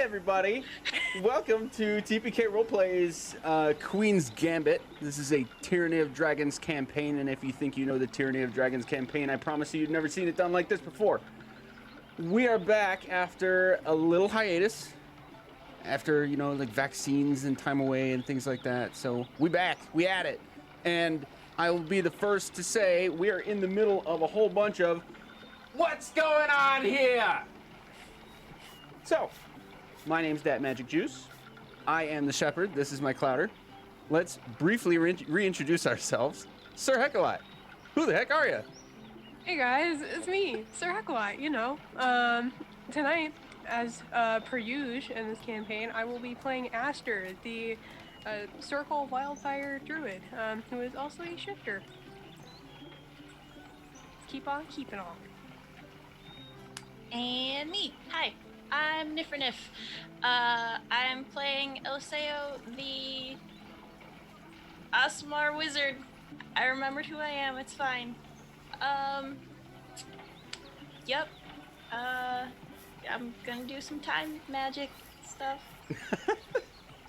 everybody. Welcome to TPK Roleplay's Queen's Gambit. This is a Tyranny of Dragons campaign, and if you think you know the Tyranny of Dragons campaign, I promise you, you've never seen it done like this before. We are back after a little hiatus, after, you know, like vaccines and time away and things like that. So we back, we at it. And I will be the first to say we are in the middle of a whole bunch of what's going on here? So, my name's Dat Magic Juice. I am the Shepherd. This is my Clouder. Let's briefly reintroduce ourselves. Sir Heckalite, who the heck are you? Hey guys, it's me, Sir Heckalite, you know. Tonight, as per usual in this campaign, I will be playing Aster, the Circle Wildfire Druid, who is also a shifter. Keep on keeping on. And me. Hi, I'm Nifernif. I'm playing Eliseo, the Seymore wizard. I remembered who I am, it's fine. Yep. I'm gonna do some time magic stuff.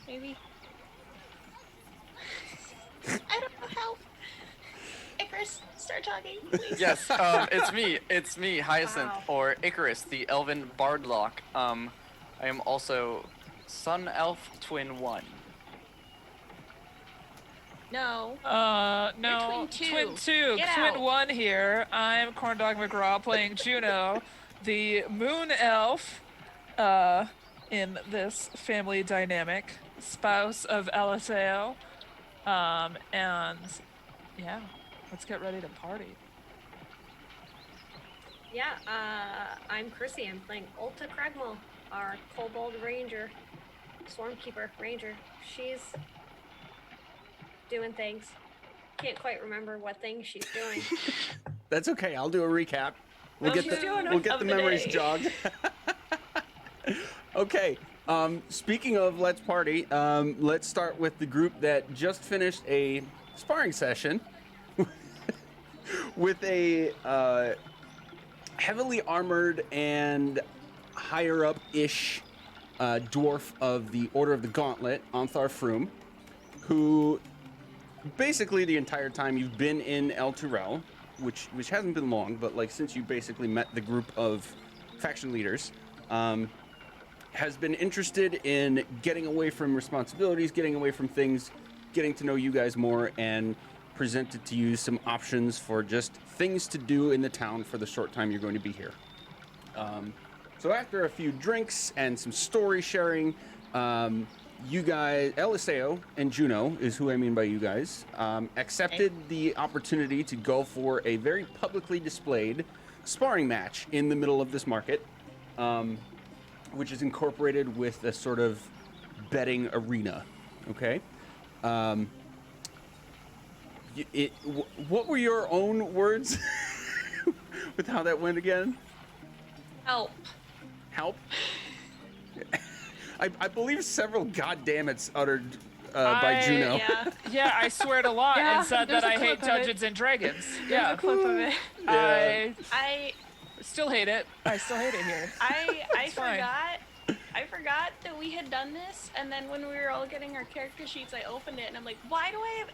Maybe. I don't know how. Icarus, start talking, please. Yes, it's me, Hyacinth, Wow. or Icarus, the elven bardlock. I am also Sun Elf Twin 1. No. No. You're Twin 2. Get Twin out. 1 here. I'm Corndog McGraw playing Juno, the moon elf, in this family dynamic, spouse of Eliseo. And yeah, let's get ready to party. Yeah, I'm Chrissy. I'm playing Ulta Cragmel, our Kobold Ranger, Swarmkeeper Ranger. She's doing things. Can't quite remember what things she's doing. That's okay. I'll do a recap. We'll get the memories jogged. Okay. Speaking of let's party, let's start with the group that just finished a sparring session with a heavily armored and higher up-ish dwarf of the Order of the Gauntlet, Anthar Froom, who basically the entire time you've been in Elturel, which hasn't been long, but like since you basically met the group of faction leaders, has been interested in getting away from responsibilities, getting away from things, getting to know you guys more, and presented to you some options for just things to do in the town for the short time you're going to be here. So after a few drinks and some story sharing, you guys, Eliseo and Juno is who I mean by you guys, accepted the opportunity to go for a very publicly displayed sparring match in the middle of this market, which is incorporated with a sort of betting arena, okay? What were your own words with how that went again? Help. Help? I believe several goddammits uttered by Juno. Yeah, I swear a lot Yeah, and said there's that a I hate clip of it. Dungeons and Dragons. There's Yeah, a clip of it. Yeah. I still hate it. I still hate it here. I It's fine. forgot that we had done this, and then when we were all getting our character sheets, I opened it and I'm like, why do I have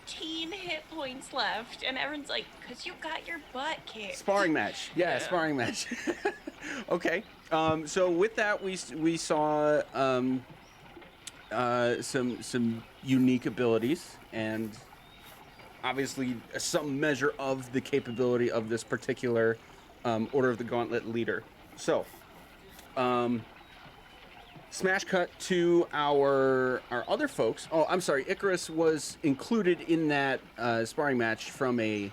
18 hit points left? And everyone's like, because you got your butt kicked. Sparring match. Yeah, sparring match. Okay. So with that, we saw some unique abilities, and obviously some measure of the capability of this particular Order of the Gauntlet leader. So, smash cut to our other folks. Oh, I'm sorry. Icarus was included in that sparring match from a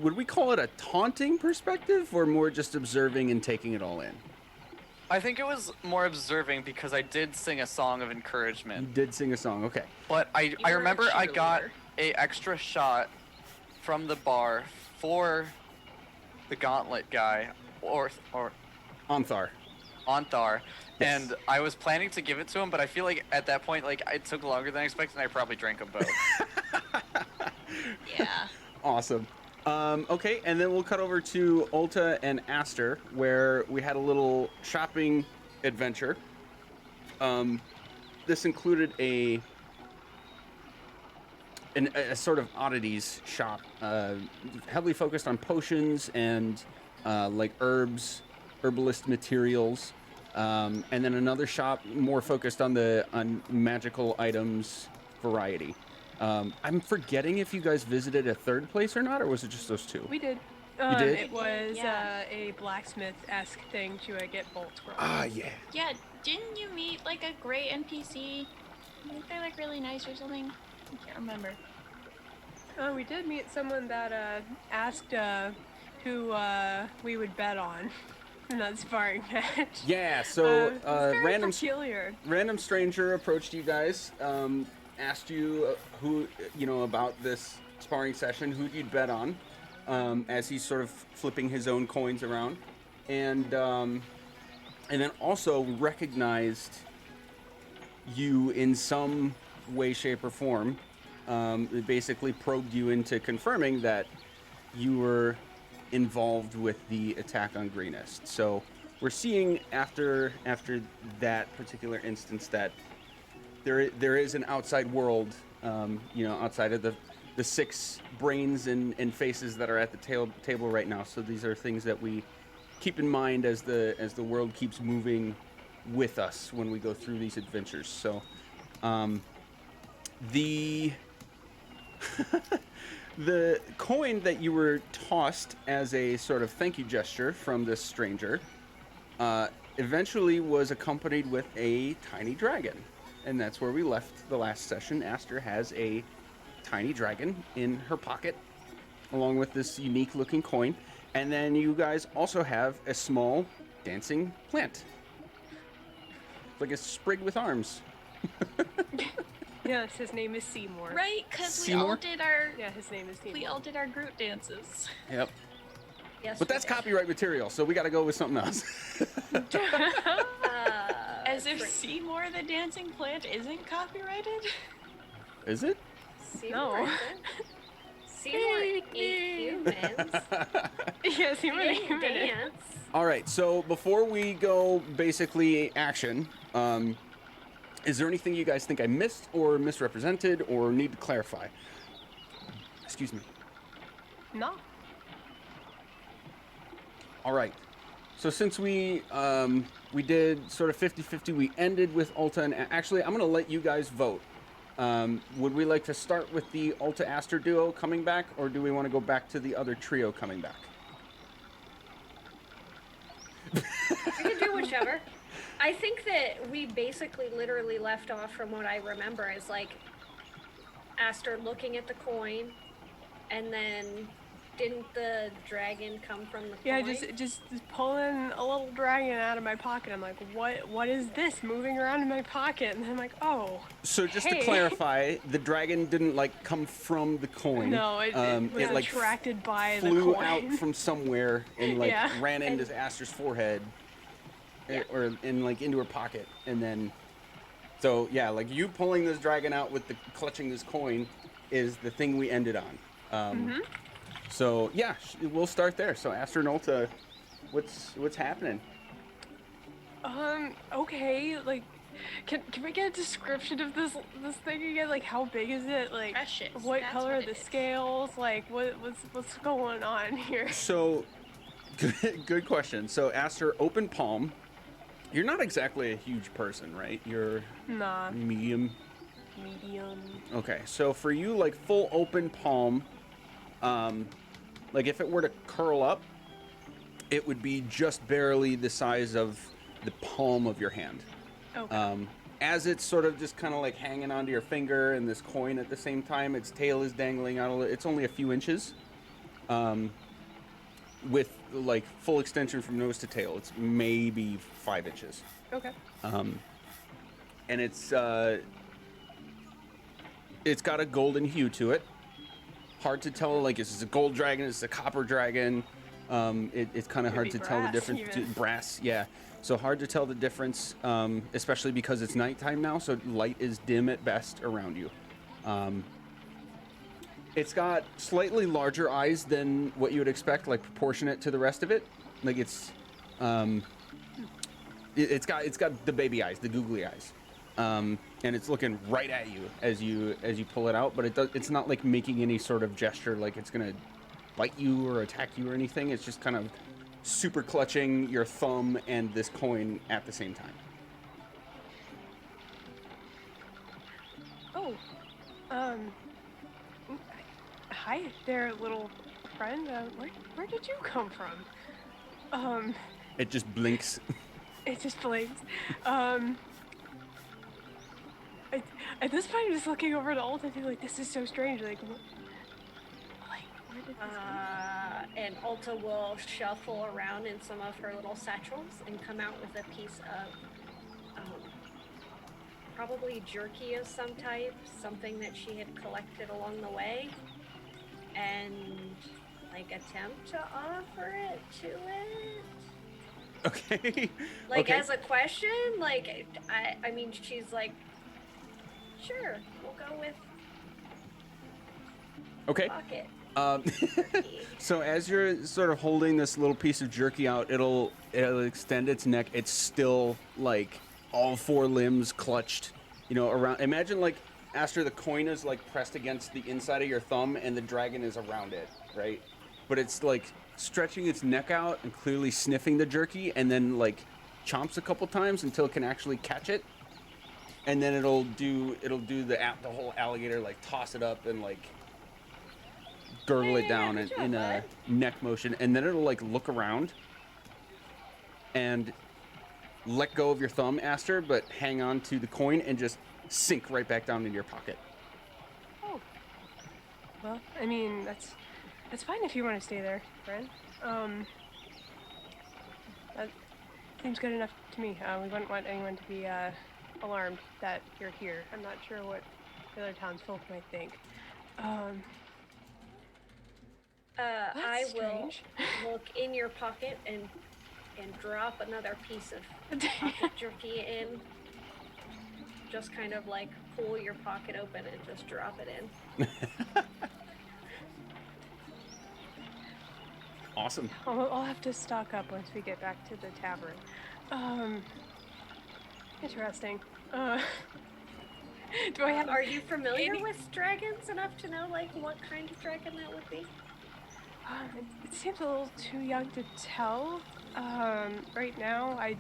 would we call it a taunting perspective, or more just observing and taking it all in? I think it was more observing because I did sing a song of encouragement. You did sing a song, okay. But I were a remember I got cheerleader. a extra shot from the bar for the gauntlet guy, or Anthar. Anthar, Yes. and I was planning to give it to him, but I feel like at that point, like, it took longer than I expected, and I probably drank them both. Yeah. Awesome. Okay, and then we'll cut over to Ulta and Aster, where we had a little shopping adventure. This included a sort of oddities shop, heavily focused on potions and like herbs, herbalist materials, and then another shop more focused on magical items variety. I'm forgetting if you guys visited a third place or not, or was it just those two? We did. You did? It was Yeah. a blacksmith-esque thing to get bolts from. Ah, yeah. Yeah, didn't you meet like a gray NPC? I think they're like really nice or something. I can't remember. We did meet someone that asked who we would bet on in that sparring match. Yeah, so It's very random stranger approached you guys, asked you who, about this sparring session, who you'd bet on, as he's sort of flipping his own coins around, and then also recognized you in some way, shape, or form. It basically probed you into confirming that you were involved with the attack on Greenest. So we're seeing after that particular instance that there is an outside world, outside of the 6 brains and faces that are at the table right now. So these are things that we keep in mind as the world keeps moving with us when we go through these adventures. So the the coin that you were tossed as a sort of thank you gesture from this stranger eventually was accompanied with a tiny dragon. And that's where we left the last session. Aster has a tiny dragon in her pocket, along with this unique looking coin. And then you guys also have a small dancing plant. Like a sprig with arms. Yes, his name is Seymore. Right, because we Seymour? all did our His name is Seymore. we all did our group dances. Yep. Yes, But that's copyright material, so we got to go with something else. As if Seymore the dancing plant isn't copyrighted. Is it? No. Seymour ate humans. Yeah, Seymore He the didn't human. dance. All right, so before we go basically action, is there anything you guys think I missed or misrepresented or need to clarify? Excuse me. No. All right. So since we did sort of 50-50, we ended with Ulta, and actually I'm going to let you guys vote. Would we like to start with the Ulta Aster duo coming back, or do we want to go back to the other trio coming back? We can do whichever. I think that we basically literally left off from what I remember as like Aster looking at the coin, and then didn't the dragon come from the Yeah, coin? just pulling a little dragon out of my pocket. I'm like, what is this moving around in my pocket? And I'm like, oh. So just to Hey. clarify, the dragon didn't like come from the coin. No, it was like attracted by the flew coin. out from somewhere and like Yeah. ran into Aster's forehead, or into her pocket, and then. So yeah, like you pulling this dragon out with clutching this coin, is the thing we ended on. So yeah, we'll start there. So Aster and Ulta, what's happening? Okay, like, can we get a description of this thing again? Like, how big is it? Like, Precious, what that's color what are it the is. scales? Like, what's going on here? So, good question. So Aster, open palm. You're not exactly a huge person, right? You're Nah, medium. medium. Okay, so for you, like full open palm, like if it were to curl up, it would be just barely the size of the palm of your hand. Okay. As it's sort of just kind of like hanging onto your finger and this coin at the same time, its tail is dangling out. It's only a few inches, with like full extension from nose to tail. It's maybe 5 inches. Okay. And it's got a golden hue to it. Hard to tell, like, is this a gold dragon? Is this a copper dragon? It's kind of Could hard be to tell the brass difference. even. Brass, yeah. So hard to tell the difference, especially because it's nighttime now, so light is dim at best around you. It's got slightly larger eyes than what you would expect, like proportionate to the rest of it. Like it's It's got the baby eyes, the googly eyes, and it's looking right at you as you pull it out. But it's not like making any sort of gesture like it's gonna bite you or attack you or anything. It's just kind of super clutching your thumb and this coin at the same time. Oh, hi there, little friend. Where did you come from? It just blinks. It just blinks. At this point, I'm just looking over at Ulta and like, this is so strange. Like, where did this come And Ulta will shuffle around in some of her little satchels and come out with a piece of probably jerky of some type, something that she had collected along the way, and like attempt to offer it to it. Okay. Like okay. as a question, like I mean, she's like, sure, we'll go with Okay. pocket. So as you're sort of holding this little piece of jerky out, it'll extend its neck. It's still like all four limbs clutched, around. Imagine like Aster, the coin is like pressed against the inside of your thumb, and the dragon is around it, right? But it's like stretching its neck out and clearly sniffing the jerky, and then like chomps a couple times until it can actually catch it, and then it'll do the whole alligator, like toss it up and like gurgle it down in a neck motion, and then it'll like look around and let go of your thumb, Aster, but hang on to the coin and just sink right back down into your pocket. Oh. Well, I mean, that's fine if you want to stay there, friend. That seems good enough to me. We wouldn't want anyone to be alarmed that you're here. I'm not sure what the other townsfolk might think. I will strange. look in your pocket and drop another piece of pocket jerky in. Just kind of like pull your pocket open and just drop it in. Awesome. I'll have to stock up once we get back to the tavern. Interesting. Do I have? Are you familiar with dragons enough to know like what kind of dragon that would be? It seems a little too young to tell. Right now, I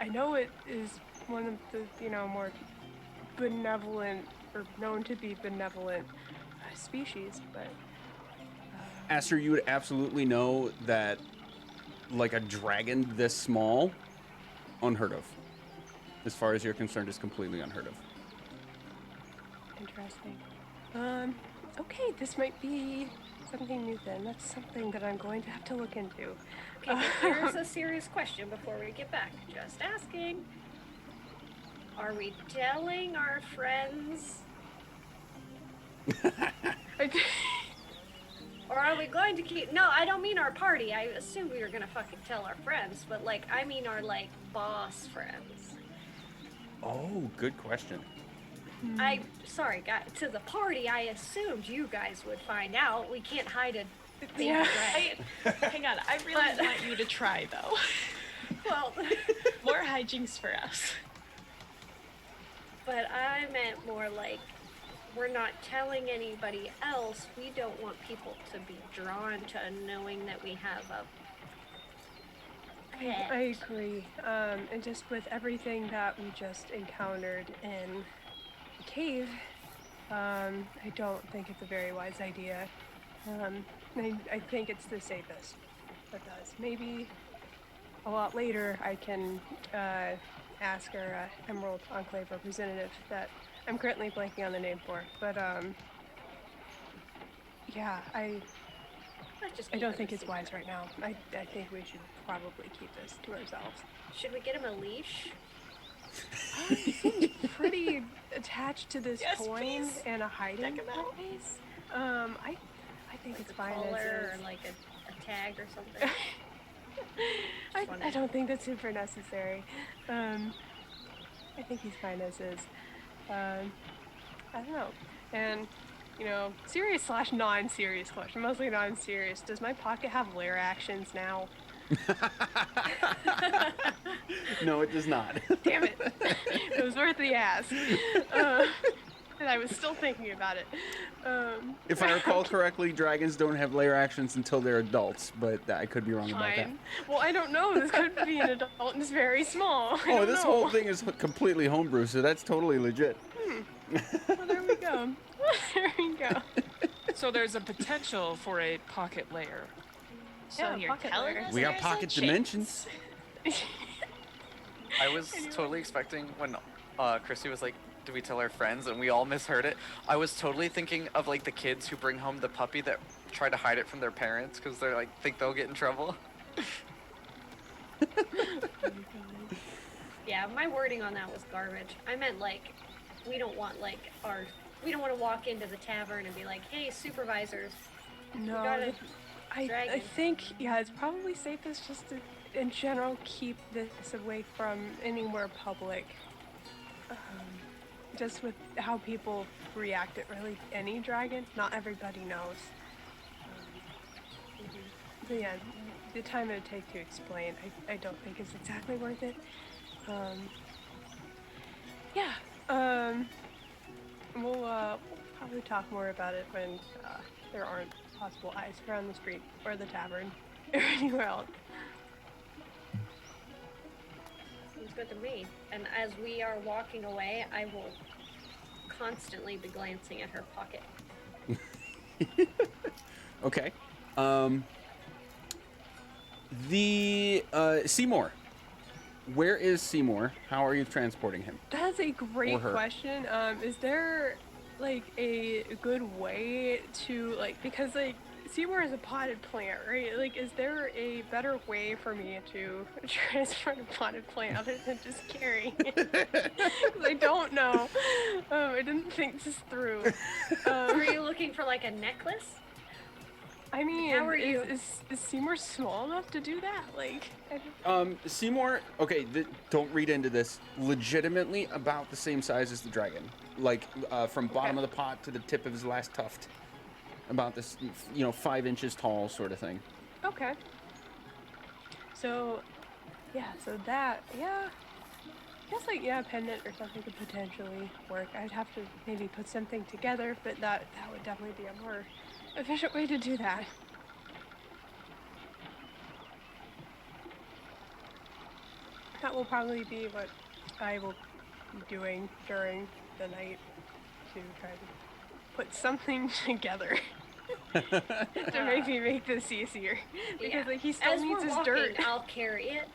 know it is one of the more benevolent or known to be benevolent species, but. Aster, you would absolutely know that, like a dragon this small, unheard of. As far as you're concerned, is completely unheard of. Interesting. Okay, this might be something new then. That's something that I'm going to have to look into. Okay, here's a serious question before we get back. Just asking. Are we telling our friends? Or are we going to keep... No, I don't mean our party. I assume we were going to fucking tell our friends. But, like, I mean our, like, boss friends. Oh, good question. Sorry, guys. To the party, I assumed you guys would find out. We can't hide a... Yeah. Hang on, I really want you to try, though. Well... More hijinks for us. But I meant more like... We're not telling anybody else. We don't want people to be drawn to knowing that we have a pet. I agree. And just with everything that we just encountered in the cave, I don't think it's a very wise idea. I think it's the safest with us. Maybe a lot later I can ask our Emerald Enclave representative that I'm currently blanking on the name for, but yeah, I don't think it's wise right now. I think we should probably keep this to ourselves. Should we get him a leash? He seems pretty attached to this coin please. and a hiding place. I think it's fine as Collar is. or like a tag or something. I don't think that's super necessary. I think he's fine as is. I don't know. And, serious / non-serious question, mostly non-serious. Does my pocket have lair actions now? No, it does not. Damn it. It was worth the ask. And I was still thinking about it. If I recall correctly, dragons don't have lair actions until they're adults, but I could be wrong about that. Fine. Well, I don't know. This could be an adult and it's very small. I Oh, don't this know. whole thing is completely homebrew, so that's totally legit. Well, there we go. There we go. So there's a potential for a pocket layer. So Yeah, you're pocket telling layer. us We got there's a pocket chance. dimensions. I was totally expecting when Chrissy was like, "Do we tell our friends?" and we all misheard it. I was totally thinking of like the kids who bring home the puppy that try to hide it from their parents because they're like think they'll get in trouble. Yeah, my wording on that was garbage. I meant like, we don't want to walk into the tavern and be like, hey, supervisors, No. gotta I dragon. think, yeah, it's probably safest just to, in general, keep this away from anywhere public. Just with how people react at really any dragon, not everybody knows. But yeah, the time it would take to explain, I don't think is exactly worth it. We'll probably talk more about it when there aren't possible eyes around the street or the tavern or anywhere else. Sounds good to me. And as we are walking away, I will constantly be glancing at her pocket. Okay. The Seymore. Where is Seymore? How are you transporting him? That's a Or great her. question. Is there like a good way to because Seymore is a potted plant, right? Like, is there a better way for me to transport a potted plant other than just carrying it? 'Cause I don't know. I didn't think this through. Were you looking for like a necklace? I mean, How are you- is Seymore small enough to do that? Like, I don't- Seymore, okay, don't read into this, legitimately about the same size as the dragon. Like, from bottom Okay. of the pot to the tip of his last tuft. About this, 5 inches tall sort of thing. okay. So, yeah, I guess a pendant or something could potentially work. I'd have to maybe put something together, but that would definitely be a more efficient way to do that. That will probably be what I will be doing during the night to try to put something together to maybe make this easier. Because he still As needs we're his walking, dirt. I'll carry it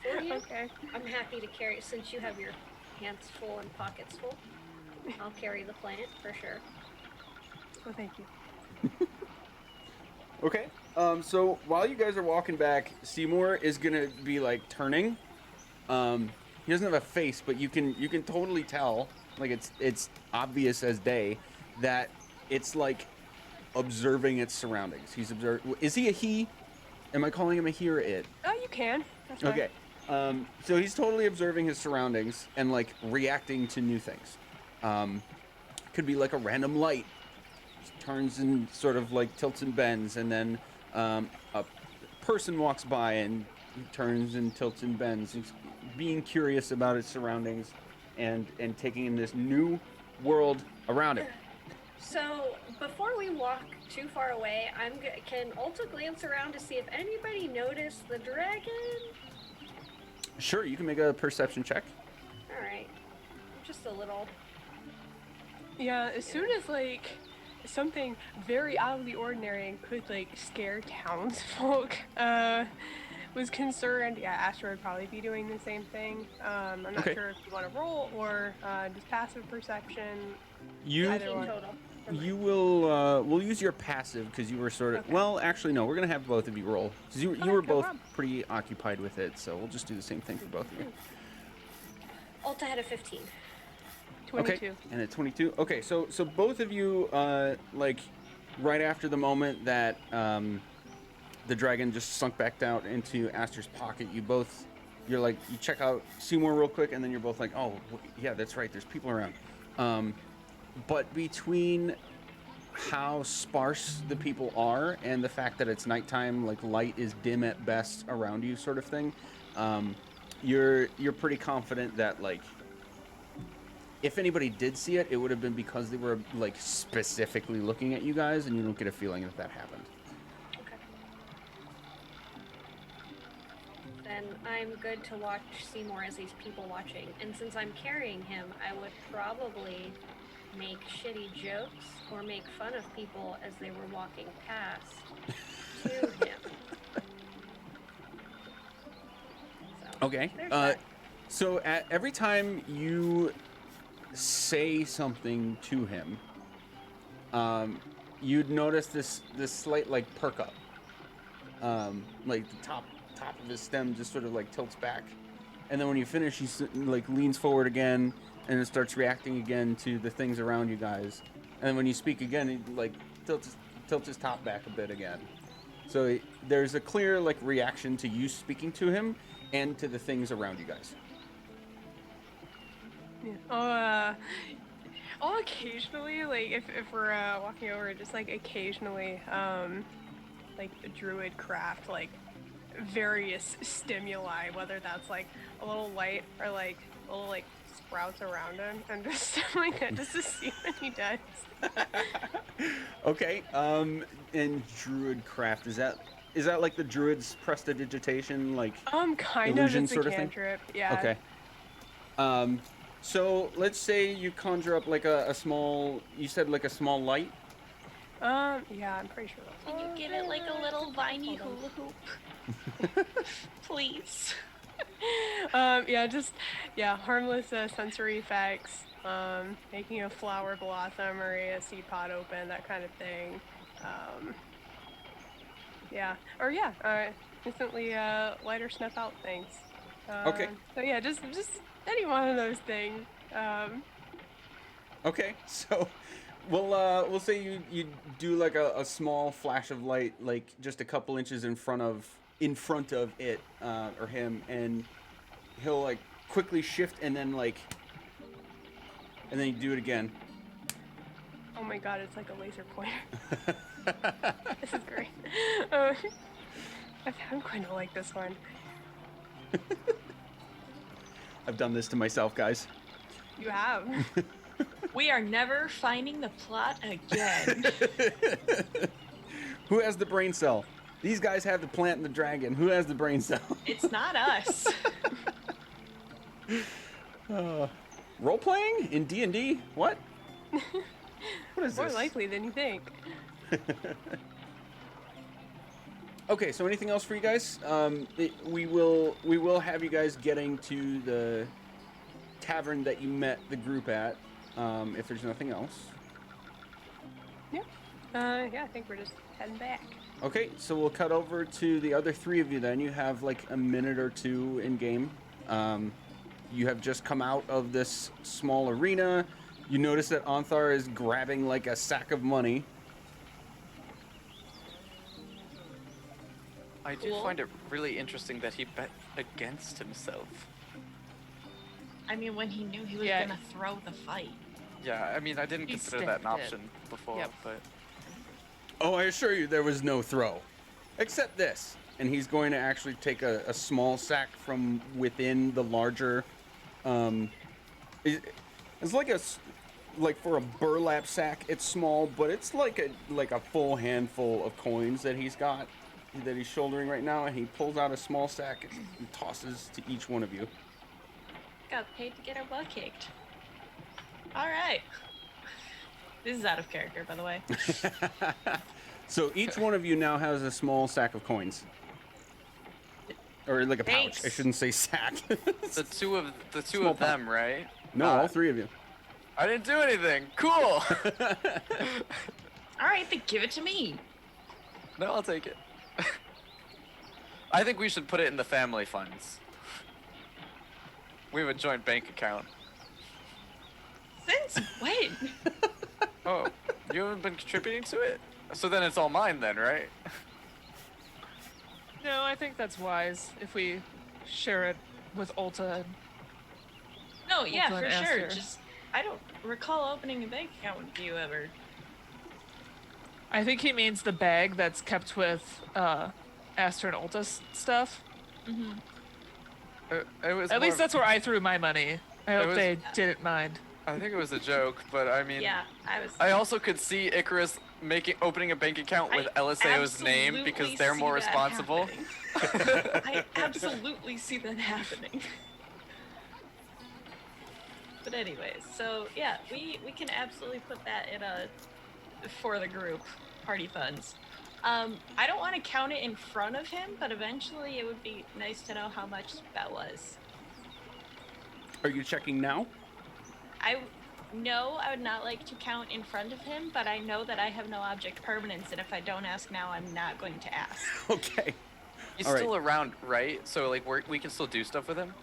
for you. Okay. I'm happy to carry it since you have your hands full and pockets full. I'll carry the plant for sure. Well, thank you. Okay. So while you guys are walking back, Seymore is gonna be like turning. He doesn't have a face, but you can totally tell, like it's obvious as day, that it's like observing its surroundings. He's Is he a he? Am I calling him a he or it? Oh, you can. That's fine. Okay. So he's totally observing his surroundings and like reacting to new things. Could be like a random light. Turns and sort of like tilts and bends, and then a person walks by and turns and tilts and bends. He's being curious about his surroundings and taking in this new world around him. So before we walk too far away, can Ulta glance around to see if anybody noticed the dragon? Sure, you can make a perception check. All right, just a little. Yeah, as soon as something very out of the ordinary and could scare townsfolk was concerned, yeah, Astriel would probably be doing the same thing. I'm not Okay. sure if you want to roll or just passive perception. You Either 15 one. total. you will we'll use your passive because you were sort of Okay. well, actually no, we're gonna have both of you roll because you Okay, were no both problem. pretty occupied with it, so we'll just do the same thing for both of you. Ulta had a 15. 22. Okay, and at 22. Okay, so both of you, right after the moment that the dragon just sunk back out into Aster's pocket, you check out Seymore real quick, and then you're both like, oh, yeah, that's right, there's people around. But between how sparse the people are and the fact that it's nighttime, like light is dim at best around you, sort of thing, you're pretty confident that like if anybody did see it, it would have been because they were like specifically looking at you guys, and you don't get a feeling that that happened. Okay. Then I'm good to watch Seymore as these people watching, and since I'm carrying him, I would probably make shitty jokes or make fun of people as they were walking past to him. So, Okay. there's that. So at every time you say something to him, you'd notice this slight like perk up, like the top of his stem just sort of like tilts back, and then when you finish, he like leans forward again and it starts reacting again to the things around you guys, and then when you speak again, he like tilts his top back a bit again. So there's a clear like reaction to you speaking to him and to the things around you guys. Yeah. I'll occasionally, like, if we're walking over, just like occasionally, like druid craft, like various stimuli, whether that's like a little light or like little like sprouts around him, and just stuff like that, just to see what he does. Okay. And druid craft, is that like the druid's prestidigitation, like Kind illusion of, it's sort a of thing? cantrip, yeah. Okay. So let's say you conjure up like a small, you said like a small light. Yeah, I'm pretty sure that's Can you get it like a little viney hula hoop? Please. Harmless sensory effects, making a flower blossom or a seed pod open, that kind of thing. Instantly light or snuff out things. Okay. So yeah, just any one of those things. Okay, so we'll say you do like a small flash of light, like just a couple inches in front of it or him, and he'll like quickly shift and then you do it again. Oh my god, it's like a laser pointer. This is great. I'm going to like this one. I've done this to myself, guys. You have. We are never finding the plot again. Who has the brain cell? These guys have the plant and the dragon. Who has the brain cell? It's not us. Role playing in D&D? What? What is More this? likely than you think. Okay, so anything else for you guys? We will have you guys getting to the tavern that you met the group at, if there's nothing else. Yeah. I think we're just heading back. Okay, so we'll cut over to the other three of you then. You have like a minute or two in game. You have just come out of this small arena. You notice that Onthar is grabbing like a sack of money. I do Cool. find it really interesting that he bet against himself. I mean, when he knew he was Yeah. gonna throw the fight. Yeah, I mean, I didn't He consider that an stiffed it. option before, Yep. but Oh, I assure you there was no throw. Except this. And he's going to actually take a small sack from within the larger... it's like for a burlap sack, it's small, but it's like a full handful of coins that he's got, that he's shouldering right now, and he pulls out a small sack and tosses to each one of you. Got paid to get our butt kicked. All right. This is out of character, by the way. So each one of you now has a small sack of coins. Or like a pouch. Thanks. I shouldn't say sack. the two of Small them, right? No, all three of you. I didn't do anything. Cool. All right, then give it to me. No, I'll take it. I think we should put it in the family funds. We have a joint bank account. Since when? Oh, you haven't been contributing to it? So then it's all mine then, right? No, I think that's wise if we share it with Ulta. And No, yeah, Ulta for and sure. Aster. Just, I don't recall opening a bank account with you ever. I think he means the bag that's kept with Aster and Ulta's stuff. It was At more least of- that's where I threw my money. I hope was- they didn't mind. I think it was a joke, but I mean, Yeah, I was. I also could see Icarus opening a bank account with I Eliseo's name absolutely because they're more see that responsible. happening. I absolutely see that happening. But anyways, so yeah, we can absolutely put that in a for the group party funds. I don't want to count it in front of him, but eventually it would be nice to know how much that was. Are you checking now? No, I would not like to count in front of him, but I know that I have no object permanence, and if I don't ask now, I'm not going to ask. Okay. He's All right. still around, right? So like we can still do stuff with him.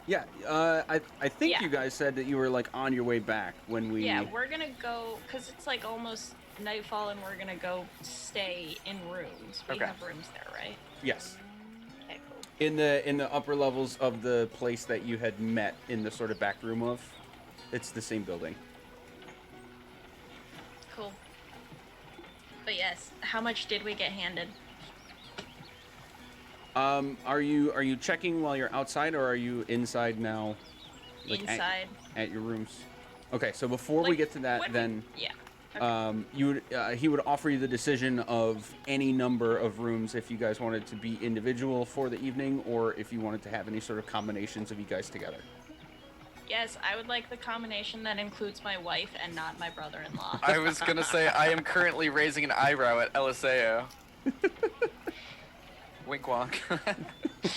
Yeah, I think Yeah. you guys said that you were like on your way back when we. Yeah, we're gonna go, because it's like almost nightfall, and we're gonna go stay in rooms. We Okay. have rooms there, right? Yes. Okay, cool. In the upper levels of the place that you had met in the sort of back room of, it's the same building. Cool. But yes, how much did we get handed? Are you checking while you're outside, or are you inside now? Like Inside. At your rooms. Okay, so before we Like, get to that, when we- then Yeah. Okay. he would offer you the decision of any number of rooms if you guys wanted to be individual for the evening, or if you wanted to have any sort of combinations of you guys together. Yes, I would like the combination that includes my wife and not my brother-in-law. I was gonna say I am currently raising an eyebrow at Eliseo. Wink wonk.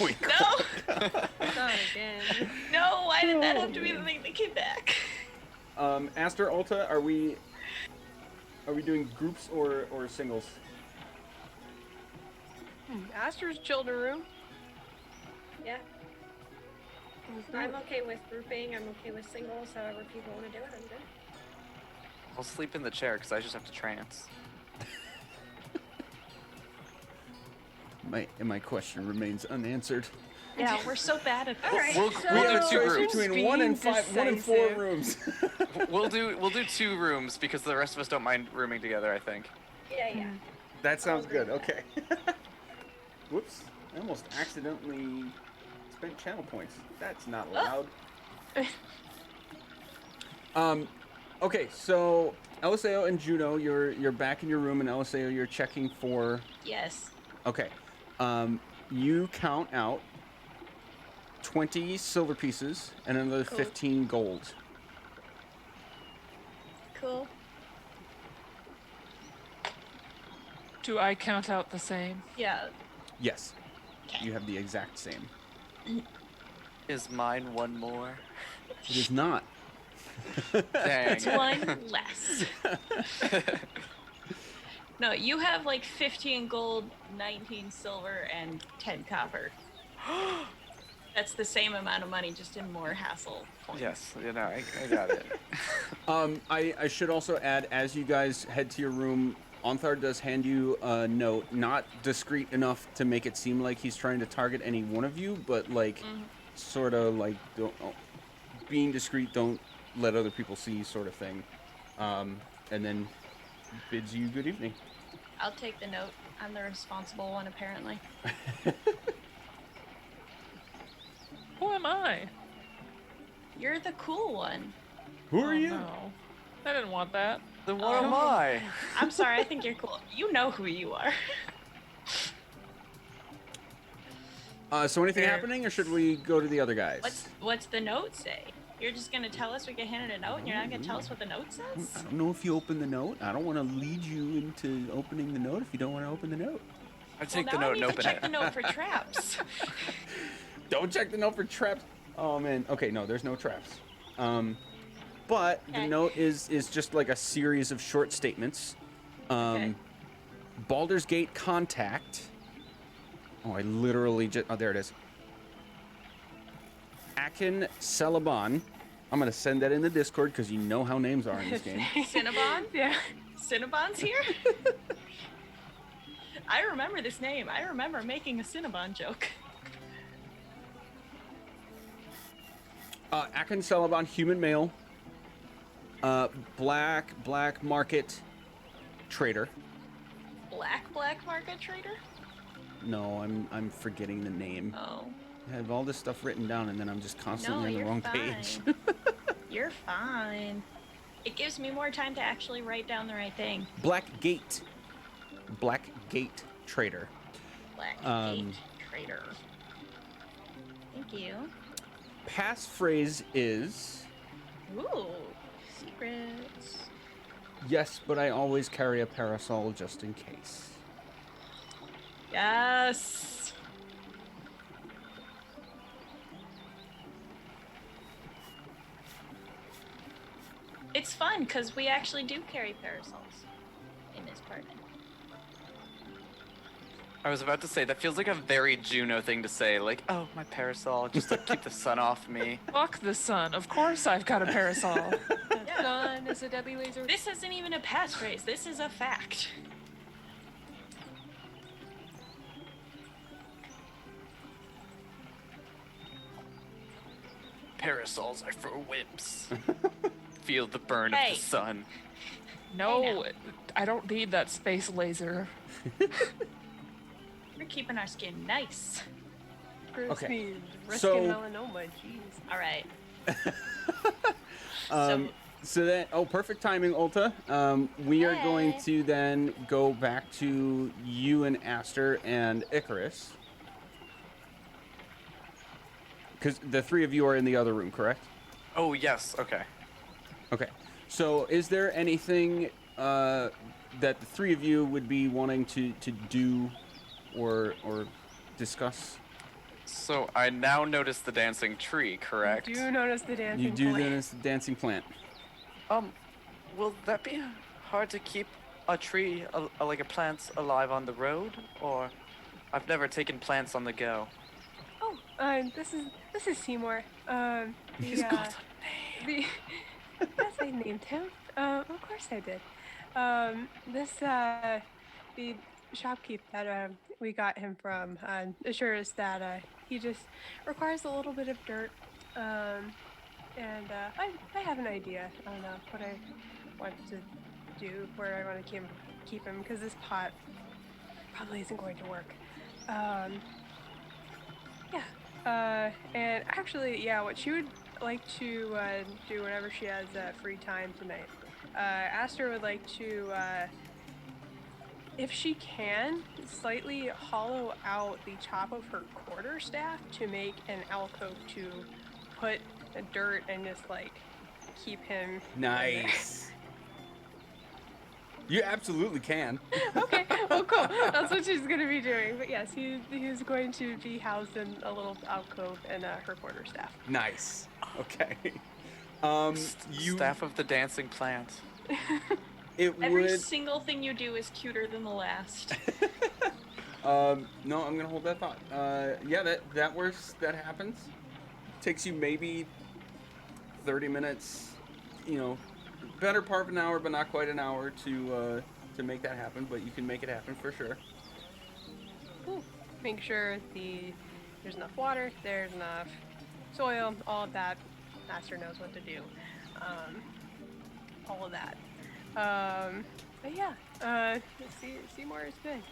Wink. No! Not again. No, why did that have to be the thing that came back? Aster, Ulta, are we doing groups or singles? Aster's children room. Yeah, I'm okay with grouping. I'm okay with singles. However people want to do it, I'm good. I'll sleep in the chair because I just have to trance. My question remains unanswered. Yeah, we're so bad at this. All right. We'll so We have a do two choice rooms. between 1 and 5, 1 and 4 Decisive. rooms. We'll do 2 rooms because the rest of us don't mind rooming together. I think. yeah. That sounds agree good. with Okay. Whoops! I almost accidentally spent channel points. That's not allowed. Okay, so Eliseo and Juno, you're back in your room, and Eliseo, you're checking for. Yes. Okay. You count out 20 silver pieces and another Cool. 15 gold. Cool. Do I count out the same? Yeah. Yes. Okay. You have the exact same. Is mine one more? It is not. Dang. It's one less. No, you have like 15 gold, 19 silver, and 10 copper. That's the same amount of money, just in more hassle points. Yes, I got it. I should also add, as you guys head to your room, Onthar does hand you a note, not discreet enough to make it seem like he's trying to target any one of you, but like, sort of like, being discreet, don't let other people see, sort of thing. And then bids you good evening. I'll take the note. I'm the responsible one, apparently. Who am I? You're the cool one. Who are Oh, you? No. I didn't want that. Then what am I? I'm sorry, I think you're cool. You know who you are. So anything Fair. happening, or should we go to the other guys? What's the note say? You're just gonna tell us we get handed a note, and you're not gonna tell us what the note I says? don't know if you open the note. I don't want to lead you into opening the note if you don't want to open the note. I take Well, the now note I need and to open check it. the note for traps. Don't check the note for traps. Oh man. Okay, no, there's no traps. But the Okay. note is just like a series of short statements. Okay. Baldur's Gate contact. Oh, I literally just. Oh, there it is. Akin Celeban. I'm gonna send that in the Discord because you know how names are in this game. Cinnabon? Yeah. Cinnabon's here? I remember this name. I remember making a Cinnabon joke. Akin Celeban, human male. Black market trader. black market trader? No, I'm forgetting the name. Oh. I have all this stuff written down, and then I'm just No, constantly on the you're wrong fine. page. You're fine. It gives me more time to actually write down the right thing. Blackgate Trader. Blackgate trader. Thank you. Passphrase is, Ooh, secrets. yes, but I always carry a parasol just in case. Yes. It's fun because we actually do carry parasols in this party. I was about to say, that feels like a very Juno thing to say. Like, oh, my parasol, just to keep the sun off me. Fuck the sun. Of course I've got a parasol. The sun is a deadly laser. This isn't even a passphrase. This is a fact. Parasols are for wimps. Feel the burn Hey. of the sun. No, I don't need that space laser. We're keeping our skin nice. Bruce Okay, means so- risking melanoma. Jeez. All right. So that, perfect timing, Ulta. We are going Hey. to then go back to you and Aster and Icarus. Because the three of you are in the other room, correct? Oh, yes, okay. Okay. So is there anything that the three of you would be wanting to do or discuss? So I now notice the dancing tree, correct? Do you notice the dancing You do plant? notice the dancing plant. Will that be hard to keep a tree, like a plant, alive on the road? Or I've never taken plants on the go. Oh, this is Seymore. He's got the yes, I named him. Of course I did. The shopkeep that we got him from assures us that he just requires a little bit of dirt. And I have an idea on what I want to do, where I want to keep him, because this pot probably isn't going to work. And actually, yeah, what she would like to do whenever she has free time tonight, Aster would like to, if she can, slightly hollow out the top of her quarterstaff to make an alcove to put the dirt and just like keep him in there. Nice. You absolutely can. Okay, well, cool. That's what she's gonna be doing. But yes, he's going to be housed in a little alcove in her quarterstaff. Nice. Okay. You. Staff of the dancing plant. It Every would. single thing you do is cuter than the last. No, I'm gonna hold that thought. Yeah, that works. That happens. Takes you maybe 30 minutes. You know, better part of an hour, but not quite an hour to make that happen. But you can make it happen for sure. Cool. Make sure there's enough water, there's enough soil, all of that. Master knows what to do. All of that. But yeah, Seymore is good.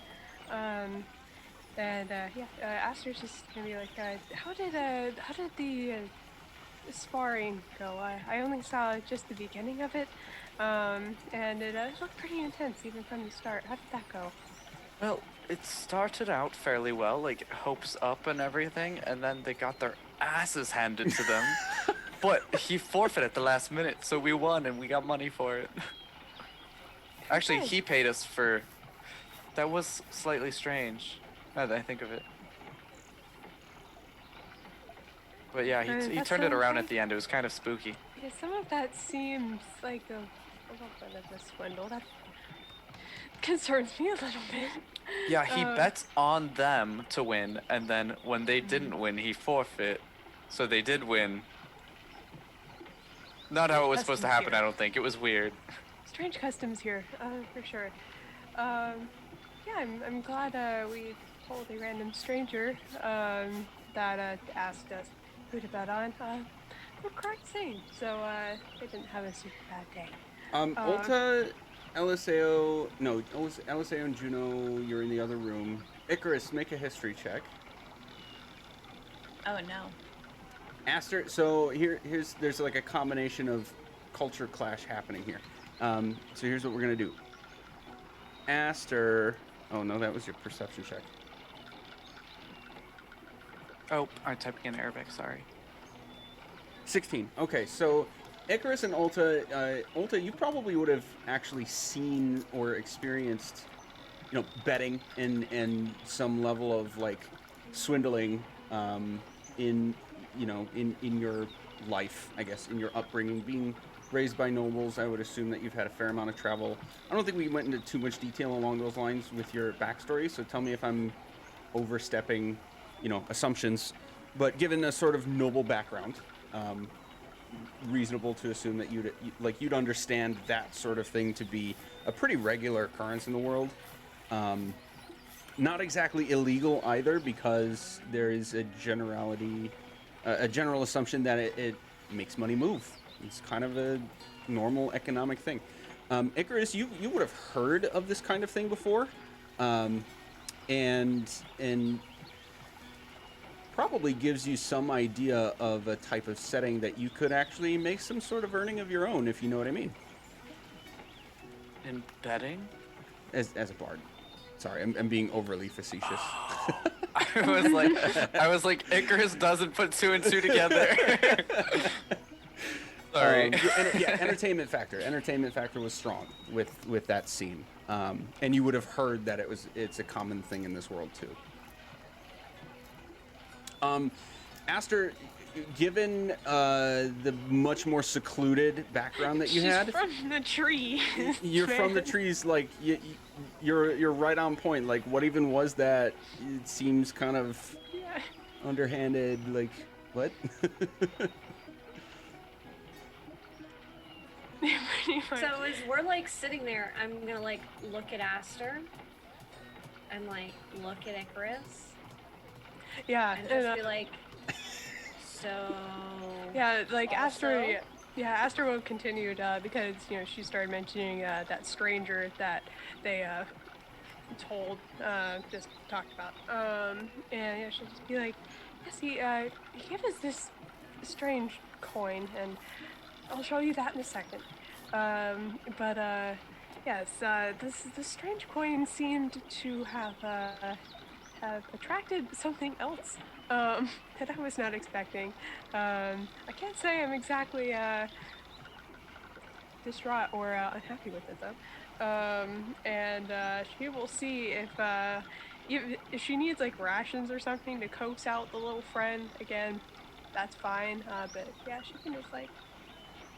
Aster's just gonna be like, how did the sparring go? I only saw just the beginning of it, and it looked pretty intense even from the start. How did that go? Well, it started out fairly well, like hopes up and everything, and then they got their asses handed to them. But he forfeited at the last minute, so we won and we got money for it. Actually, he paid us for... That was slightly strange, now that I think of it. But yeah, he That turned it sounds around like- at the end. It was kind of spooky. Yeah, some of that seems like a little bit of a swindle. That concerns me a little bit. Yeah, he bet on them to win, and then when they didn't win, he forfeit. So they did win. Not how it was supposed to happen, I don't think. It was weird. Strange customs here, for sure. Yeah, I'm glad we told a random stranger that asked us who to bet on. The correct thing, so they didn't have a super bad day. Ulta, Eliseo and Juno, you're in the other room. Icarus, make a history check. Oh no. Aster, so there's like a combination of culture clash happening here. So here's what we're gonna do. Aster, oh no, that was your perception check. Oh, I'm typing in Arabic. Sorry. 16. Okay, so Icarus and Ulta, you probably would have actually seen or experienced, betting and some level of like swindling in your life, I guess, in your upbringing, being raised by nobles. I would assume that you've had a fair amount of travel. I don't think we went into too much detail along those lines with your backstory, so tell me if I'm overstepping, assumptions. But given a sort of noble background, reasonable to assume that you'd understand that sort of thing to be a pretty regular occurrence in the world. Not exactly illegal either, because there is a general assumption that it makes money move. It's kind of a normal economic thing. Icarus, you would have heard of this kind of thing before, and probably gives you some idea of a type of setting that you could actually make some sort of earning of your own, if you know what I mean. In betting? As a bard. Sorry, I'm being overly facetious. I was like, Icarus doesn't put two and two together. Sorry. Entertainment factor. Entertainment factor was strong with that scene, and you would have heard that it's a common thing in this world too. Aster, given the much more secluded background that you She's had, from the tree. you're from the trees. Like you're right on point. Like, what even was that? It seems kind of underhanded. Like, what? So as we're like sitting there, I'm gonna like look at Aster and like look at Icarus. Yeah, And just be like, so. yeah, like also? Aster will continue because she started mentioning that stranger that they just talked about, and she'll just be like, yes, he gave us this strange coin, and I'll show you that in a second. Yes, this strange coin seemed to have attracted something else that I was not expecting. I can't say I'm exactly distraught or unhappy with it though. And she will see if she needs like rations or something to coax out the little friend again. That's fine. But yeah, she can just like,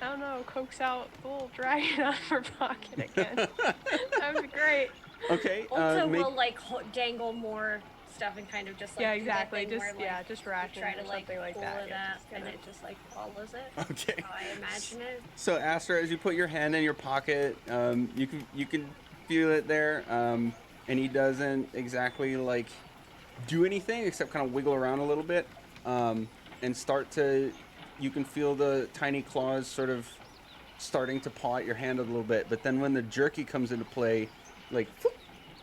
I don't know, coax out the little dragon out of her pocket again. That would be great. Okay. Also, will like dangle more stuff and kind of just like exactly. do that Just thing where, like, just you rations try to or like something like pull that. it Yeah, up, and it just like follows it. Okay. How I imagine it. So Aster, as you put your hand in your pocket, you can feel it there, and he doesn't exactly like do anything except kind of wiggle around a little bit, and you can feel the tiny claws sort of starting to paw at your hand a little bit. But then when the jerky comes into play, like whoop,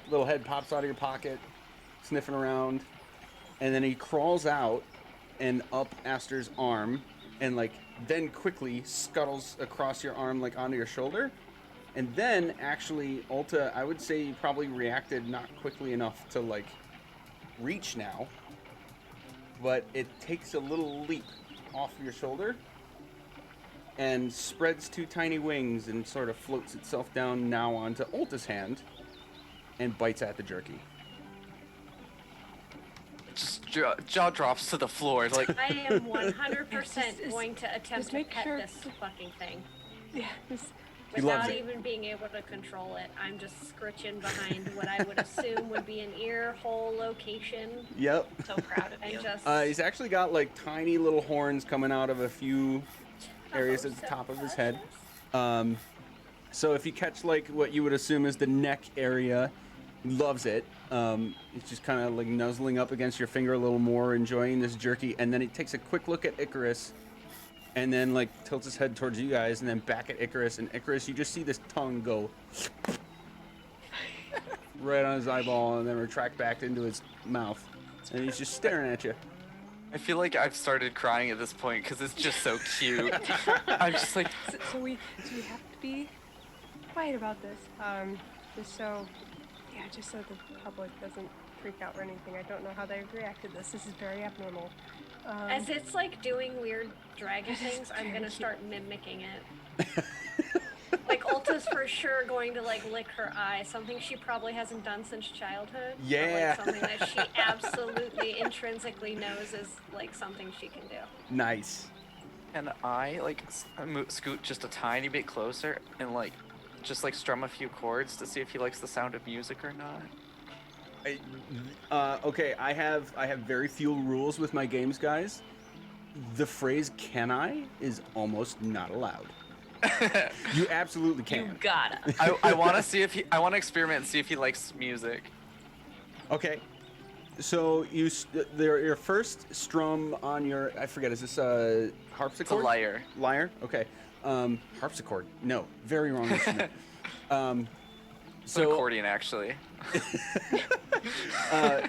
little head pops out of your pocket, sniffing around, and then he crawls out and up Aster's arm, and like then quickly scuttles across your arm, like onto your shoulder. And then actually, Ulta, I would say you probably reacted not quickly enough to like reach now, but it takes a little leap off your shoulder and spreads two tiny wings and sort of floats itself down now onto Ulta's hand and bites at the jerky. Just jaw drops to the floor. Like, I am 100% going to attempt to make pet sure- this fucking thing. Yeah. He loves Without it. even being able to control it. I'm just scritching behind what I would assume would be an ear hole location. Yep. So proud of you. And just He's actually got like tiny little horns coming out of a few areas at the top of his head. So if you catch like what you would assume is the neck area, he loves it. It's just kind of like nuzzling up against your finger a little more, enjoying this jerky, and then he takes a quick look at Icarus and then like tilts his head towards you guys, and then back at Icarus. And Icarus, you just see this tongue go right on his eyeball, and then retract back into his mouth, and he's just staring at you. I feel like I've started crying at this point because it's just so cute. I'm just like, So we have to be quiet about this. Just so the public doesn't freak out or anything. I don't know how they've reacted to this. This is very abnormal. As it's like doing weird dragon This is things, I'm very gonna cute. start mimicking it. Like Ulta's for sure going to like lick her eye, something she probably hasn't done since childhood. but, Yeah. like, something that she absolutely intrinsically knows is like something she can do. Nice. can I like scoot just a tiny bit closer and like just like strum a few chords to see if he likes the sound of music or not? Okay, I have very few rules with my games, guys. The phrase "can I" is almost not allowed. You absolutely You can. gotta. I want to see if he. I want to experiment and see if he likes music. Okay. So your first strum on your, I forget, is this a harpsichord? It's a lyre. Lyre? Okay. Harpsichord. No, very wrong instrument. It's an accordion, actually.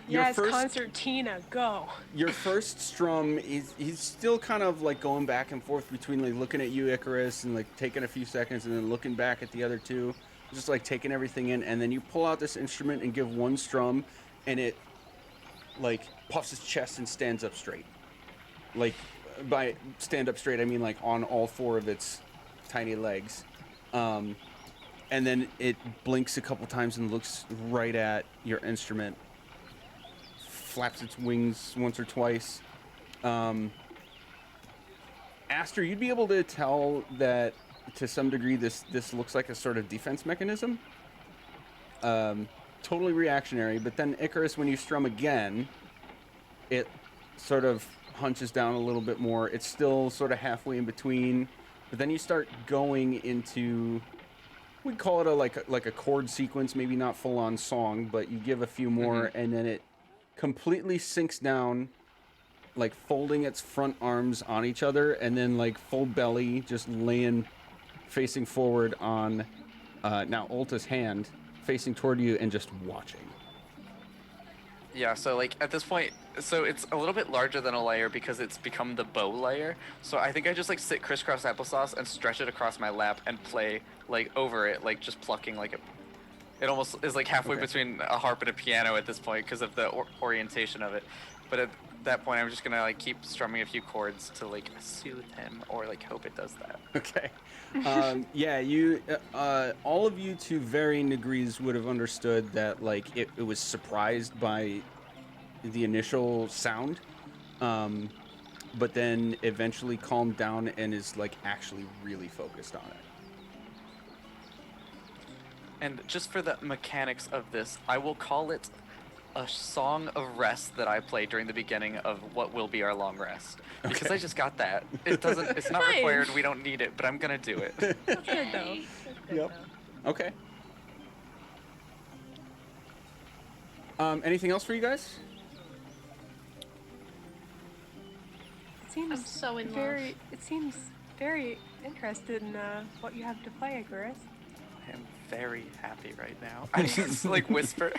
Yes, concertina, go. Your first strum, he's still kind of like going back and forth between like looking at you, Icarus, and like taking a few seconds and then looking back at the other two, just like taking everything in, and then you pull out this instrument and give one strum, and it like puffs his chest and stands up straight. Like by stand up straight, I mean like on all four of its tiny legs. And then it blinks a couple times and looks right at your instrument, flaps its wings once or twice. Aster, you'd be able to tell that to some degree this looks like a sort of defense mechanism. Totally reactionary, but then Icarus, when you strum again, it sort of hunches down a little bit more. It's still sort of halfway in between, but then you start going into, we'd call it a chord sequence, maybe not full on song, but you give a few more, and then it completely sinks down, like folding its front arms on each other, and then like full belly, just laying facing forward on now Ulta's hand, facing toward you and just watching. Yeah, so like at this point, so it's a little bit larger than a layer because it's become the bow layer. So I think I just like sit crisscross applesauce and stretch it across my lap and play like over it, like just plucking like a. It almost is like halfway Okay. between a harp and a piano at this point because of the orientation of it. But at that point, I'm just gonna like keep strumming a few chords to like soothe him or like hope it does that. Okay. Yeah, you, all of you to varying degrees would have understood that, like, it was surprised by the initial sound, but then eventually calmed down and is, like, actually really focused on it. And just for the mechanics of this, I will call it a song of rest that I play during the beginning of what will be our long rest. Because Okay. I just got that. It doesn't. It's not Nice. required. We don't need it, but I'm gonna do it. That's good though. Yay. That's good Yep. though. Okay. Anything else for you guys? It seems I'm so in very. It seems very interested in what you have to play, Icarus. I am very happy right now. I just like whisper.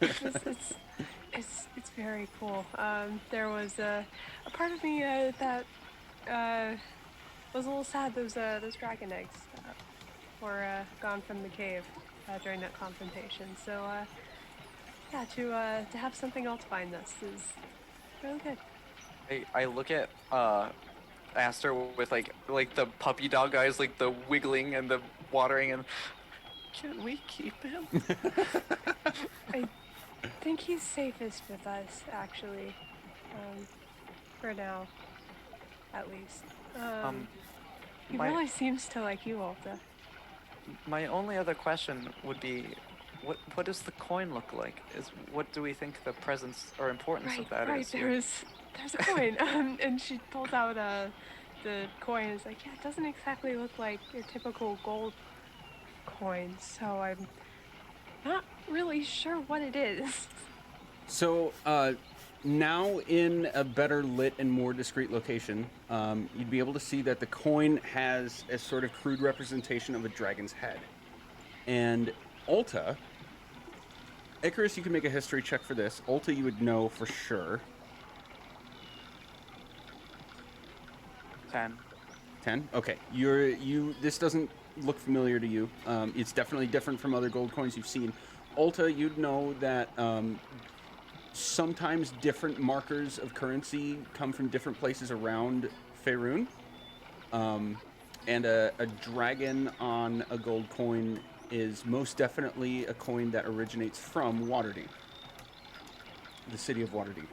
It's very cool. There was a part of me that was a little sad. Those dragon eggs were gone from the cave during that confrontation. So yeah, to have something else find this is really good. I look at Aster with like the puppy dog eyes, like the wiggling and the watering, and can we keep him? I think he's safest with us, actually. For now, at least. He my- really seems to like you, Ulta. My only other question would be, what does the coin look like? What do we think the presence or importance of that is? here? There's a coin, and she pulls out the coin. And is like, yeah, it doesn't exactly look like your typical gold coin, so I'm not really sure what it is. So, now in a better lit and more discreet location, you'd be able to see that the coin has a sort of crude representation of a dragon's head. And Ulta, Icarus, you can make a history check for this. Ulta, you would know for sure. 10. 10? Okay. This doesn't look familiar to you. It's definitely different from other gold coins you've seen. Ulta, you'd know that sometimes different markers of currency come from different places around Faerun. And a dragon on a gold coin is most definitely a coin that originates from Waterdeep, the city of Waterdeep.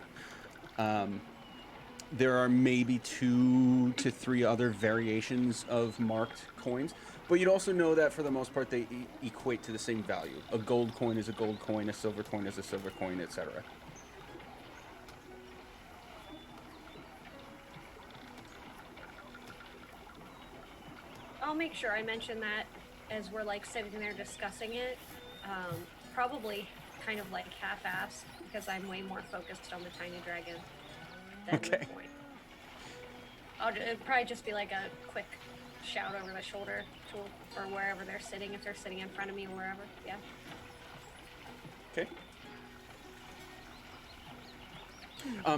There are maybe 2 to 3 other variations of marked coins, but you'd also know that for the most part they equate to the same value. A gold coin is a gold coin, a silver coin is a silver coin, etc. I'll make sure I mention that as we're like sitting there discussing it. Probably kind of like half-assed because I'm way more focused on the tiny dragon than the coin. It'd probably just be like a quick shout over the shoulder to or wherever they're sitting, if they're sitting in front of me or wherever. Yeah. Okay.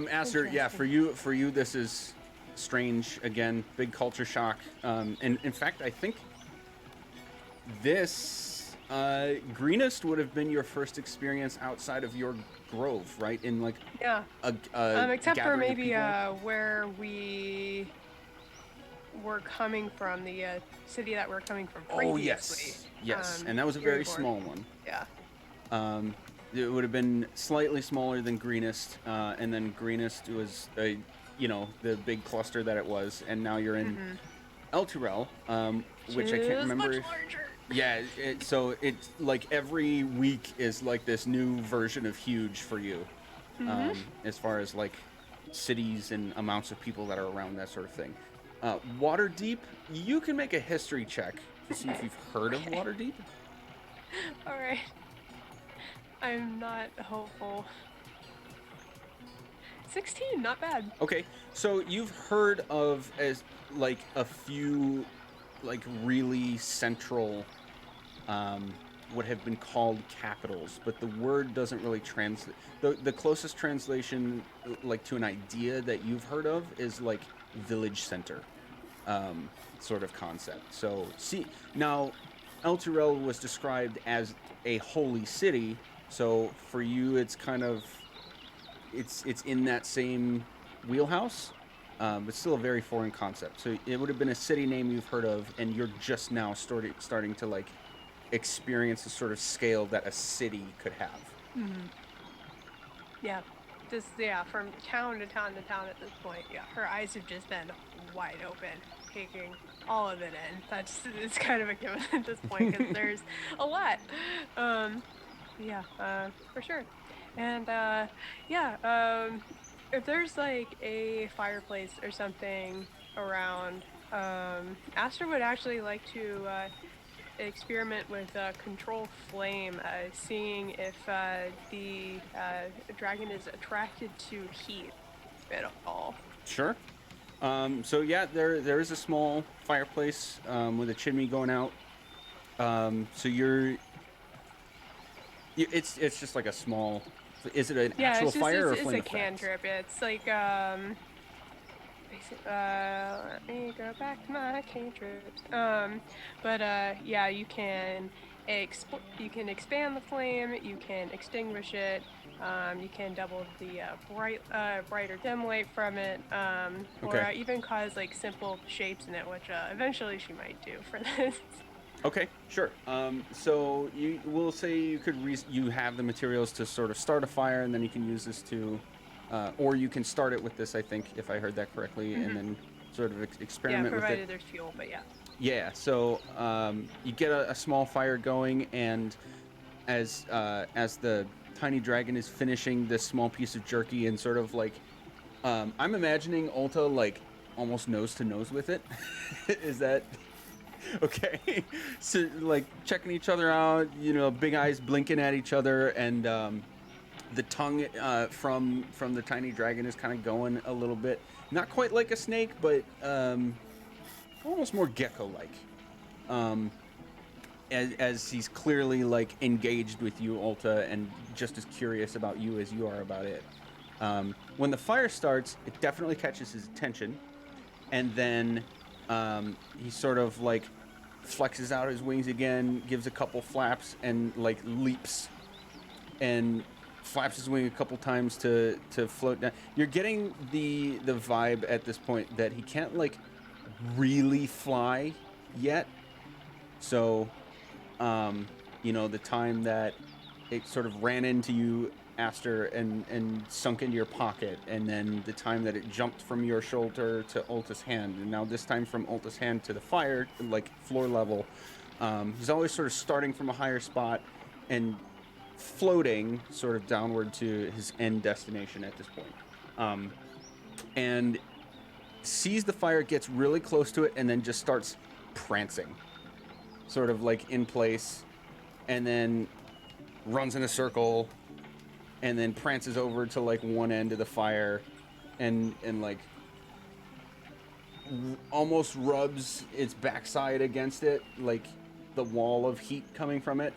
Aster, yeah, for you this is strange again, big culture shock. And in fact, I think this greenest would have been your first experience outside of your grove, right? In like except for gathering of maybe people? where we were coming from, the city that we're coming from previously. Oh yes, and that was a very small one. Yeah. It would have been slightly smaller than greenest, and then greenest was the big cluster that it was, and now you're in Elturel, which I can't remember. Much larger. Yeah, so it's like every week is like this new version of huge for you, as far as like cities and amounts of people that are around, that sort of thing. Waterdeep, you can make a history check to see if you've heard of Waterdeep. All right. I'm not hopeful. 16, not bad. Okay, so you've heard of as like a few like really central what have been called capitals, but the word doesn't really translate. The closest translation like to an idea that you've heard of is like village center sort of concept. So see, now Elturel was described as a holy city, so for you it's kind of it's in that same wheelhouse, but still a very foreign concept. So it would have been a city name you've heard of, and you're just now starting to like experience the sort of scale that a city could have. Yeah, from town to town to town at this point. Yeah, her eyes have just been wide open, taking all of it in. It's kind of a given at this point because there's a lot. For sure. And if there's like a fireplace or something around, Aster would actually like to experiment with control flame, seeing if the dragon is attracted to heat at all. Sure. So yeah, there is a small fireplace with a chimney going out. So it's just like a small. Is it an actual fire or a flame? It's a cantrip. It's like let me go back to my cantrips. You can expand the flame. You can extinguish it. You can double the bright or dim light from it, or even cause like simple shapes in it, which eventually she might do for this. Okay, sure. So we'll say you have the materials to sort of start a fire, and then you can use this to, or you can start it with this, I think, if I heard that correctly, and then sort of experiment with it. Yeah, provided there's fuel, but yeah. Yeah, so you get a small fire going, and as the tiny dragon is finishing this small piece of jerky and sort of like, I'm imagining Ulta like almost nose to nose with it. Is that... Okay, so like checking each other out, big eyes blinking at each other, and the tongue from the tiny dragon is kind of going a little bit, not quite like a snake, but almost more gecko-like. As he's clearly like engaged with you, Ulta, and just as curious about you as you are about it. When the fire starts, it definitely catches his attention, and then he sort of like flexes out his wings again, gives a couple flaps, and like leaps and flaps his wing a couple times to float down. You're getting the vibe at this point that he can't like really fly yet. So, you know, the time that it sort of ran into you, Aster, and sunk into your pocket, and then the time that it jumped from your shoulder to Ulta's hand, and now this time from Ulta's hand to the fire, like floor level. He's always sort of starting from a higher spot and floating sort of downward to his end destination at this point. And sees the fire, gets really close to it, and then just starts prancing, sort of like in place, and then runs in a circle, and then prances over to like one end of the fire, and like almost rubs its backside against it, like the wall of heat coming from it,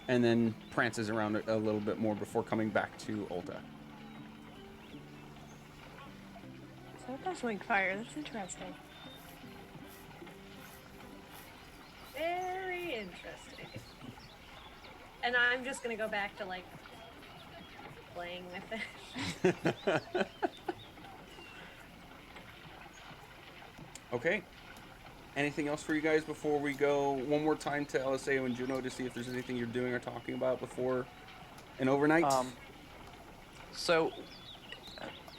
and then prances around it a little bit more before coming back to Ulta. So it does link fire. That's interesting. Very interesting. And I'm just gonna go back to like playing with it. Okay. Anything else for you guys before we go one more time to Eliseo and Juno to see if there's anything you're doing or talking about before an overnight? So,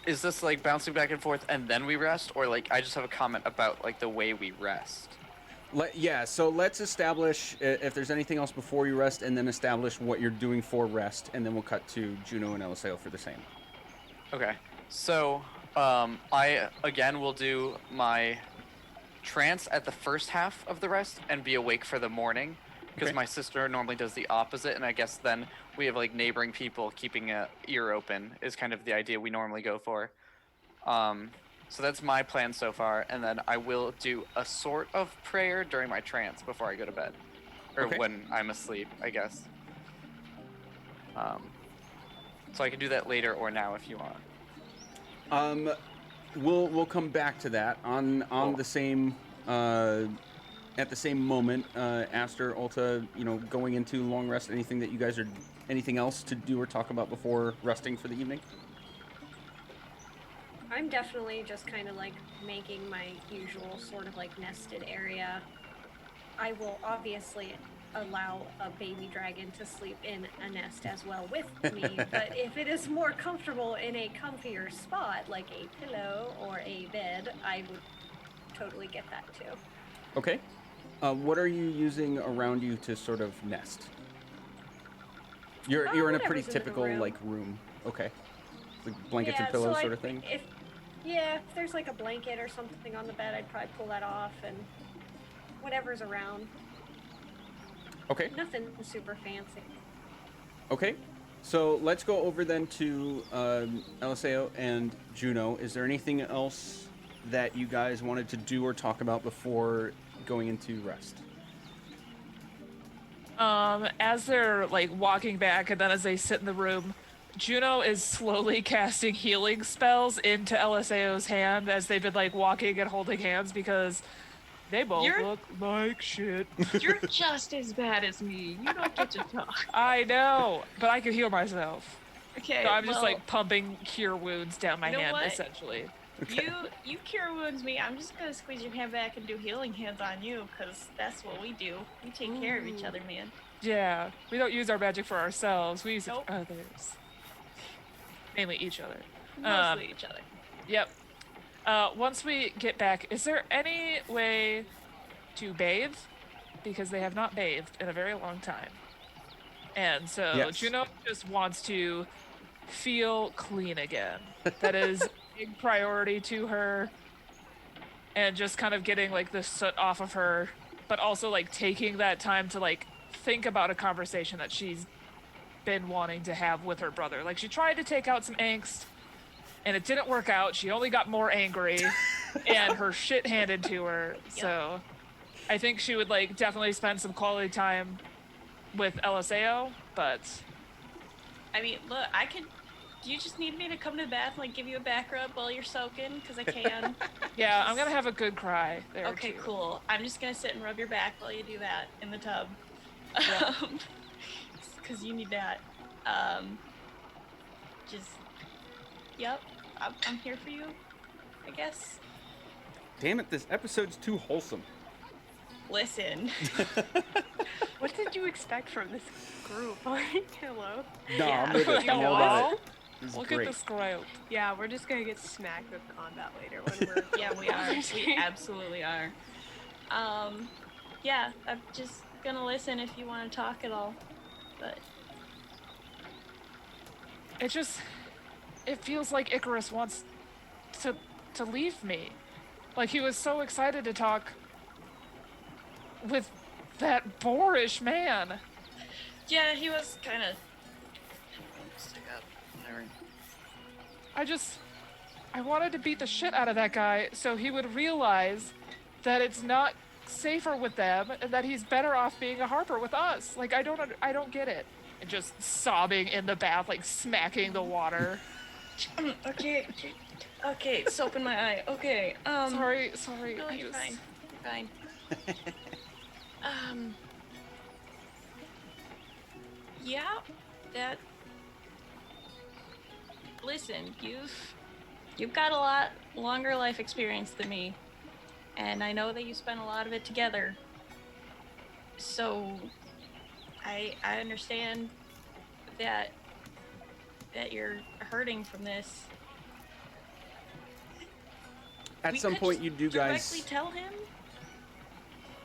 is this like bouncing back and forth and then we rest, or like I just have a comment about like the way we rest? Yeah, so let's establish if there's anything else before you rest, and then establish what you're doing for rest, and then we'll cut to Juno and Eliseo for the same. Okay, so I again will do my trance at the first half of the rest and be awake for the morning, because my sister normally does the opposite, and I guess then we have like neighboring people keeping an ear open is kind of the idea we normally go for. So that's my plan so far, and then I will do a sort of prayer during my trance before I go to bed, or when I'm asleep, I guess. So I can do that later or now if you want. We'll come back to that on the same at the same moment. Aster, Ulta, you know, going into long rest. Anything else to do or talk about before resting for the evening? I'm definitely just kind of like making my usual sort of like nested area. I will obviously allow a baby dragon to sleep in a nest as well with me, but if it is more comfortable in a comfier spot, like a pillow or a bed, I would totally get that too. Okay. What are you using around you to sort of nest? You're in a pretty whatever's in the typical room. like room. Okay. Like blankets Yeah, and pillows so sort of thing? If there's like a blanket or something on the bed, I'd probably pull that off, and whatever's around. Okay. Nothing super fancy. Okay. So let's go over then to Eliseo and Juno. Is there anything else that you guys wanted to do or talk about before going into rest? As they're like walking back, and then as they sit in the room, Juno is slowly casting healing spells into Eliseo's hand as they've been like walking and holding hands, because they both look like shit. You're just as bad as me. You don't get to talk. I know, but I can heal myself. Okay, So I'm just like pumping cure wounds down my you know hand, what? essentially. Okay. You cure wounds me. I'm just gonna squeeze your hand back and do healing hands on you, because that's what we do. We take care of each other, man. Yeah, we don't use our magic for ourselves. We use it Nope. for others. Mainly each other. Mostly each other. Yep. Once we get back, is there any way to bathe? Because they have not bathed in a very long time. And so Yes. Juno just wants to feel clean again. That is a big priority to her. And just kind of getting like the soot off of her, but also like taking that time to like think about a conversation that she's been wanting to have with her brother. Like, she tried to take out some angst, and it didn't work out. She only got more angry, and her shit handed to her. So I think she would, like, definitely spend some quality time with Eliseo, but... I mean, look, I could... Do you just need me to come to the bath and, like, give you a back rub while you're soaking? Because I can. Yeah, I'm gonna have a good cry there, Okay, too. cool. I'm just gonna sit and rub your back while you do that in the tub. Yeah. Because you need that. Just... Yep, I'm here for you, I guess. Damn it, this episode's too wholesome. Listen. What did you expect from this group? Like, hello? No, Yeah. I'm with it. I'm all about it. This is Look great. at the script. Yeah, we're just gonna get smacked with combat later when we're... Yeah, we are. We absolutely are. Yeah, I'm just gonna listen if you want to talk at all. But It feels like Icarus wants to leave me. Like, he was so excited to talk with that boorish man. yeah, he was kind of. Stick up. Whatever. I wanted to beat the shit out of that guy so he would realize that it's not safer with them and that he's better off being a harper with us. Like, I don't get it. And just sobbing in the bath, like smacking the water. Okay, soap in my eye. Okay, Sorry. No, I you're just- fine. You're fine. Yeah, that... Listen, you've got a lot longer life experience than me. And I know that you spent a lot of it together. So... I understand that you're hurting from this. At We some could point, just you do directly guys. tell him?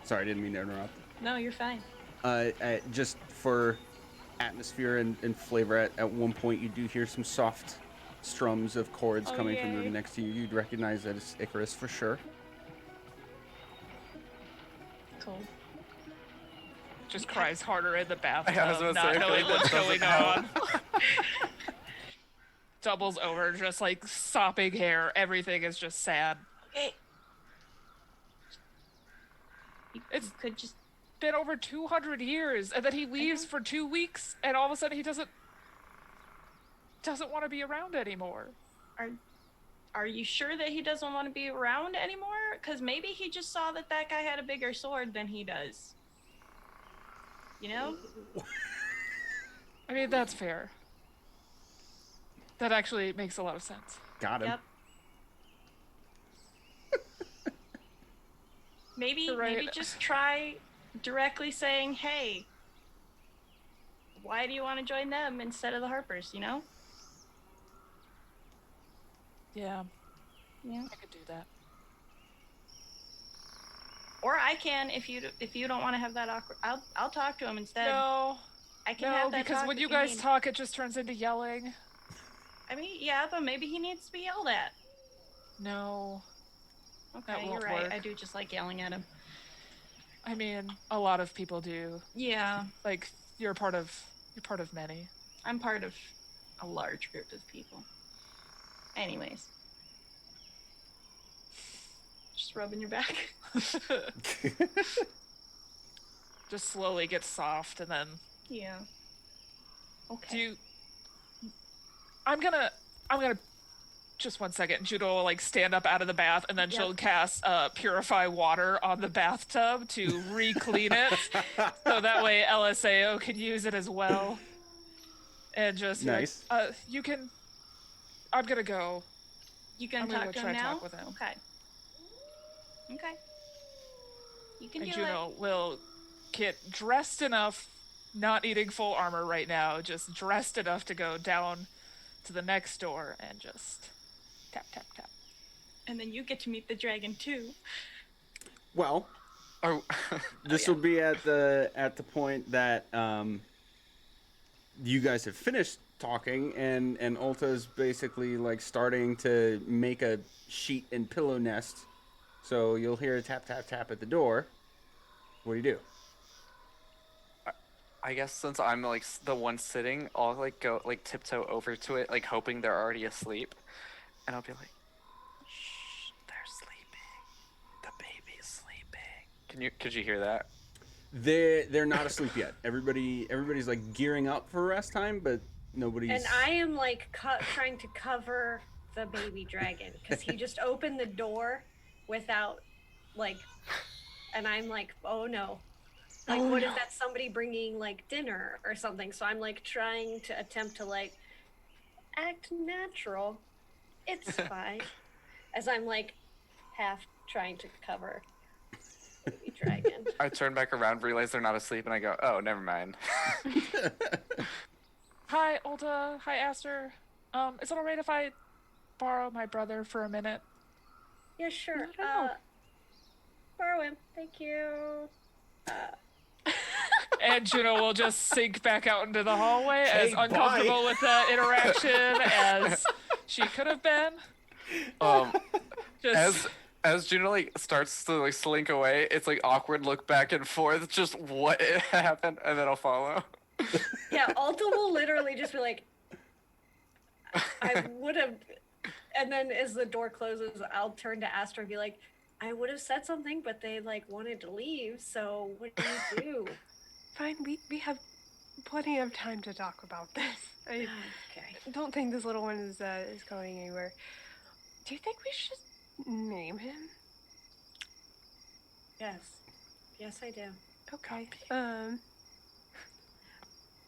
Sorry, I didn't mean to interrupt. No, you're fine. Just for atmosphere and flavor, at one point you do hear some soft strums of chords Oh, coming from the yay. room next to you. You'd recognize that it's Icarus for sure. Cool. Just cries harder in the bathtub, I was about to not say, I feel knowing like what's that going doesn't on. Doubles over, just like sopping hair. Everything is just sad. Okay. You It's- could just... Been over 200 years, and then he leaves for 2 weeks, and all of a sudden he doesn't want to be around anymore. Are you sure that he doesn't want to be around anymore? Because maybe he just saw that guy had a bigger sword than he does. You know? I mean, that's fair. That actually makes a lot of sense. Got him. Yep. Maybe You're right. maybe just try directly saying, "Hey, why do you want to join them instead of the Harpers?" You know? Yeah, Yeah. I could do that. Or I can if you don't want to have that awkward. I'll talk to him instead. No, I can no, have that because talk when if you guys need. talk, it just turns into yelling. I mean, yeah, but maybe he needs to be yelled at. No, Okay, won't you're right. work. I do just like yelling at him. I mean, a lot of people do. Yeah, Like, you're part of many. I'm part of a large group of people. Anyways. Just rubbing your back. Just slowly get soft, and then Yeah. Okay. I'm gonna just 1 second. Judo will like stand up out of the bath, and then she'll cast purify water on the bathtub to re-clean it, so that way Eliseo can use it as well. And just be like, Nice. you can. I'm gonna go. You gonna I'm gonna talk go to try him to now? talk with him. Okay. Okay. You can And do Juno will get dressed enough, not needing full armor right now, just dressed enough to go down to the next door and just tap, tap, tap. it. And then you get to meet the dragon too. Well, Oh, this will be at the point that you guys have finished talking, and Ulta's basically like starting to make a sheet and pillow nest. So you'll hear a tap tap tap at the door. What do you do? I guess since I'm like the one sitting, I'll like go like tiptoe over to it, like hoping they're already asleep, and I'll be like, "Shh, they're sleeping. The baby's sleeping." Could you hear that? They're not asleep yet. Everybody's like gearing up for rest time, but nobody's. And I am like trying to cover the baby dragon because he just opened the door without like, and I'm like, oh no. Like, what is that? Somebody bringing like dinner or something. So I'm like trying to attempt to like act natural. It's fine. As I'm like half trying to cover baby dragon. I turn back around, realize they're not asleep, and I go, "Oh, never mind." Hi, Ulta. Hi, Aster. Is it alright if I borrow my brother for a minute? Yeah, sure. No. Borrow him. Thank you. And Juno will just sink back out into the hallway, as bye. uncomfortable with the interaction as she could have been. Just As Juno like starts to like slink away, it's like awkward look back and forth, just what happened, and then I'll follow. Yeah, Alta will literally just be like, I would have, and then as the door closes, I'll turn to Astra and be like, I would have said something, but they like wanted to leave, so what do you do? Fine, we have plenty of time to talk about this. I Okay. don't think this little one is going anywhere. Do you think we should name him? Yes. Yes, I do. Okay.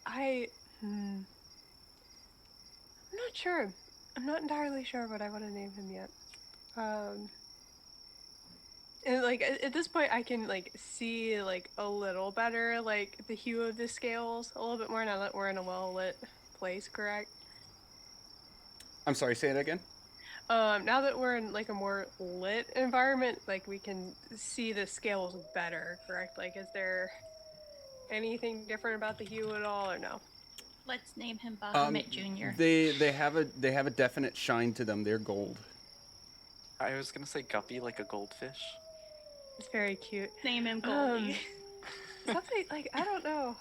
I'm not sure. I'm not entirely sure what I want to name him yet. And like at this point, I can like see like a little better like the hue of the scales a little bit more now that we're in a well lit place. Correct. I'm sorry. Say it again. Now that we're in like a more lit environment, like we can see the scales better. Correct. Like, is there anything different about the hue at all, or no? Let's name him Bahamut Jr. They have a definite shine to them. They're gold. I was gonna say guppy, like a goldfish. It's very cute. Name him Goldie. Something like I don't know.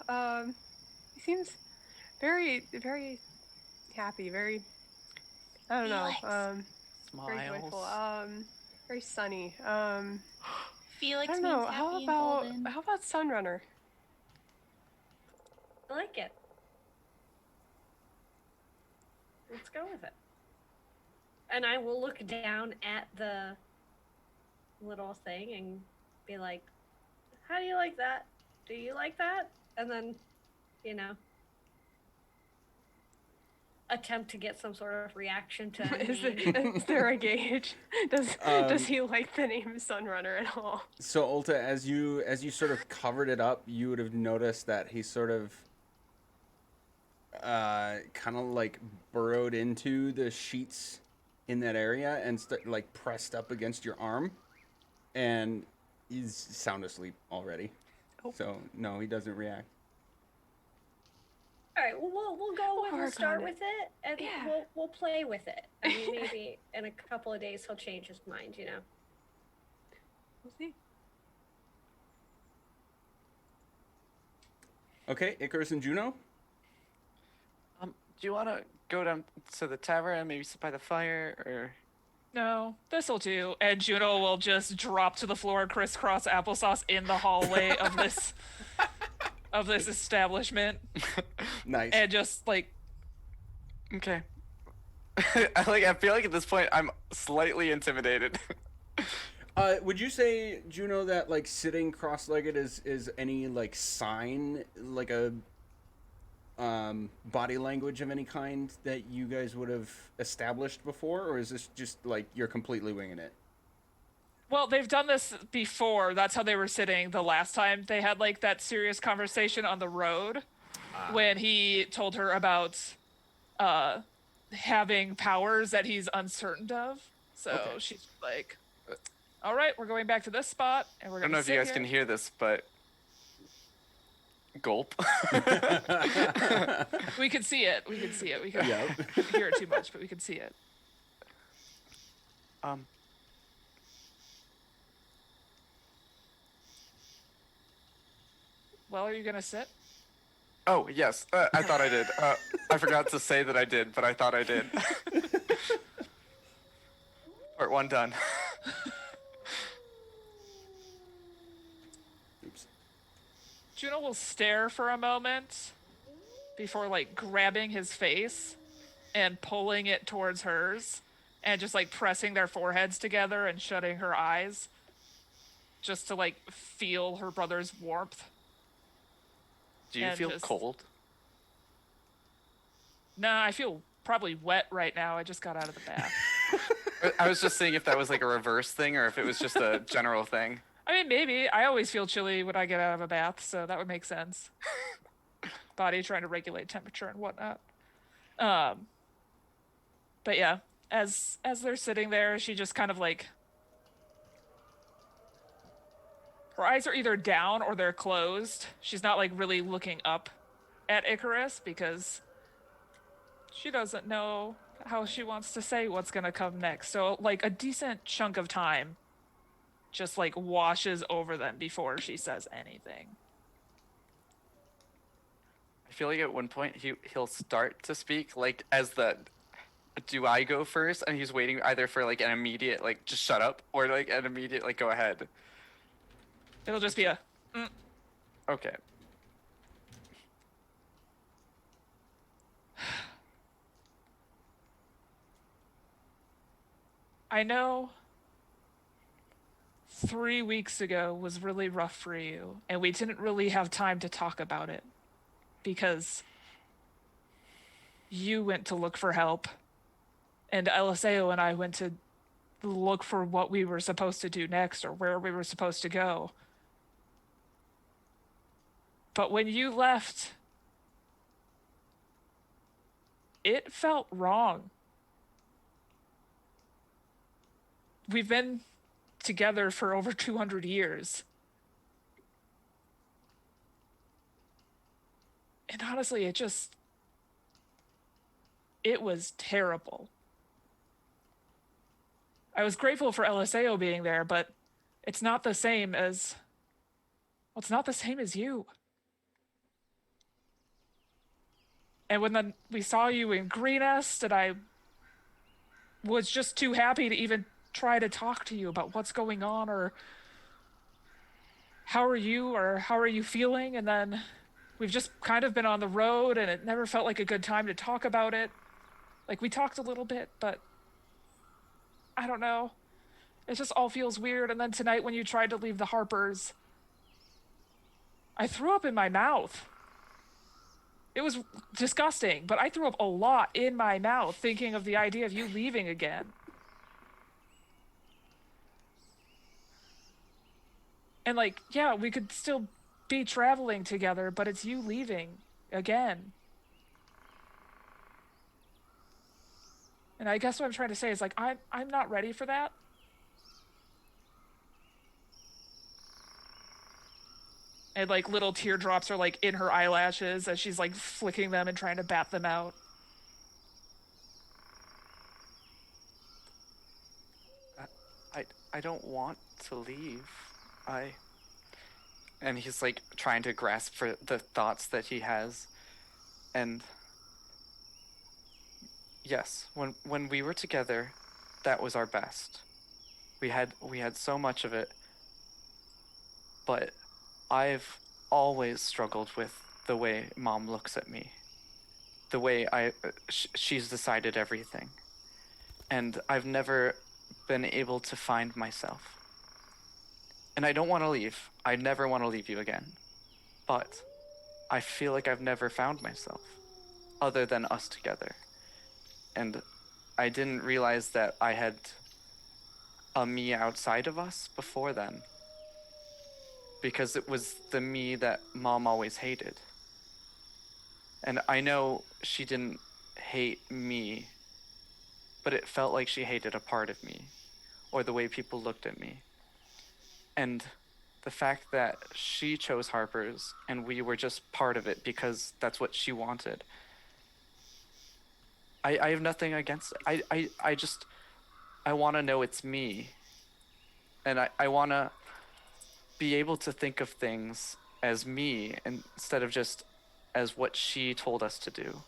He seems very, very happy. Very, I don't know. Felix. Very Smiles. joyful. Very sunny. Felix I don't means know. happy How and about golden. Sunrunner? I like it. Let's go with it. And I will look down at the little thing and be like, how do you like that? Do you like that? And then, you know, attempt to get some sort of reaction to Is there a gauge? Does he like the name Sunrunner at all? So Ulta, as you sort of covered it up, you would have noticed that he sort of kind of like burrowed into the sheets in that area and like pressed up against your arm, and he's sound asleep already. Oh. So no, he doesn't react. All right, well, we'll go with, we'll work start on with it, and Yeah. we'll play with it. I mean, maybe in a couple of days he'll change his mind, you know. We'll see. Okay, Icarus and Juno. Do you want to go down to the tavern and maybe sit by the fire, or? No, this'll do. And Juno will just drop to the floor, crisscross applesauce in the hallway of this establishment, Nice. and just like Okay. I feel like at this point I'm slightly intimidated. Would you say, Juno, that like sitting cross-legged is any like sign, like a body language of any kind that you guys would have established before, or is this just like you're completely winging it? well, they've done this before. That's how they were sitting the last time. They had like that serious conversation on the road when he told her about having powers that he's uncertain of. So Okay. she's like, all right, we're going back to this spot, and we're I don't gonna know if you guys can hear this, but gulp. We can see it. We can see it. We can Yeah. hear it too much, but we can see it. Well, are you gonna sit? Oh, yes. I thought I did. I forgot to say that I did, but I thought I did. Part 1 done. Oops. Juno will stare for a moment before like grabbing his face and pulling it towards hers and just like pressing their foreheads together and shutting her eyes just to like feel her brother's warmth. Do you And feel just, cold? Nah, I feel probably wet right now. I just got out of the bath. I was just seeing if that was like a reverse thing or if it was just a general thing. I mean, maybe. I always feel chilly when I get out of a bath, so that would make sense. Body trying to regulate temperature and whatnot. But yeah, as they're sitting there, she just kind of like, her eyes are either down or they're closed. She's not like really looking up at Icarus because she doesn't know how she wants to say what's gonna come next. So like a decent chunk of time just like washes over them before she says anything. I feel like at one point he'll start to speak like as the do I go first, and he's waiting either for like an immediate like just shut up or like an immediate like go ahead. It'll just be a Okay. I know 3 weeks ago was really rough for you, and we didn't really have time to talk about it because you went to look for help, and Eliseo and I went to look for what we were supposed to do next or where we were supposed to go. But when you left, it felt wrong. We've been together for over 200 years. And honestly, it was terrible. I was grateful for Eliseo being there, but it's not the same as you. And when we saw you in Greenest, and I was just too happy to even try to talk to you about what's going on or how are you feeling, and then we've just kind of been on the road and it never felt like a good time to talk about it. Like we talked a little bit, but I don't know. It just all feels weird. And then tonight when you tried to leave the Harpers, I threw up in my mouth. It was disgusting, but I threw up a lot in my mouth thinking of the idea of you leaving again. And like, yeah, we could still be traveling together, but it's you leaving again. And I guess what I'm trying to say is like, I'm not ready for that. And like little teardrops are like in her eyelashes as she's like flicking them and trying to bat them out. I don't want to leave. And he's like trying to grasp for the thoughts that he has. And yes, when we were together, that was our best. We had so much of it. But I've always struggled with the way Mom looks at me. The way she's decided everything. And I've never been able to find myself. And I don't want to leave. I never want to leave you again. But I feel like I've never found myself other than us together. And I didn't realize that I had a me outside of us before then. Because it was the me that Mom always hated. And I know she didn't hate me, but it felt like she hated a part of me, or the way people looked at me. And the fact that she chose Harper's and we were just part of it because that's what she wanted. I have nothing against it. I want to know it's me. And I want to be able to think of things as me instead of just as what she told us to do.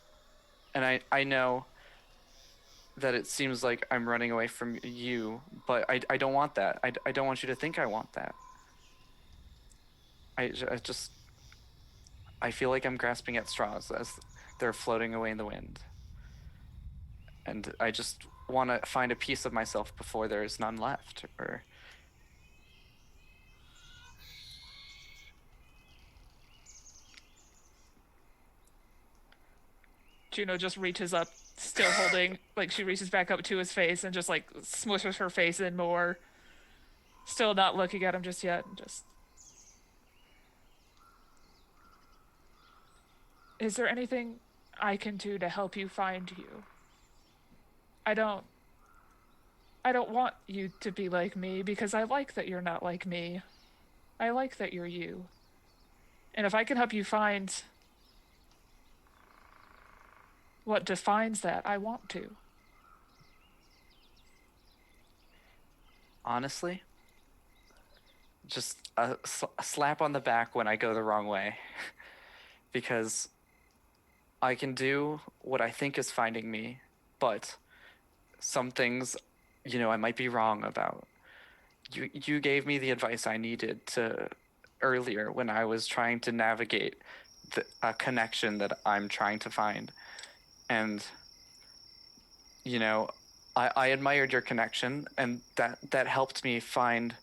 And I know that it seems like I'm running away from you, but I don't want that. I don't want you to think I want that. I feel like I'm grasping at straws as they're floating away in the wind. And I just want to find a piece of myself before there is none left. Or Juno just reaches up, still holding, like she reaches back up to his face and just like smushes her face in more. Still not looking at him just yet. And just. Is there anything I can do to help you find you? I don't want you to be like me because I like that you're not like me. I like that you're you. And if I can help you find what defines that, I want to. honestly, just a slap on the back when I go the wrong way. Because I can do what I think is finding me, but some things, I might be wrong about. You gave me the advice I needed to earlier when I was trying to navigate a connection that I'm trying to find. And, I admired your connection, and that helped me find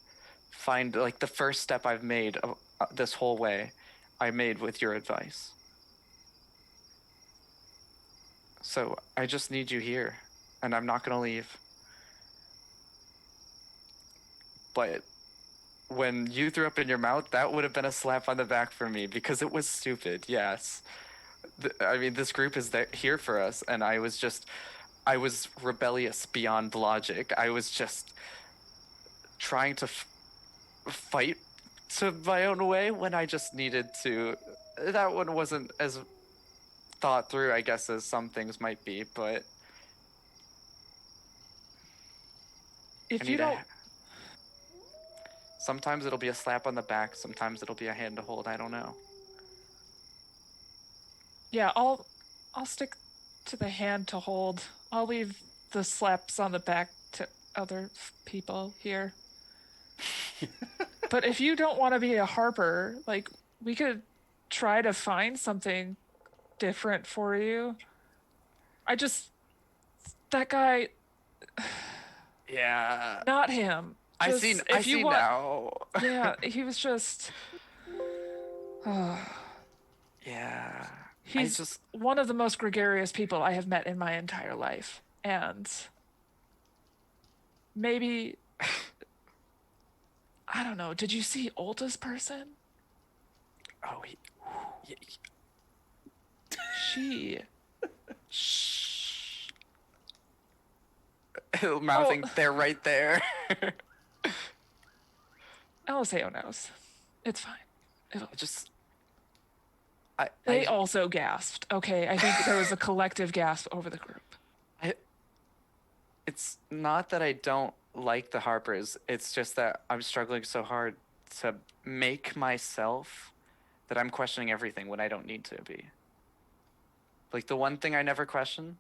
like the first step I've made this whole way. I made with your advice. So I just need you here, and I'm not gonna leave. But when you threw up in your mouth, that would have been a slap on the back for me because it was stupid. Yes, I mean this group is here for us, and I was rebellious beyond logic. I was just trying to fight to my own way when I just needed to. That one wasn't as thought through, I guess, as some things might be, but If you don't, sometimes it'll be a slap on the back, sometimes it'll be a hand to hold, I don't know. yeah, I'll stick to the hand to hold. I'll leave the slaps on the back to other people here. But if you don't want to be a harper, like we could try to find something different for you. That guy, Yeah. not him. I see now. Yeah, he was just. Yeah. He's one of the most gregarious people I have met in my entire life. And maybe. I don't know. Did you see Ulta's person? Oh, She. Shh. Mouthing, they're right there. Eliseo knows. It's fine. They I also gasped. Okay, I think there was a collective gasp over the group. It's not that I don't like the Harpers. It's just that I'm struggling so hard to make myself that I'm questioning everything when I don't need to be. Like the one thing I never questioned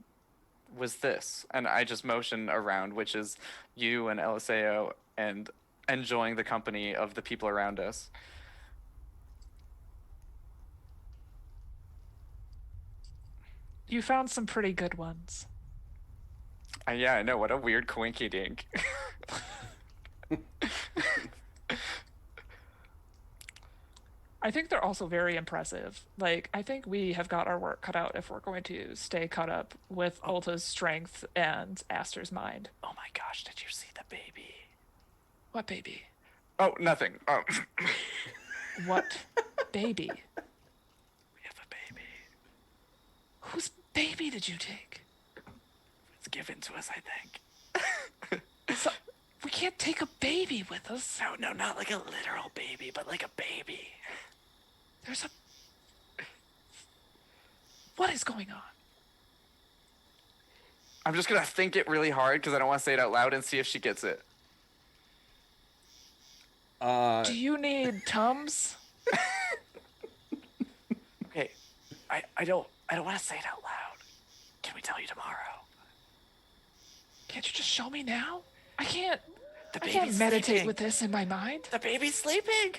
was this, and I just motion around, which is you and Eliseo and enjoying the company of the people around us. You found some pretty good ones. Yeah, I know. What a weird coinky dink. I think they're also very impressive. Like, I think we have got our work cut out if we're going to stay caught up with Ulta's strength and Aster's mind. Oh my gosh, did you see the baby? What baby? Oh, nothing. Oh. What baby? We have a baby. Whose baby did you take? It's given to us, I think. So, we can't take a baby with us. No, not like a literal baby, but like a baby. There's a... What is going on? I'm just gonna think it really hard because I don't want to say it out loud and see if she gets it. Do you need Tums? Okay, I don't want to say it out loud. Can we tell you tomorrow? Can't you just show me now? I can't The I can't baby's meditate sleeping. with this in my mind. The baby's sleeping.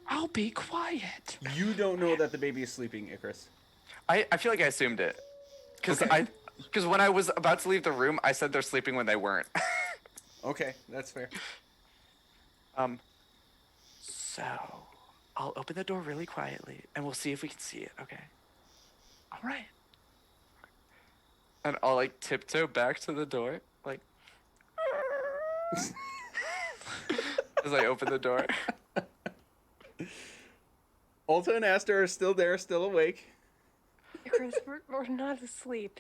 I'll be quiet. You don't know that the baby is sleeping, Icarus. I feel like I assumed it. Because Okay. because when I was about to leave the room, I said they're sleeping when they weren't. Okay, that's fair. So I'll open the door really quietly and we'll see if we can see it, okay? All right. And I'll like tiptoe back to the door, like as I open the door. Ulta and Aster are still there, still awake. Chris, we're not asleep.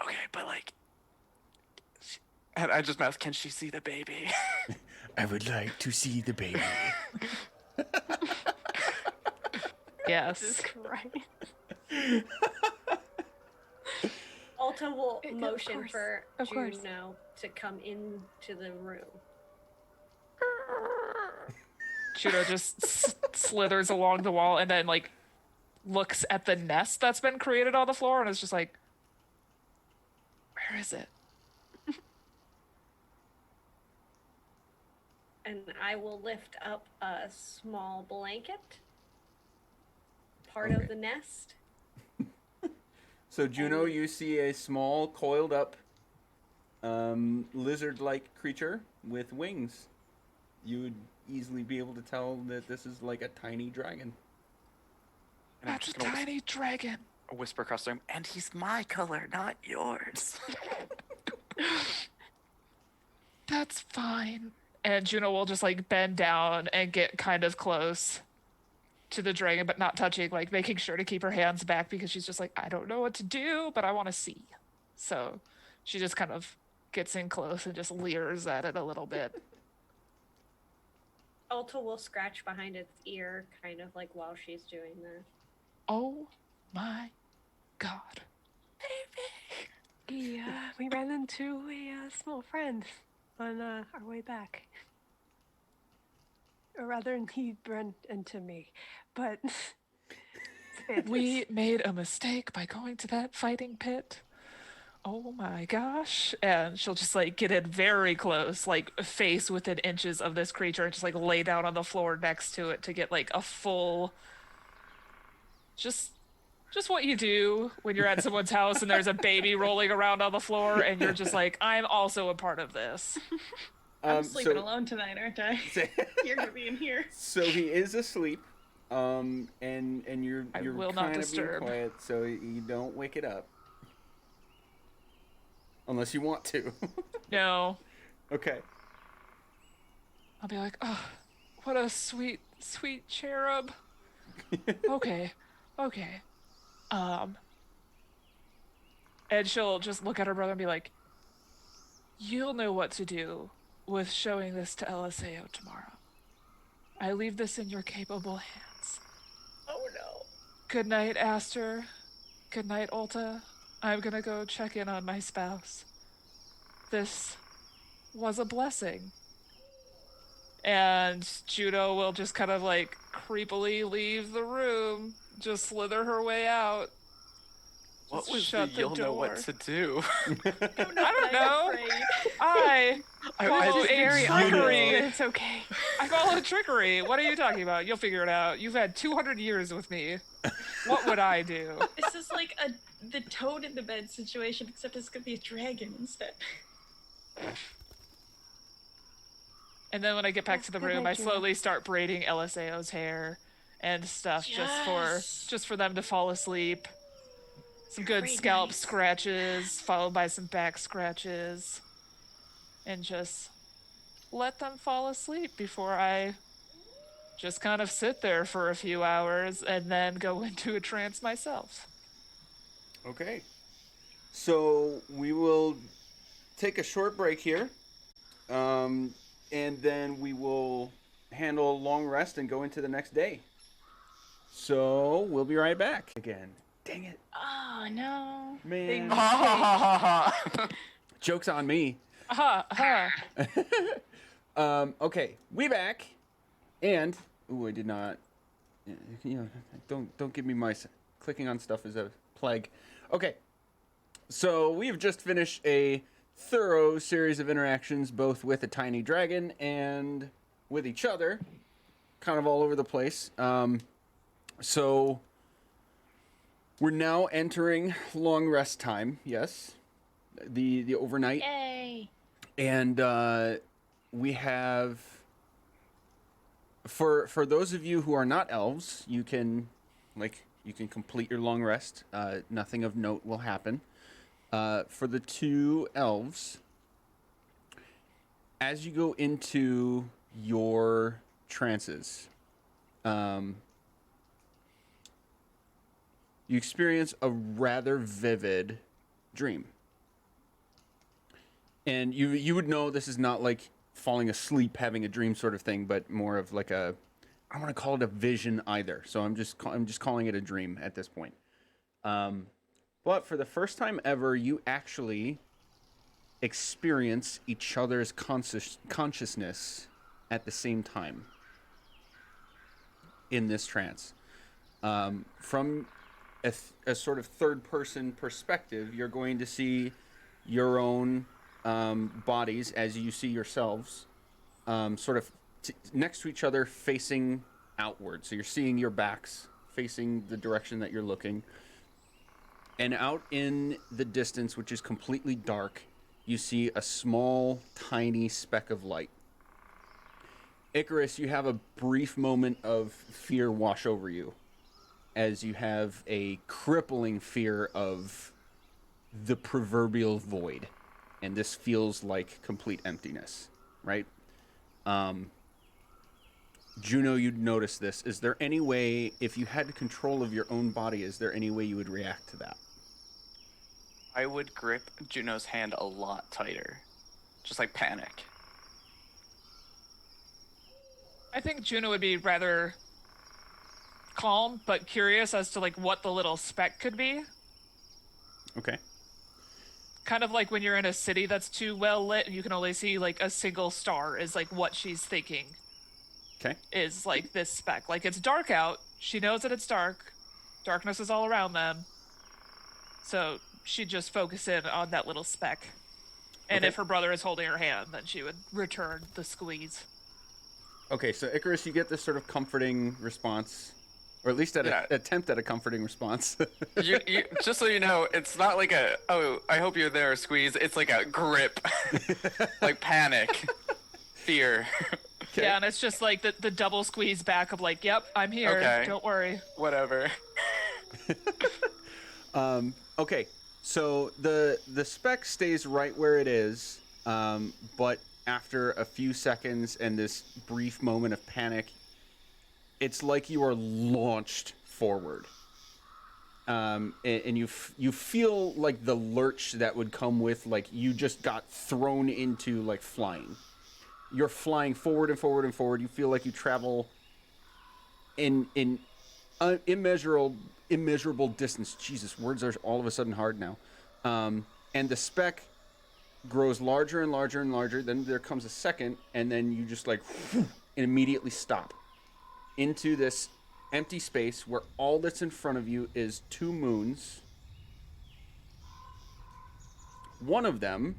Okay, but like, and I just mouth, can she see the baby? I would like to see the baby. Yes. Jesus Christ. Alta will Of motion course, for of course. Juno to come into the room. Juno just slithers along the wall and then like looks at the nest that's been created on the floor and is just like, where is it? And I will lift up a small blanket, part Okay. of the nest. So Juno, you see a small, coiled up, lizard-like creature with wings. You would easily be able to tell that this is like a tiny dragon. And I'm That's a just gonna tiny dragon. whisper across the room, and he's my color, not yours. That's fine. And Juno will just like bend down and get kind of close to the dragon, but not touching, like making sure to keep her hands back because she's just like, I don't know what to do, but I want to see. So she just kind of gets in close and just leers at it a little bit. Alta will scratch behind its ear, kind of like while she's doing that. Oh my god. Yeah, we ran into a small friend on our way back. Or rather, he ran into me. But We made a mistake by going to that fighting pit. Oh my gosh. And she'll just like get in very close, like face within inches of this creature and just like lay down on the floor next to it to get like a full just what you do when you're at someone's house and there's a baby rolling around on the floor and you're just like, I'm also a part of this. I'm sleeping alone tonight, aren't I? So, You're gonna be in here. so he is asleep, and you're I you're will not kind of being disturb. quiet, so you don't wake it up, unless you want to. No. Okay. I'll be like, oh, what a sweet, sweet cherub. Okay. And she'll just look at her brother and be like, you'll know what to do with showing this to Eliseo tomorrow. I leave this in your capable hands. Oh no. Good night, Aster. Good night, Ulta. I'm gonna go check in on my spouse. This was a blessing. And Juno will just kind of like creepily leave the room, just slither her way out. What Just was shut the the you'll know what door. to do? I don't know. I follow very a obvious, trickery. but it's okay. I follow a trickery. What are you talking about? You'll figure it out. You've had 200 years with me. What would I do? This is like the toad in the bed situation, except it's gonna be a dragon instead. And then when I get back to the Good room, night, I Juno. slowly start braiding Eliseo's hair and stuff Yes. just for them to fall asleep. Some good Very scalp nice. scratches, followed by some back scratches. And just let them fall asleep before I just kind of sit there for a few hours and then go into a trance myself. Okay. So we will take a short break here, and then we will handle a long rest and go into the next day. So we'll be right back again. Dang it, Oh no. man! Ha ha ha ha ha. Joke's on me. Aha, aha. Okay, we back, and ooh, I did not. You know, don't give me my. clicking on stuff is a plague. Okay, so we have just finished a thorough series of interactions, both with a tiny dragon and with each other, kind of all over the place. So we're now entering long rest time. Yes, the overnight. Yay! And we have, for those of you who are not elves, you can complete your long rest. Nothing of note will happen. For the 2 elves, as you go into your trances, you experience a rather vivid dream. And you would know this is not like falling asleep having a dream sort of thing, but more of like a, I don't want to call it a vision either. So I'm just calling it a dream at this point. But for the first time ever, you actually experience each other's consciousness at the same time in this trance. From a sort of third-person perspective, you're going to see your own bodies as you see yourselves, sort of next to each other, facing outward. So you're seeing your backs facing the direction that you're looking. And out in the distance, which is completely dark, you see a small, tiny speck of light. Icarus, you have a brief moment of fear wash over you, as you have a crippling fear of the proverbial void. And this feels like complete emptiness, right? Juno, you'd notice this. Is there any way, if you had control of your own body, is there any way you would react to that? I would grip Juno's hand a lot tighter. Just like panic. I think Juno would be rather calm, but curious as to like what the little speck could be. Okay. Kind of like when you're in a city that's too well lit and you can only see like a single star is like what she's thinking. Okay. Is like this speck. Like it's dark out. She knows that it's dark. Darkness is all around them. So she'd just focus in on that little speck. And Okay. if her brother is holding her hand, then she would return the squeeze. Okay, so Icarus, you get this sort of comforting response, or at least an attempt at a comforting response. you, just so you know, it's not like a, oh, I hope you're there, squeeze. It's like a grip. Like panic. Fear. Okay. Yeah, and it's just like the double squeeze back of like, yep, I'm here. Okay. Don't worry. Whatever. Okay, so the speck stays right where it is, but after a few seconds and this brief moment of panic, it's like you are launched forward. And you feel like the lurch that would come with, like, you just got thrown into, like, flying. You're flying forward and forward and forward. You feel like you travel in immeasurable distance. Jesus, words are all of a sudden hard now. And the speck grows larger and larger and larger. Then there comes a second, and then you just like and immediately stop into this empty space where all that's in front of you is 2 moons. One of them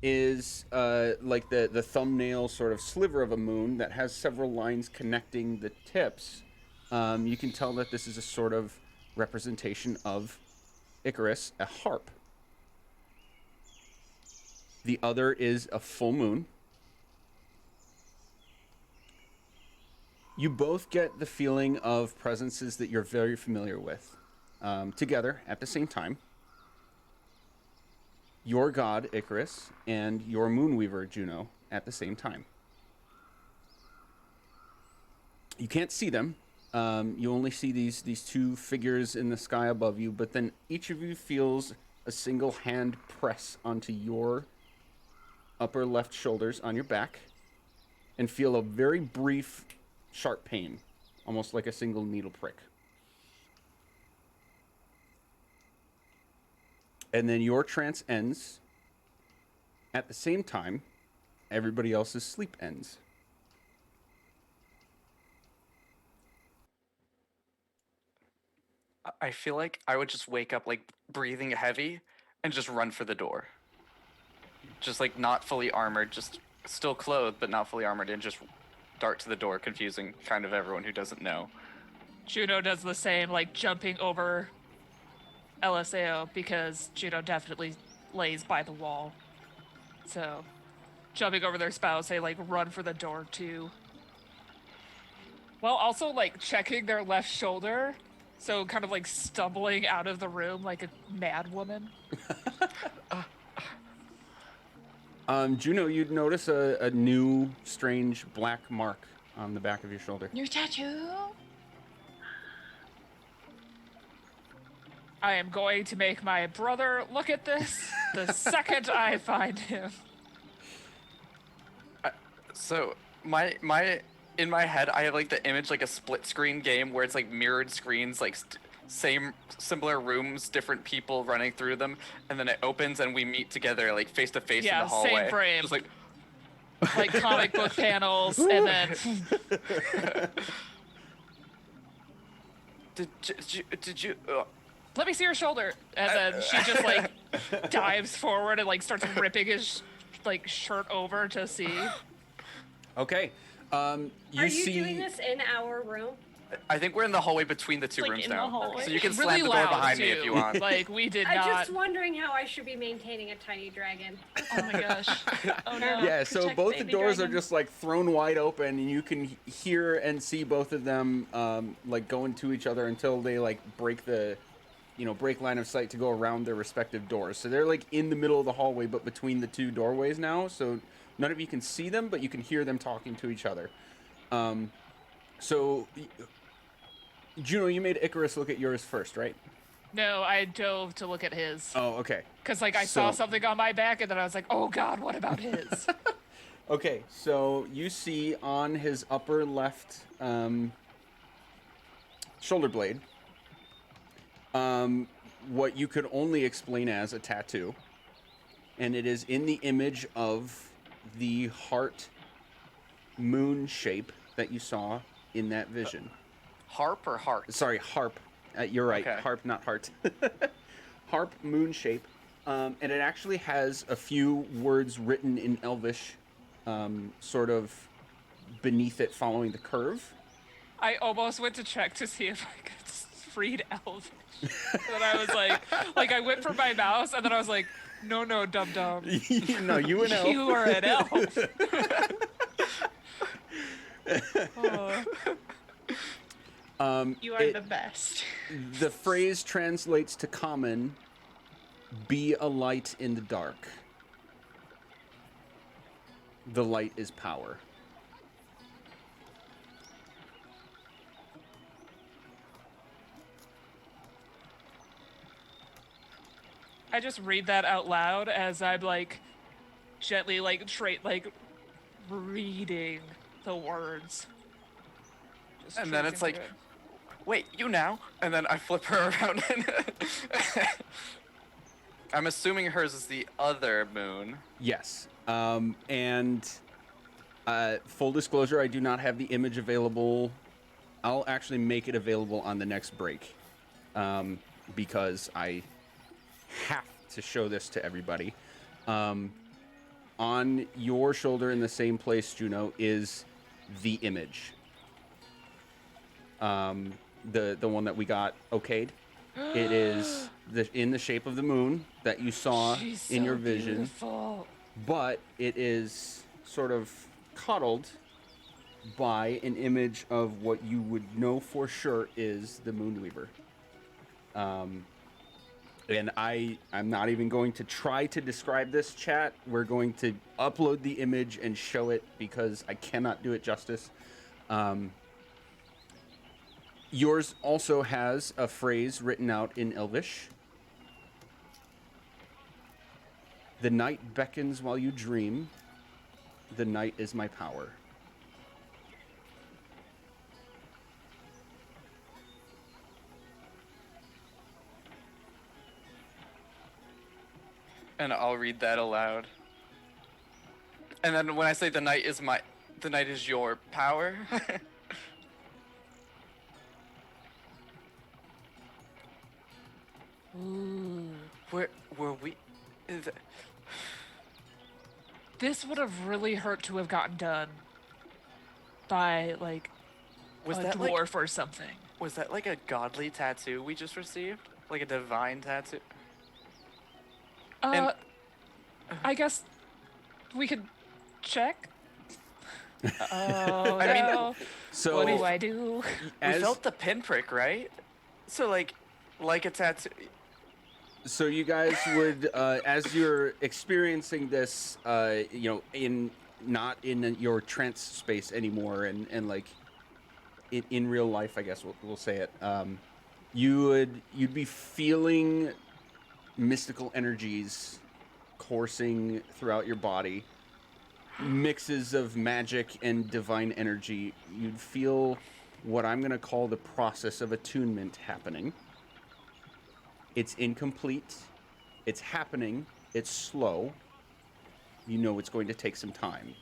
is like the thumbnail sort of sliver of a moon that has several lines connecting the tips. You can tell that this is a sort of representation of Icarus, a harp. The other is a full moon. You both get the feeling of presences that you're very familiar with, together at the same time. Your god, Icarus, and your moonweaver, Juno, at the same time. You can't see them. You only see these 2 figures in the sky above you, but then each of you feels a single hand press onto your upper left shoulders on your back and feel a very brief, sharp pain, almost like a single needle prick. And then your trance ends. At the same time, everybody else's sleep ends. I feel like I would just wake up like breathing heavy and just run for the door. Just like not fully armored, just still clothed but not fully armored, and just dart to the door, confusing kind of everyone who doesn't know. Juno does the same, like jumping over Eliseo, because Juno definitely lays by the wall. So, jumping over their spouse, they like run for the door too. While also like checking their left shoulder, so kind of like stumbling out of the room like a mad woman. Juno, you'd notice a new, strange black mark on the back of your shoulder. New tattoo? I am going to make my brother look at this the second I find him. So my in my head, I have like the image like a split screen game where it's like mirrored screens, like same similar rooms, different people running through them, and then it opens and we meet together like face to face in the hallway. Same frame. Just like comic book panels, and then did you let me see your shoulder, and then she just like dives forward and like starts ripping his like shirt over to see. Okay. You Are you see... doing this in our room? I think we're in the hallway between the two Like rooms in the now. hallway. So you can Really slam the door loud, behind too. me if you want. Like we did I'm not. just wondering how I should be maintaining a tiny dragon. Oh my gosh. Oh no. Yeah, so Protect both the baby doors dragon. are just like thrown wide open, and you can hear and see both of them like going to each other until they like break the, break line of sight to go around their respective doors. So they're like in the middle of the hallway, but between the two doorways now. So none of you can see them, but you can hear them talking to each other. So Juno, you made Icarus look at yours first, right? No, I dove to look at his. Oh, okay. Because like I saw something on my back, and then I was like, oh god, what about his? Okay, so you see on his upper left shoulder blade what you could only explain as a tattoo. And it is in the image of the heart moon shape that you saw in that vision. Harp or heart? Sorry, harp. You're right. Okay. Harp, not heart. Harp moon shape. And it actually has a few words written in Elvish, sort of beneath it, following the curve. I almost went to check to see if I could read Elvish. And then I was like I went for my mouse, and then I was like, no, dum dum. No, you an elf. You are an elf. You are the best. The phrase translates to common, be a light in the dark. The light is power. I just read that out loud as I'm like gently like reading the words. Just And then tracing it's like, through it. wait, you now? And then I flip her around and I'm assuming hers is the other moon. Yes. And full disclosure, I do not have the image available. I'll actually make it available on the next break, because I have to show this to everybody. On your shoulder in the same place, Juno, is the image. The one that we got okayed. It is in the shape of the moon that you saw She's in your so vision. beautiful. But it is sort of cuddled by an image of what you would know for sure is the Moonweaver. And I'm not even going to try to describe this, chat. We're going to upload the image and show it because I cannot do it justice. Yours also has a phrase written out in Elvish. The night beckons while you dream. The night is my power. And I'll read that aloud. And then when I say the night is your power. Ooh. Where were we? This would have really hurt to have gotten done by, like, Was a that dwarf or something. Was that like a godly tattoo we just received? Like a divine tattoo? And- I guess we could check. Oh, I mean, no. So What do I do? We felt the pinprick, right? So like a tattoo. So you guys would, as you're experiencing this, not in your trance space anymore, and like in real life, I guess we'll say it. You'd be feeling mystical energies coursing throughout your body, mixes of magic and divine energy. You'd feel what I'm gonna call the process of attunement happening. It's incomplete. It's happening. It's slow. You know it's going to take some time.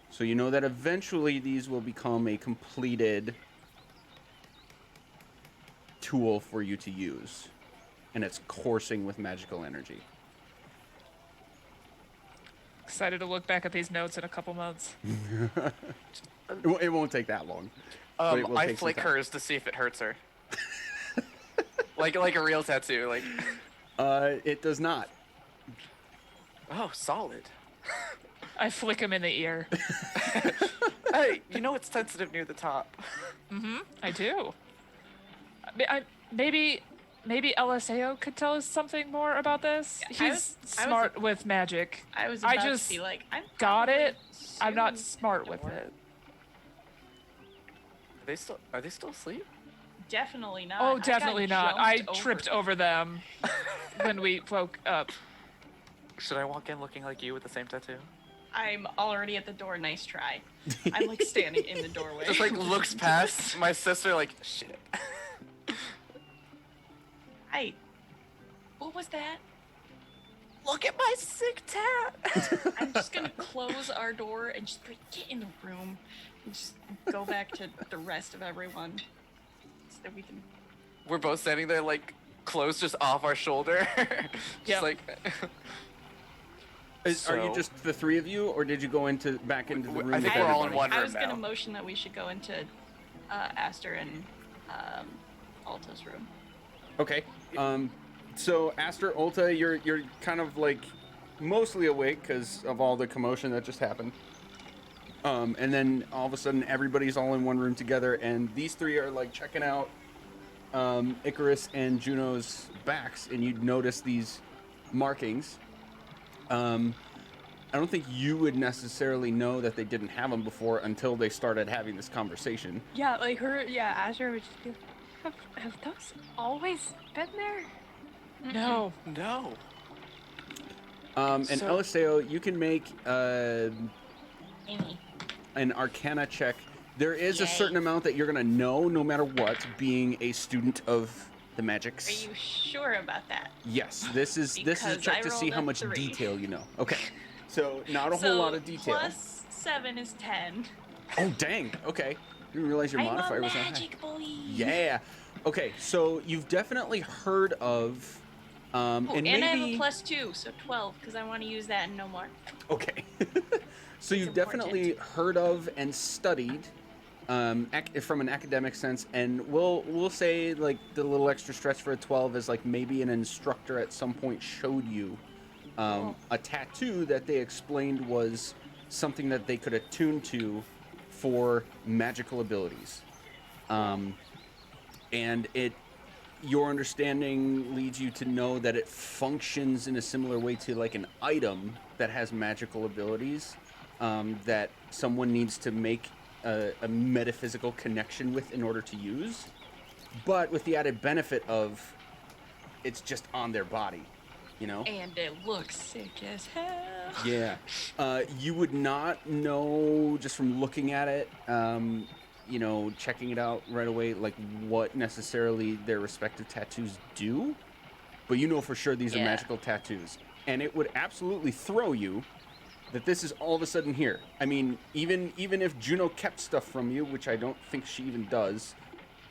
So you know that eventually these will become a completed tool for you to use. And it's coursing with magical energy. Excited to look back at these notes in a couple months. It won't take that long. But it will I take some flick time. hers to see if it hurts her. like a real tattoo, like. It does not. Oh, solid. I flick him in the ear. Hey, you know it's sensitive near the top. I do. Maybe Eliseo could tell us something more about this. I He's was smart with magic. I was I about just to be like, I'm got probably it. I'm not soon smart with door. it. Are they still asleep? Definitely not. Oh, I got definitely not. I jumped over. tripped over them when we woke up. Should I walk in looking like you with the same tattoo? I'm already at the door. Nice try. I'm like standing in the doorway. Just like looks past my sister like, shit. Hey, what was that? Look at my sick tat. I'm just gonna close our door and just be like, get in the room and just go back to the rest of everyone so that we can. We're both standing there like clothes just off our shoulder. Just Yep. like. Are you just the three of you, or did you go back into the room? I think with we're all in everybody? one I room was gonna now. motion that we should go into Aster and Alta's room. Okay. So Aster, Ulta, you're kind of like mostly awake because of all the commotion that just happened. And then all of a sudden everybody's all in one room together, and these three are like checking out Icarus and Juno's backs, and you'd notice these markings. I don't think you would necessarily know that they didn't have them before until they started having this conversation. Yeah, like Azure would just be like, have those always been there? No. No. And So- Eliseo, you can make Amy. an Arcana check. There is a Yay. certain amount that you're gonna know no matter what, being a student of the magics. Are you sure about that? Yes, this is a Because check I to see rolled how a much 3. detail you know. Okay, so not a So whole lot of detail. plus 7 is 10. Oh dang. Okay, didn't realize your I'm modifier a was that high. magic boy. Yeah. Okay, so you've definitely heard of, Ooh, and and maybe I have a plus 2, so 12, because I want to use that and no more. Okay. So It's you've definitely heard of and studied from an academic sense, and we'll say like the little extra stretch for a 12 is like maybe an instructor at some point showed you a tattoo that they explained was something that they could attune to for magical abilities. And your understanding leads you to know that it functions in a similar way to like an item that has magical abilities that someone needs to make a metaphysical connection with in order to use, but with the added benefit of it's just on their body, you know? And it looks sick as hell. Yeah. You would not know just from looking at it, checking it out right away, like what necessarily their respective tattoos do, but you know for sure these are Yeah. magical tattoos. And it would absolutely throw you that this is all of a sudden here. I mean, even if Juno kept stuff from you, which I don't think she even does,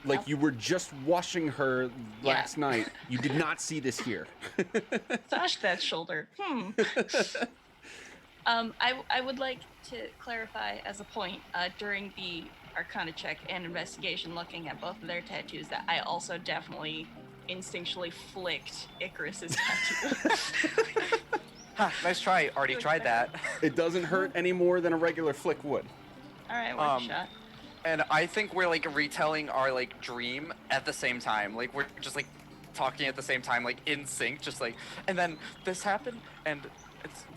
like you were just washing her Yeah. last night. You did not see this here. Massage that shoulder. I would like to clarify as a point during the Arcana check and investigation, looking at both of their tattoos, that I also definitely instinctually flicked Icarus's tattoo. Huh, nice try. Already tried that. It doesn't hurt any more than a regular flick would. All right, worth a shot. And I think we're like retelling our like dream at the same time. Like we're just like talking at the same time, like in sync, just like. And then this happened, and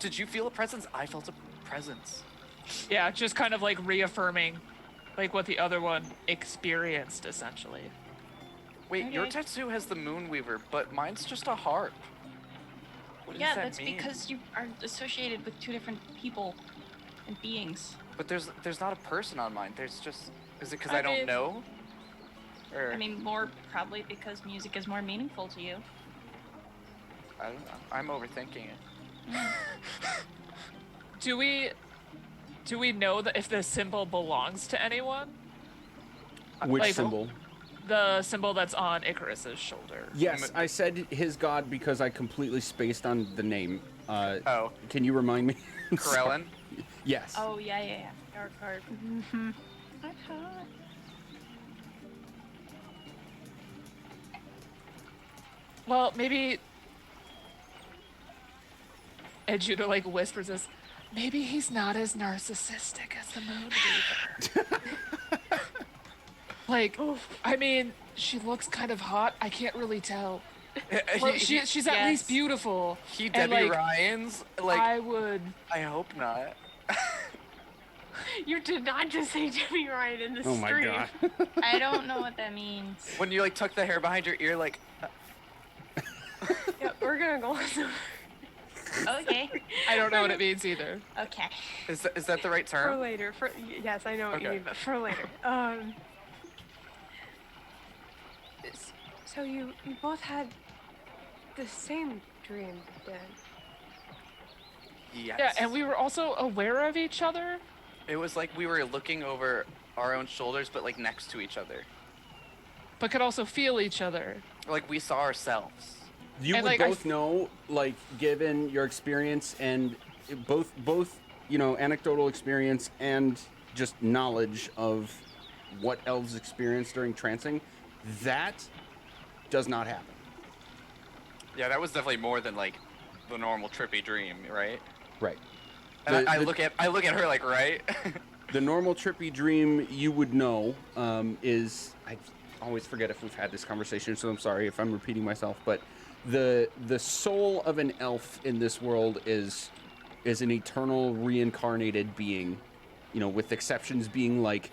did you feel a presence? I felt a presence. Yeah, just kind of like reaffirming like what the other one experienced essentially. Wait, your Okay. tattoo has the Moonweaver, but mine's just a harp. What does Yeah, that that's mean? because you are associated with two different people and beings. But there's not a person on mine. There's just. Is it because I I don't mean- know? Or I mean, more probably because music is more meaningful to you. I don't know. I'm overthinking it. Do we know that if this symbol belongs to anyone? Which Like- symbol? The symbol that's on Icarus's shoulder. Yes, I said his god because I completely spaced on the name. Oh, Can you remind me? Corellin. Yes. Oh yeah. Dark heart. Well, maybe. And Juno like whispers this. Maybe he's not as narcissistic as the Moonweaver. Like, I mean, she looks kind of hot. I can't really tell. Well, she's at least Yes. beautiful. He And, Debbie like, Ryan's like. I would. I hope not. You did not just say Debbie Ryan in the Oh my stream. god. I don't know what that means. When you like tuck the hair behind your ear, like. Yeah, we're gonna go on some Okay. I don't know what it means either. Okay. Is that the right for term? later. Yes, I know what you Okay. mean, but for later. So you both had the same dream then. Yes. Yeah, and we were also aware of each other. It was like we were looking over our own shoulders, but like next to each other. But could also feel each other. Like we saw ourselves. You And, would like, I both know, like, given your experience and both, anecdotal experience and just knowledge of what elves experience during trancing, that does not happen. Yeah, that was definitely more than like the normal trippy dream, right? Right. And The- I the- look at her like, right? The normal trippy dream you would know is, I always forget if we've had this conversation, so I'm sorry if I'm repeating myself, but the soul of an elf in this world is an eternal reincarnated being, with exceptions being like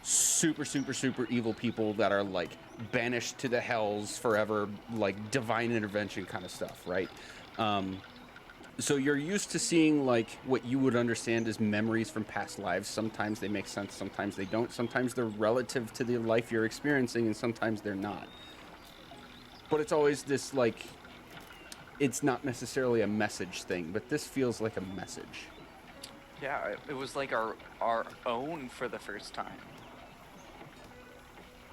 super evil people that are like banished to the hells forever, like divine intervention kind of stuff, right? So you're used to seeing like what you would understand as memories from past lives. Sometimes they make sense, sometimes they don't. Sometimes they're relative to the life you're experiencing, and sometimes they're not. But it's always this like, it's not necessarily a message thing, but this feels like a message. Yeah, it was like our own for the first time.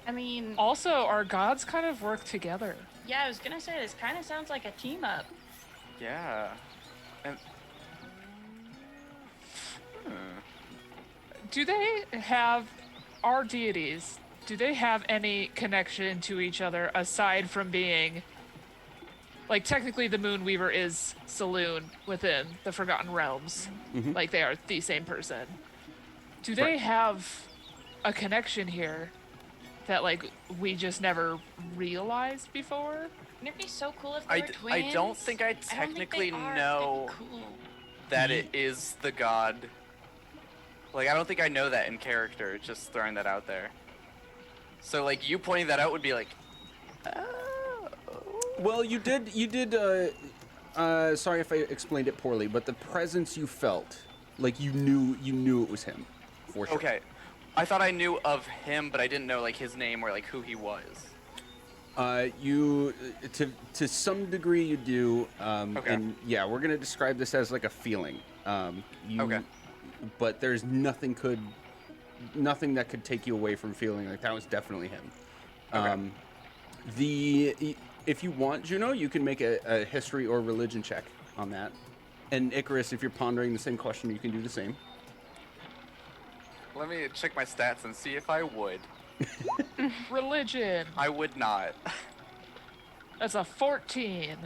I mean, Also, our gods kind of work together. yeah, I was gonna say this kind of sounds like a team up. Yeah. And Do they have, our deities, do they have any connection to each other aside from being, like technically the Moonweaver is Saloon within the Forgotten Realms. Mhm. Like they are the same person. Do they Right. have a connection here that like we just never realized before? Wouldn't it be so cool if they were twins? I don't think I I don't think technically they are. know That'd be cool. that it is the god. Like, I don't think I know that in character, just throwing that out there. So, like, you pointing that out would be like, oh. Well, you did. Sorry if I explained it poorly, but the presence you felt, like you knew it was him, for sure. Okay. I thought I knew of him, but I didn't know, like, his name or, like, who he was. You, to some degree, you do. Okay. And yeah, we're gonna describe this as like a feeling. Okay. But there's nothing that could take you away from feeling like that was definitely him. Um, if you want, Juno, you can make a history or religion check on that. And Icarus, if you're pondering the same question, you can do the same. Let me check my stats and see if I would. Religion. I would not. That's a 14.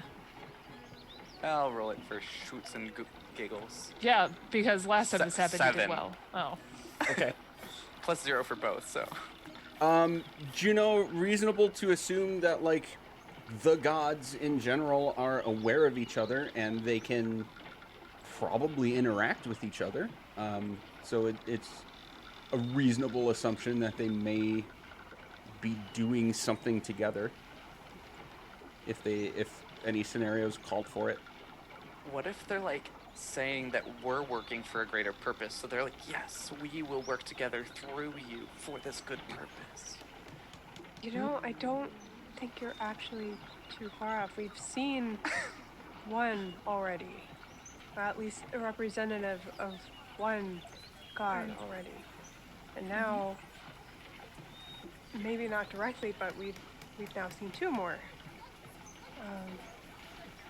I'll roll it for shoots and giggles. Yeah, because last time this happened, you 7. did well. Oh. Okay. Plus 0 for both, so. Juno, reasonable to assume that, like, the gods in general are aware of each other and they can probably interact with each other. So it's a reasonable assumption that they may be doing something together if any scenarios called for it. What if they're like saying that we're working for a greater purpose? So they're like, yes, we will work together through you for this good purpose. You know, I don't think you're actually too far off. We've seen one already, or at least a representative of one god already. And now, maybe not directly, but we've now seen 2 more.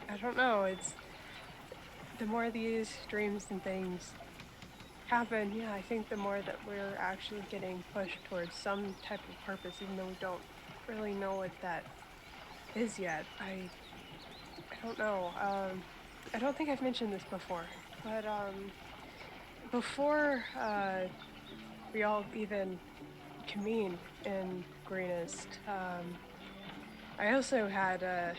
I don't know, it's the more these dreams and things happen, yeah, I think the more that we're actually getting pushed towards some type of purpose, even though we don't really know what that is yet. I don't know. I don't think I've mentioned this before, but before we all even convened in Greenest, I also had a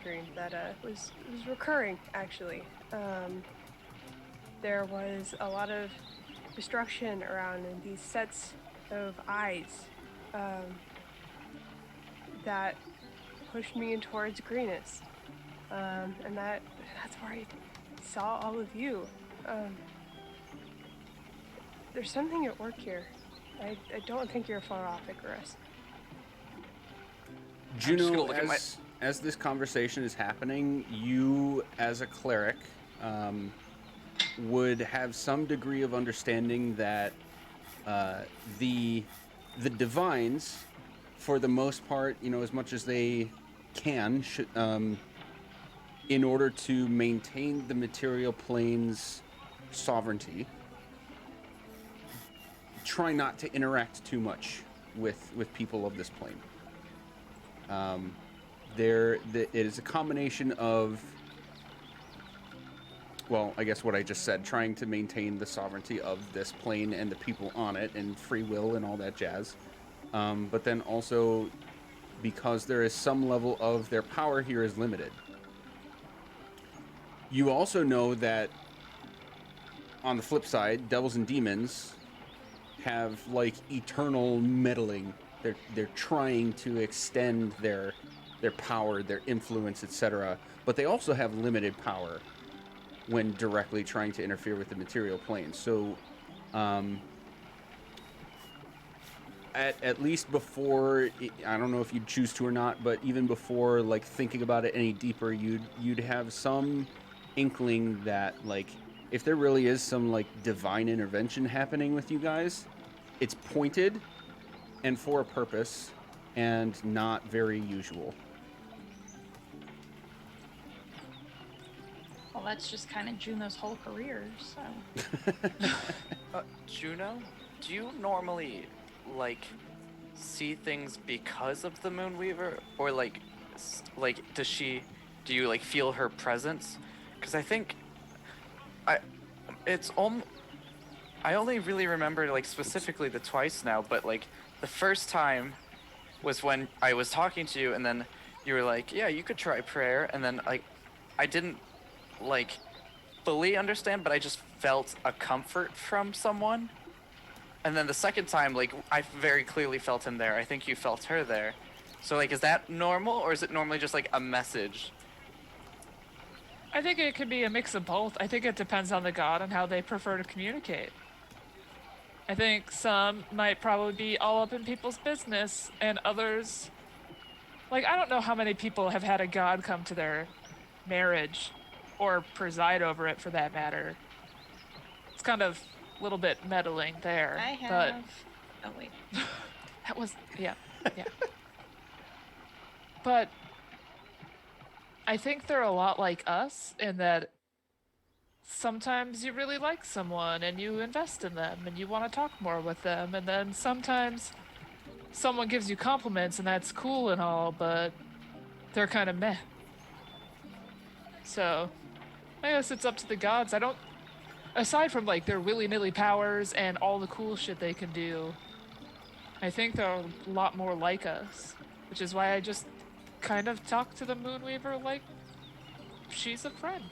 dream that was recurring, actually. There was a lot of destruction around and these sets of eyes that pushed me in towards Greenest. And that's where I saw all of you. There's something at work here. I don't think you're far off, Icarus. Juno, as this conversation is happening, you, as a cleric, would have some degree of understanding that the divines, for the most part, you know, as much as they can, in order to maintain the material plane's sovereignty, try not to interact too much with people of this plane. It is a combination of, well, I guess what I just said, trying to maintain the sovereignty of this plane and the people on it and free will and all that jazz. But then also because there is some level of their power here is limited. You also know that on the flip side, devils and demons have like eternal meddling. They're trying to extend their power, their influence, etc. But they also have limited power when directly trying to interfere with the material plane. So, at least before, I don't know if you'd choose to or not, but even before like thinking about it any deeper, you'd have some inkling that like if there really is some like divine intervention happening with you guys, it's pointed and for a purpose and not very usual. Well, that's just kind of Juno's whole career, so. Juno, do you normally, like, see things because of the Moonweaver? Or, like, do you, like, feel her presence? Because I think, I only really remember, like, specifically the twice now, but, like, the first time was when I was talking to you, and then you were like, yeah, you could try prayer, and then, like, I didn't, like, fully understand, but I just felt a comfort from someone. And then the second time, like, I very clearly felt him there. I think you felt her there. So, like, is that normal, or is it normally just, like, a message? I think it could be a mix of both. I think it depends on the god and how they prefer to communicate. I think some might probably be all up in people's business, and others... Like, I don't know how many people have had a god come to their marriage, or preside over it for that matter. It's kind of a little bit meddling there. I have. But Oh, wait. that was, yeah. Yeah. But I think they're a lot like us in that sometimes you really like someone and you invest in them and you want to talk more with them, and then sometimes someone gives you compliments and that's cool and all, but they're kind of meh. So I guess it's up to the gods. I don't, aside from like their willy-nilly powers and all the cool shit they can do, I think they're a lot more like us, which is why I just kind of talk to the Moonweaver like she's a friend.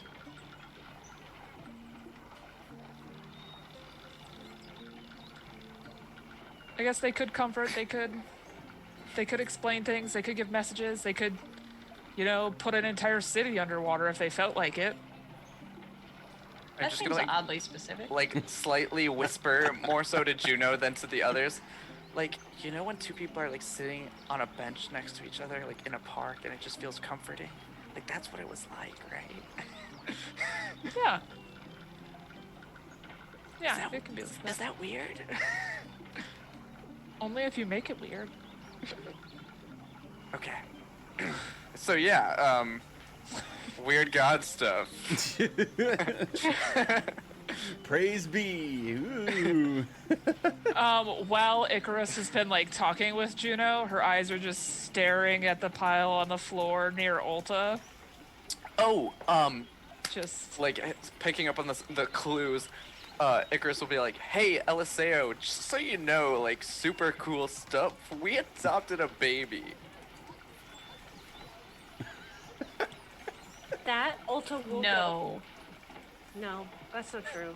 I guess they could comfort, they could explain things, they could give messages, they could, put an entire city underwater if they felt like it. I'm That just seems gonna oddly specific. like slightly whisper more so to Juno than to the others. Like, when two people are like sitting on a bench next to each other, like in a park, and it just feels comforting. Like that's what it was like, right? Yeah. Yeah, it can be like Is that. that weird? Only if you make it weird. Okay. So yeah, weird god stuff. Praise be. Ooh. While Icarus has been like talking with Juno, her eyes are just staring at the pile on the floor near Ulta. Oh, Just like picking up on the clues. Icarus will be like, "Hey, Eliseo, just so you know, like super cool stuff. We adopted a baby." That Ulta will go. No. No, that's not true.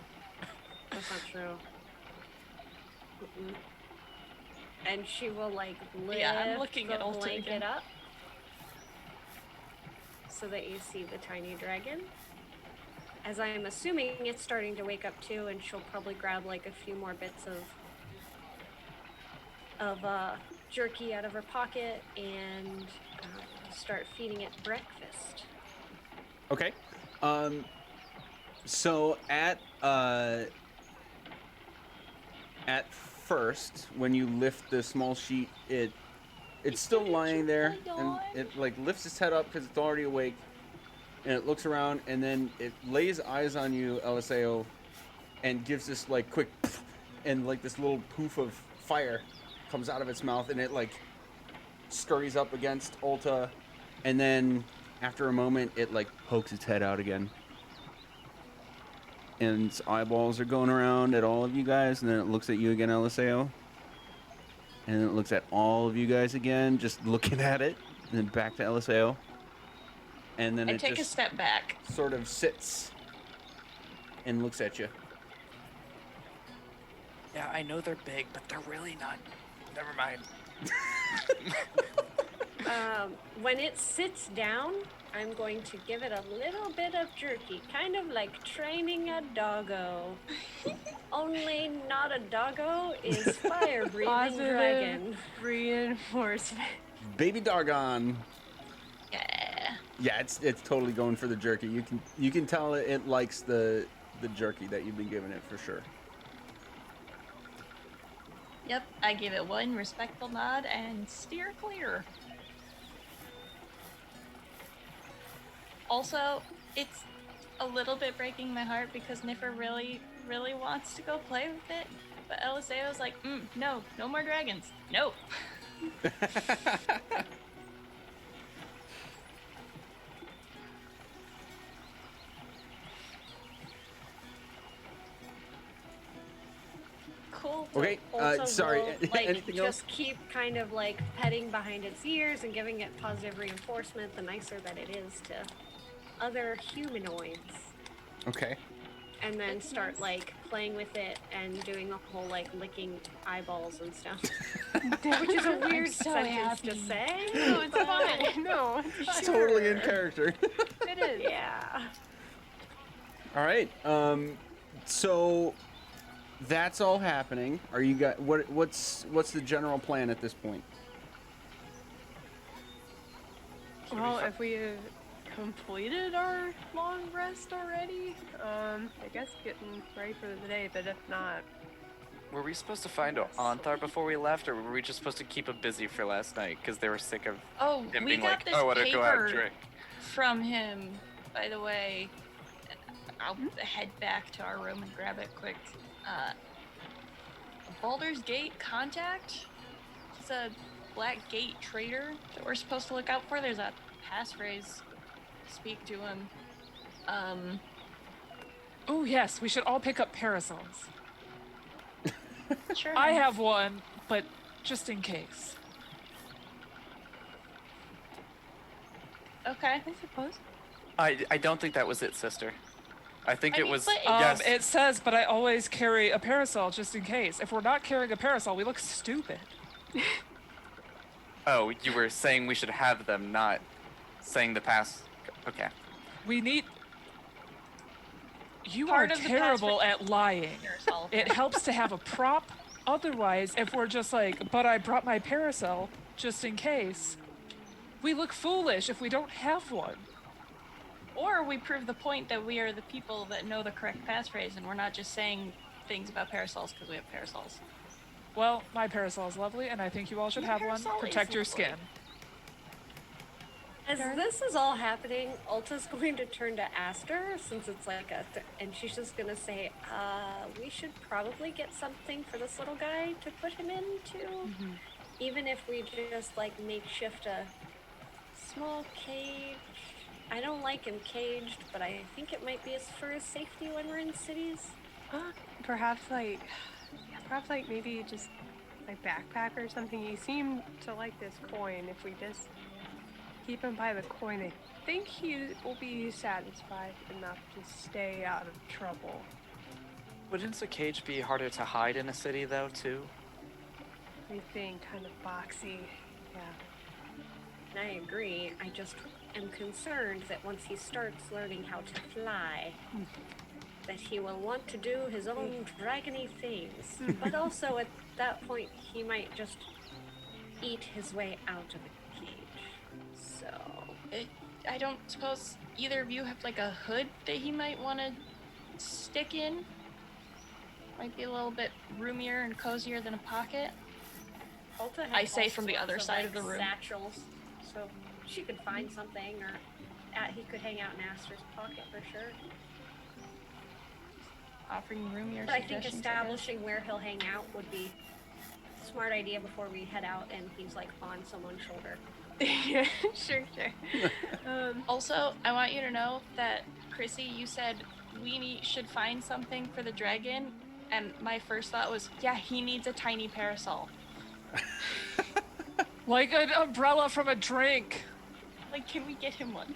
That's not true. Mm-mm. And she will like lift Yeah, I'm looking the at Ulta blanket again. up so that you see the tiny dragon. As I am assuming it's starting to wake up too, and she'll probably grab like a few more bits of jerky out of her pocket and start feeding it breakfast. Okay. So at first, when you lift the small sheet, it's still lying there, and it like lifts its head up because it's already awake, and it looks around, and then it lays eyes on you, Eliseo, and gives this like quick, and like this little poof of fire comes out of its mouth, and it like scurries up against Ulta, and then after a moment, it like pokes its head out again. And its eyeballs are going around at all of you guys, and then it looks at you again, Eliseo. And then it looks at all of you guys again, just looking at it, and then back to Eliseo. And then I it take a just step back. sort of sits and looks at you. Yeah, I know they're big, but they're really not. Never mind. When it sits down, I'm going to give it a little bit of jerky, kind of like training a doggo. Only not a doggo is fire-breathing Positive dragon. reinforcement. Baby doggone. Yeah. Yeah, it's totally going for the jerky. You can tell it likes the jerky that you've been giving it for sure. Yep, I give it one respectful nod and steer clear. Also, it's a little bit breaking my heart because Niffer really, really wants to go play with it. But Eliseo's like, no more dragons. No. Cool. Okay, Also sorry, will, like, anything just else? keep kind of like petting behind its ears and giving it positive reinforcement the nicer that it is to other humanoids. Okay. And then start like playing with it and doing the whole like licking eyeballs and stuff. Which is a weird so sentence happy. to say. No, it's fine. No, it's It's fine. totally in character. It is. Yeah. All right. So that's all happening. Are you guys? What's the general plan at this point? Well, if we have completed our long rest already, I guess getting ready for the day, but if not, Were we supposed to find Anthar before we left, or were we just supposed to keep him busy for last night because they were sick of Oh, him we being got like, this "Oh, I want to go out and paper drink"? from him, by the way. I'll head back to our room and grab it quick. Baldur's Gate contact? It's a Black Gate trader that we're supposed to look out for. There's a passphrase. Speak to him. Oh, yes, we should all pick up parasols. Sure. I have one, but just in case. Okay. I suppose. I don't think that was it, sister. I think I it mean, was. but Yes. It says, but I always carry a parasol just in case. If we're not carrying a parasol, we look stupid. Oh, you were saying we should have them, not saying the pass. Okay. We need... You Part are of the terrible password- at lying. Parasol. It helps to have a prop. Otherwise, if we're just like, but I brought my parasol just in case, we look foolish if we don't have one. Or we prove the point that we are the people that know the correct passphrase and we're not just saying things about parasols because we have parasols. Well, my parasol is lovely, and I think you all should Your have one. parasol is Protect your lovely. skin. As this is all happening, Ulta's going to turn to Aster since it's like and she's just gonna say, we should probably get something for this little guy to put him into. Mm-hmm. Even if we just like makeshift a small cage. I don't like him caged, but I think it might be for his safety when we're in cities. Perhaps like maybe just like backpack or something. You seem to like this coin. If we just keep him by the coin, I think he will be satisfied enough to stay out of trouble. Wouldn't a cage be harder to hide in a city, though, too? Everything kind of boxy. Yeah. And I agree. I just am concerned that once he starts learning how to fly, that he will want to do his own dragony things. But also at that point, he might just eat his way out of the cage. So, I don't suppose either of you have like a hood that he might want to stick in? Might be a little bit roomier and cozier than a pocket. Ulta has I say all from the sorts other of, side like, of the room. satchels, so she could find something, or he could hang out in Aster's pocket for sure. Offering roomier But I think suggestions, establishing where he'll hang out would be a smart idea before we head out and he's like on someone's shoulder. Yeah, sure. Also, I want you to know that, Chrissy, you said we should find something for the dragon, and my first thought was, yeah, he needs a tiny parasol. Like an umbrella from a drink. Like, can we get him one?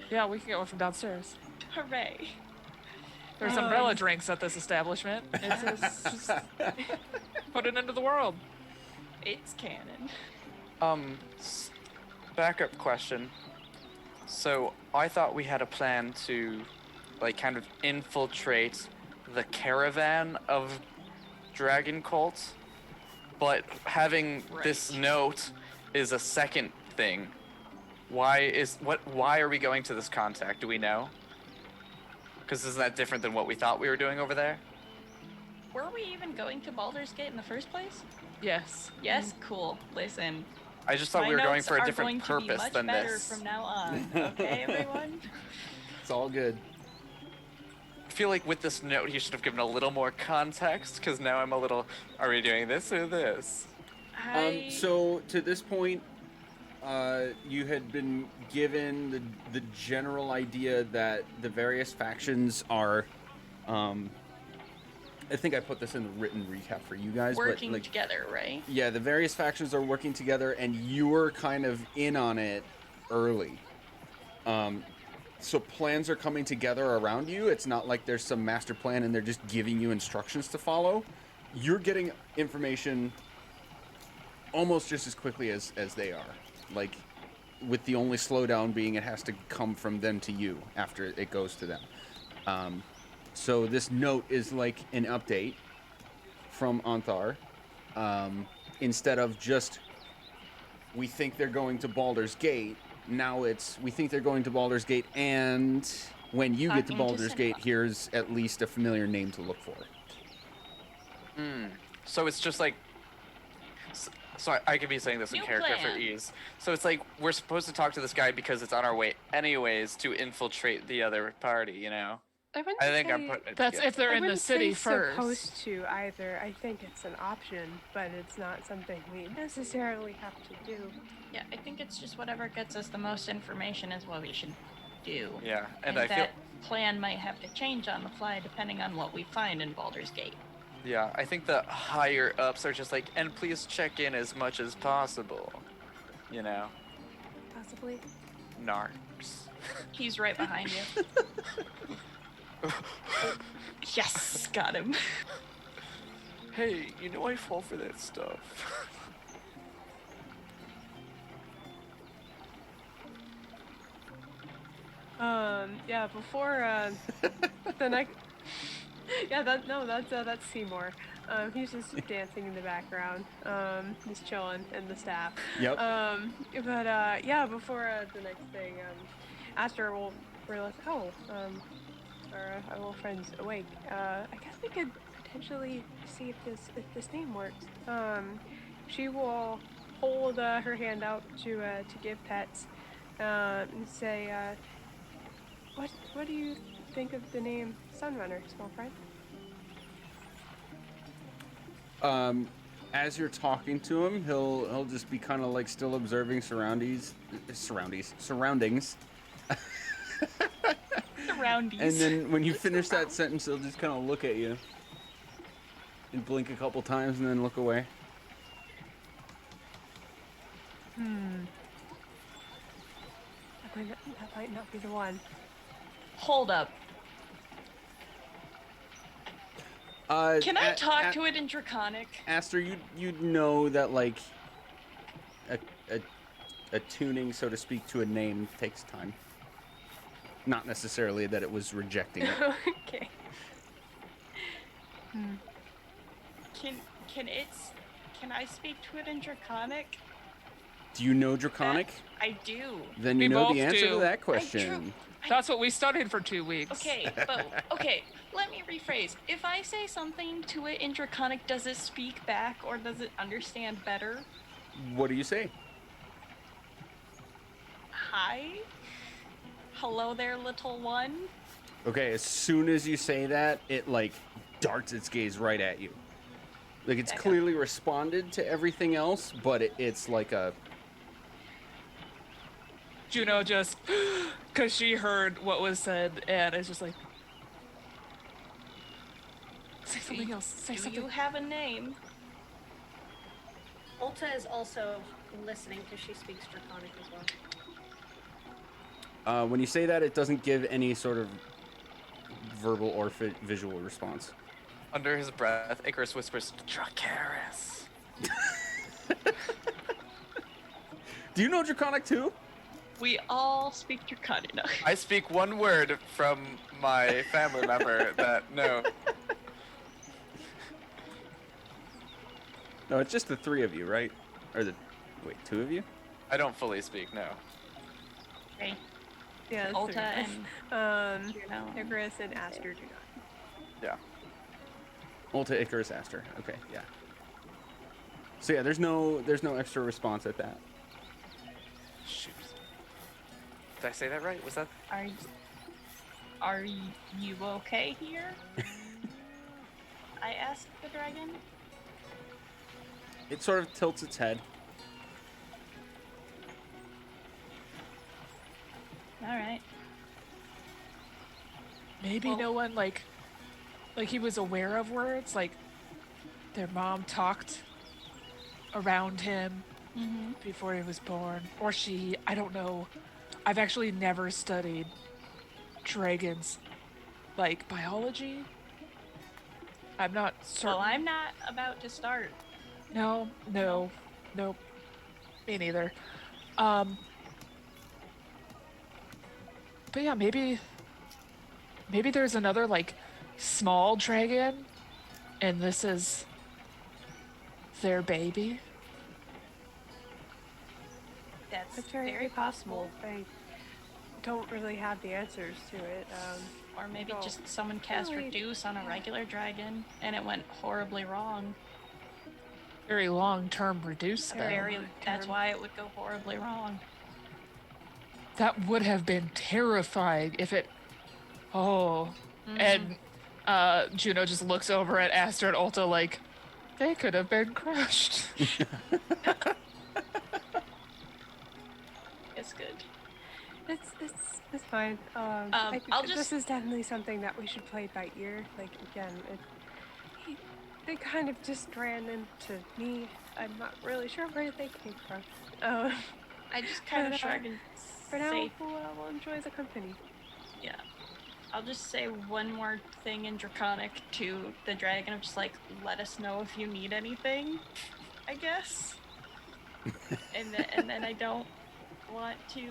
Yeah, we can get one from downstairs. Hooray. There's umbrella drinks at this establishment. It's just put it into the world. It's canon. Backup question. So, I thought we had a plan to, like, kind of infiltrate the caravan of dragon cults, but having this note is a second thing. Why are we going to this contact? Do we know? Because isn't that different than what we thought we were doing over there? Were we even going to Baldur's Gate in the first place? Yes. Yes? Cool. Listen. I just thought my we were going notes for a are different going to purpose be much than better this. from now on. Okay, everyone? It's all good. I feel like with this note, he should have given a little more context, because now I'm a little, are we doing this or this? So to this point, you had been given the general idea that the various factions are, I think I put this in the written recap for you guys, Working but like, together, right? yeah, the various factions are working together, and you were kind of in on it early. So plans are coming together around you. It's not like there's some master plan and they're just giving you instructions to follow. You're getting information almost just as quickly as they are. Like, with the only slowdown being it has to come from them to you after it goes to them. So this note is like an update from Anthar. Instead of just, we think they're going to Baldur's Gate, now it's, we think they're going to Baldur's Gate, and when you get to Talking to Baldur's Gate, Seymore. here's at least a familiar name to look for. So it's just like, so I could be saying this in New character for plan. ease. So it's like we're supposed to talk to this guy because it's on our way anyways to infiltrate the other party, you know? I wouldn't I think I'm say- putting it That's together. if they're I in the wouldn't city say first. supposed to either. I think it's an option, but it's not something we necessarily have to do. Yeah, I think it's just whatever gets us the most information is what we should do. Yeah, and And I feel that plan might have to change on the fly depending on what we find in Baldur's Gate. yeah, I think the higher ups are just like, and please check in as much as possible. You know? Possibly. Narcs. He's right behind you. Yes, got him. Hey, you know I fall for that stuff. Yeah, before the next. Yeah, that's Seymore. He's just dancing in the background. Just chilling in the staff. Yep. Yeah, before the next thing, Aster will realize, our little friend's awake. I guess we could potentially see if this name works. She will hold her hand out to give pets, and say, what do you think of the name Sunrunner, small friend? As you're talking to him, he'll just be kind of like still observing surroundings. Surroundings. And then when you finish that sentence, he'll just kind of look at you and blink a couple times and then look away. That might not be the one. Hold up. Can I talk to it in Draconic? Aster, you'd know that like a tuning, so to speak, to a name takes time. Not necessarily that it was rejecting it. Okay. Can I speak to it in Draconic? Do you know Draconic? I do. Then We you know both the answer do. to that question. That's what we studied for 2 weeks. Okay, but okay, let me rephrase. If I say something to it in Draconic, does it speak back or does it understand better? What do you say? Hi? Hello there, little one? Okay, as soon as you say that, it like darts its gaze right at you. Like it's clearly responded to everything else, but it's like a... Juno just, because she heard what was said, and it's just like, say something else. Say Do something. you have a name? Ulta is also listening because she speaks Draconic as well. when you say that, it doesn't give any sort of verbal or visual response. Under his breath, Icarus whispers, Dracaris. Do you know Draconic too? We all speak Draconic. No. I speak one word from my family member that, no. No, it's just the three of you, right? Or wait, two of you? I don't fully speak, no. Okay. Yeah, that's Ulta and Juno. Icarus and Aster do not. Yeah. Ulta, Icarus, Aster. Okay, yeah. So yeah, there's no extra response at that. Shoot. Did I say that right? Was that? Are you okay here? I asked the dragon. It sort of tilts its head. All right. Maybe Well- no one like he was aware of words, like their mom talked around him before he was born, or she. I don't know. I've actually never studied dragons, like biology. I'm not certain. Well, I'm not about to start. No, nope. Me neither. But yeah, maybe there's another like small dragon, and this is their baby. That's That's very possible. don't really have the answers to it. Or maybe No. just someone cast Really? Reduce on a regular dragon and it went horribly wrong. Very long-term reduce spell. Very. That's term. why it would go horribly wrong. That would have been terrifying if it. Oh. And Juno just looks over at Aster and Ulta like, they could have been crushed. It's good. It's fine. I'll This just- is definitely something that we should play by ear. Like again, they kind of just ran into me. I'm not really sure where they came from. I just kind of shrug and For now, say, we'll enjoy the company. yeah. I'll just say one more thing in Draconic to the dragon of just like, let us know if you need anything, I guess. and then I don't want to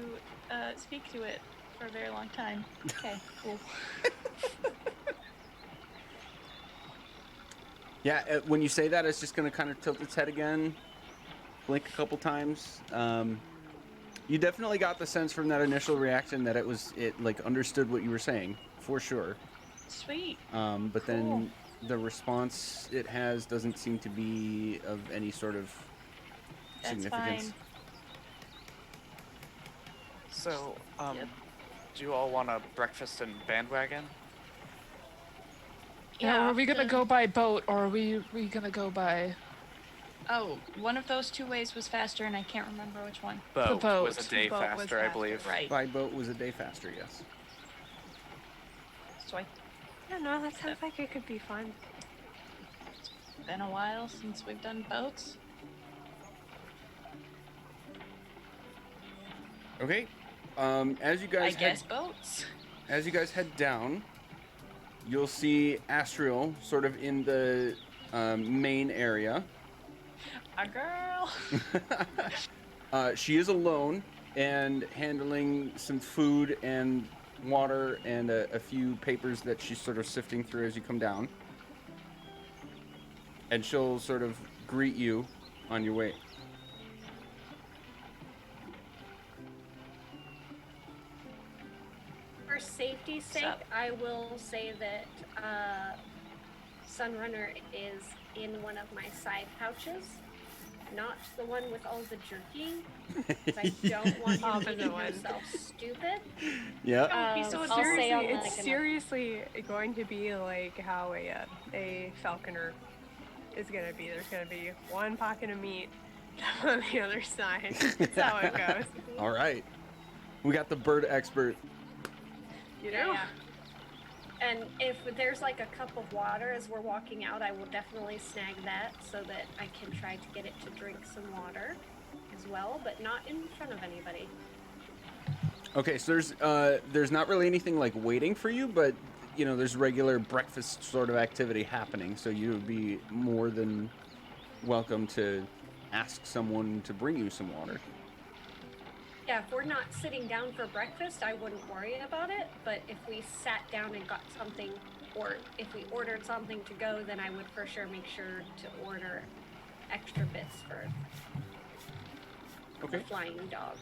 speak to it for a very long time. Okay, cool. Yeah, when you say that, it's just going to kind of tilt its head again, blink a couple times. You definitely got the sense from that initial reaction that it like understood what you were saying, for sure. Sweet. But then the response it has doesn't seem to be of any sort of That's significance. fine. So, Yep. do you all want a breakfast and bandwagon? Yeah, are we gonna the- go by boat or are we gonna go by Oh, one of those two ways was faster, and I can't remember which one. Boat was boat. a day Boat was faster, I faster. believe. Right. By boat was a day faster, yes. So Yeah, no, that sounds like it could be fun. it's been a while since we've done boats. Okay. As you I guys guess boats. As you guys head down, you'll see Astriel sort of in the main area. A girl. She is alone and handling some food and water and a few papers that she's sort of sifting through as you come down. And she'll sort of greet you on your way. For safety's sake, Sup? I will say that Sunrunner is in one of my side pouches, not the one with all the jerky. 'Cause I don't want you Opposite making one. yourself stupid. Yeah. That would be so I'll adorable. say on It's like an- seriously going to be like how a falconer is gonna be. There's gonna be one pocket of meat on the other side. That's how it goes. All right. We got the bird expert. You know? Yeah. And if there's like a cup of water as we're walking out, I will definitely snag that so that I can try to get it to drink some water as well, but not in front of anybody. Okay, so there's not really anything like waiting for you, but you know, there's regular breakfast sort of activity happening, so you would be more than welcome to ask someone to bring you some water. Yeah, if we're not sitting down for breakfast, I wouldn't worry about it. But if we sat down and got something, or if we ordered something to go, then I would for sure make sure to order extra bits for the Okay. flying dog.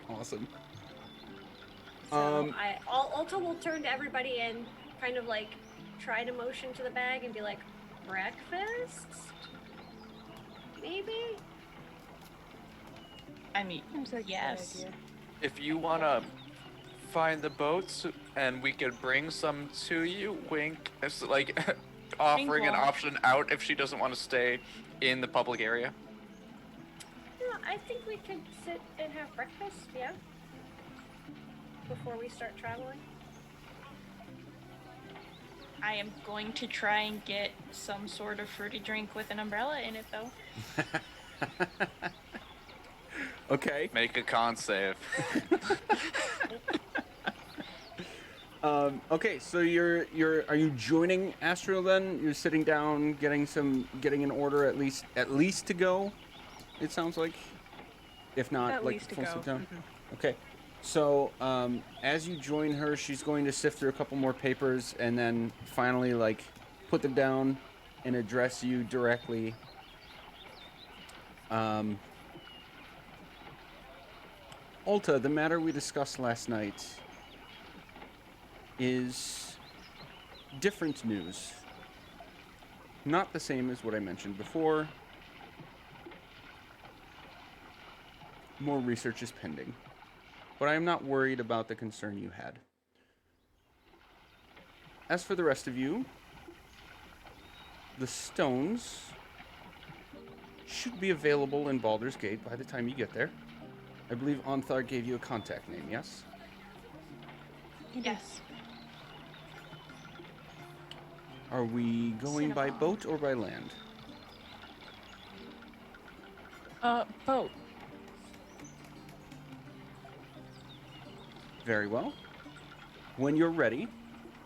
Awesome. So Ulta will turn to everybody and kind of like try to motion to the bag and be like, breakfast? Maybe? I mean, Seems like a good yes. idea. If you want to find the boats and we could bring some to you, wink. It's like offering an Wink. option out if she doesn't want to stay in the public area. Yeah, I think we could sit and have breakfast, yeah? Before we start traveling. I am going to try and get some sort of fruity drink with an umbrella in it, though. Okay. Make a con save. Okay, so are you joining Astriel then? You're sitting down, getting an order at least to go. It sounds like, if not At like least to full go. sit down. Mhm. Okay, so as you join her, she's going to sift through a couple more papers and then finally like put them down and address you directly. Ulta, the matter we discussed last night is different news. Not the same as what I mentioned before. More research is pending. But I am not worried about the concern you had. As for the rest of you, the stones should be available in Baldur's Gate by the time you get there. I believe Onthar gave you a contact name, yes? Yes. Are we going by Cinnabon. boat or by land? Boat. Very well. When you're ready,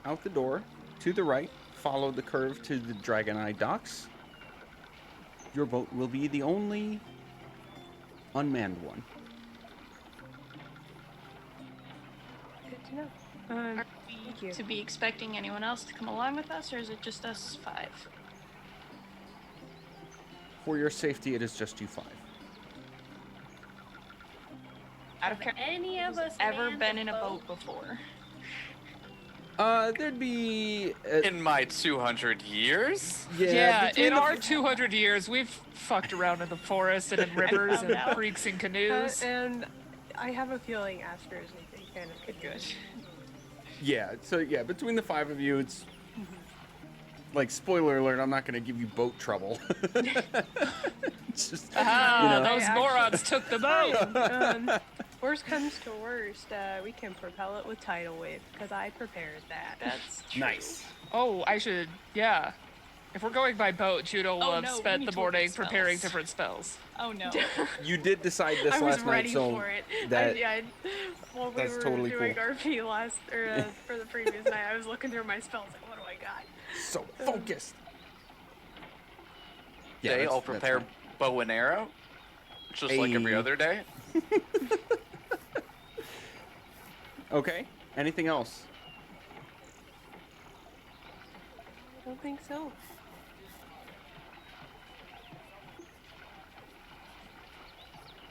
out the door, to the right, follow the curve to the Dragon Eye docks. Your boat will be the only unmanned one. Good to know. Are Thank we you. to be expecting anyone else to come along with us, or is it just us 5? For your safety, it is just you 5. Out of care. Any of us Ever manned been a in a boat? boat before? There'd be... In my 200 years? Yeah, between in the- our 200 years, we've fucked around in the forest and in rivers found and out. creeks and canoes. And I have a feeling Aster is a big fan of canoes. Yeah, so yeah, between the 5 of you, it's... Like, spoiler alert, I'm not going to give you boat trouble. It's just, Ah, you know. those I morons took the boat! Worst comes to worst, we can propel it with tidal wave, because I prepared that. That's true. Nice. Oh, I should, yeah. If we're going by boat, Juno will Oh, have no, we spent need the to look at morning spells. preparing different spells. Oh no. You did decide this I was last night, ready so for it. that... While we that's were totally doing cool. RP last, or for the previous night, I was looking through my spells, like, what do I got? So focused. Day, that's- I'll that's prepare fine. bow and arrow, just like every Ayy. other day. Okay. Anything else? I don't think so.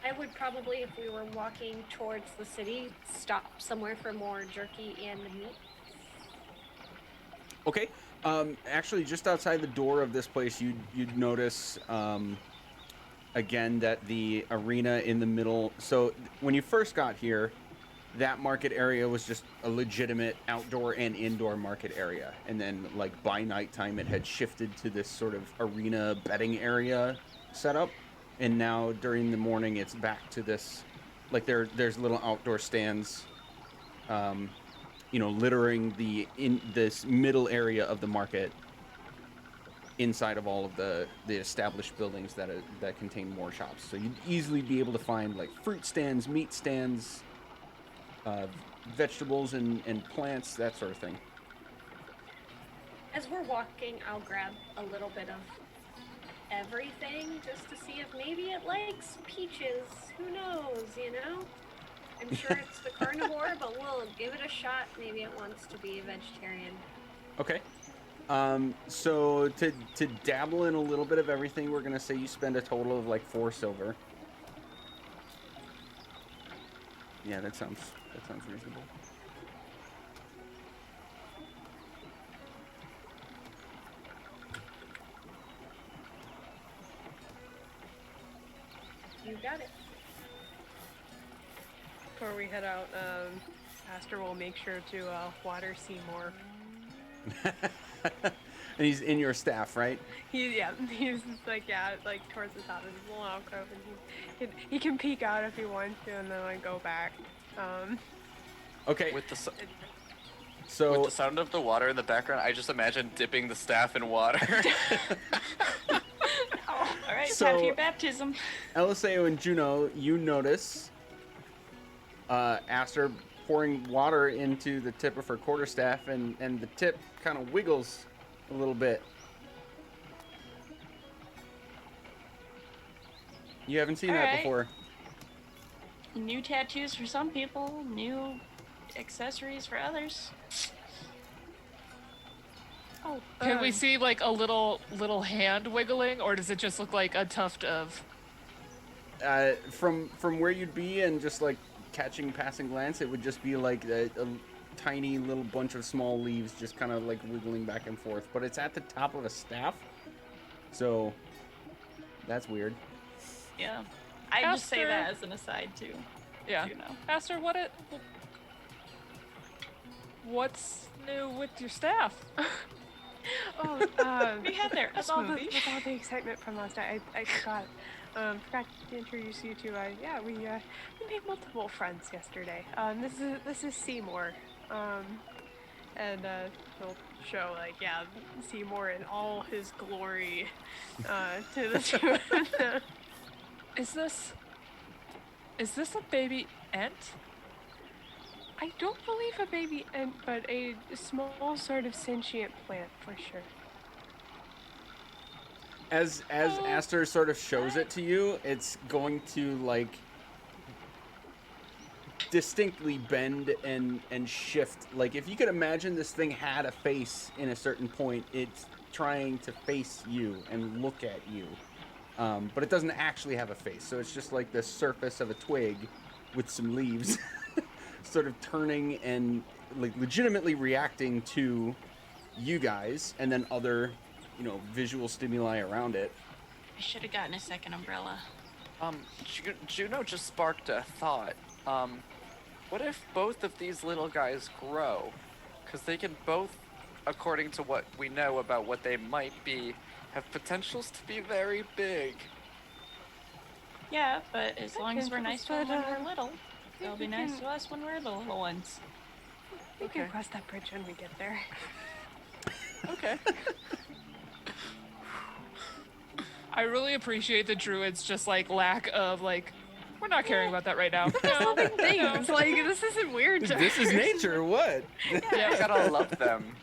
I would probably, if we were walking towards the city, stop somewhere for more jerky and meat. Okay. Actually, just outside the door of this place, you'd notice again that the arena in the middle. So when you first got here, that market area was just a legitimate outdoor and indoor market area, and then like by nighttime, it had shifted to this sort of arena betting area setup, and now during the morning, it's back to this. Like there's little outdoor stands. Littering in this middle area of the market, inside of all of the established buildings that contain more shops. So you'd easily be able to find like fruit stands, meat stands, vegetables and plants, that sort of thing. As we're walking, I'll grab a little bit of everything just to see if maybe it likes peaches. Who knows, you know? I'm sure it's the carnivore, but we'll give it a shot. Maybe it wants to be a vegetarian. Okay. So to dabble in a little bit of everything, we're gonna say you spend a total of like 4 silver. Yeah, that sounds reasonable. You got it. Before we head out, Aster will make sure to water Seymore. And he's in your staff, right? He's just like towards the top of his little alcove, and he can peek out if he wants to, and then like go back. Okay. With the So sound of the water in the background, I just imagine dipping the staff in water. All right, So- time for your baptism. Eliseo and Juno, you notice Aster pouring water into the tip of her quarterstaff, and the tip kind of wiggles a little bit. You haven't seen that Alright. before. New tattoos for some people, new accessories for others. Oh, Can we see like a little hand wiggling, or does it just look like a tuft of? From where you'd be and just like catching passing glance, it would just be like a tiny little bunch of small leaves just kind of like wiggling back and forth. But it's at the top of a staff, so that's weird. Yeah. I just say that as an aside too. Yeah. Juno. Aster, what's new with your staff? We had there a with all smoothie. the excitement from last night, I forgot to introduce you to we made multiple friends yesterday. This is Seymore, and he'll show Seymore in all his glory to the two of them. Is this a baby ant? I don't believe a baby ant, but a small sort of sentient plant for sure. As Aster sort of shows it to you, it's going to like distinctly bend and shift. Like if you could imagine this thing had a face in a certain point, it's trying to face you and look at you. But it doesn't actually have a face, so it's just like the surface of a twig with some leaves sort of turning and like legitimatately reacting to you guys and then other, visual stimuli around it. I should have gotten a second umbrella. Juno just sparked a thought. What if both of these little guys grow? Because they can both, according to what we know about what they might be, have potentials to be very big. Yeah, but as long as we're nice to them when we're little, they'll be we nice can- to us when we're the little ones. We can cross that bridge when we get there. Okay. I really appreciate the druid's just like lack of like, we're not caring about that right now. No, Things like this isn't weird. To This is us. nature, what? I gotta love them.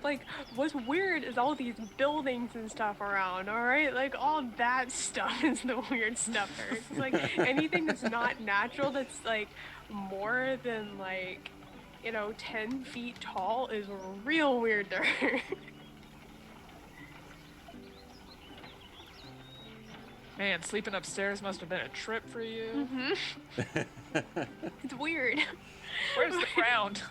Like, what's weird is all these buildings and stuff around, alright? Like, all that stuff is the weird stuff there. It's like, anything that's not natural that's, like, more than, 10 feet tall is real weird to her. Man, sleeping upstairs must have been a trip for you. It's weird. Where's the ground?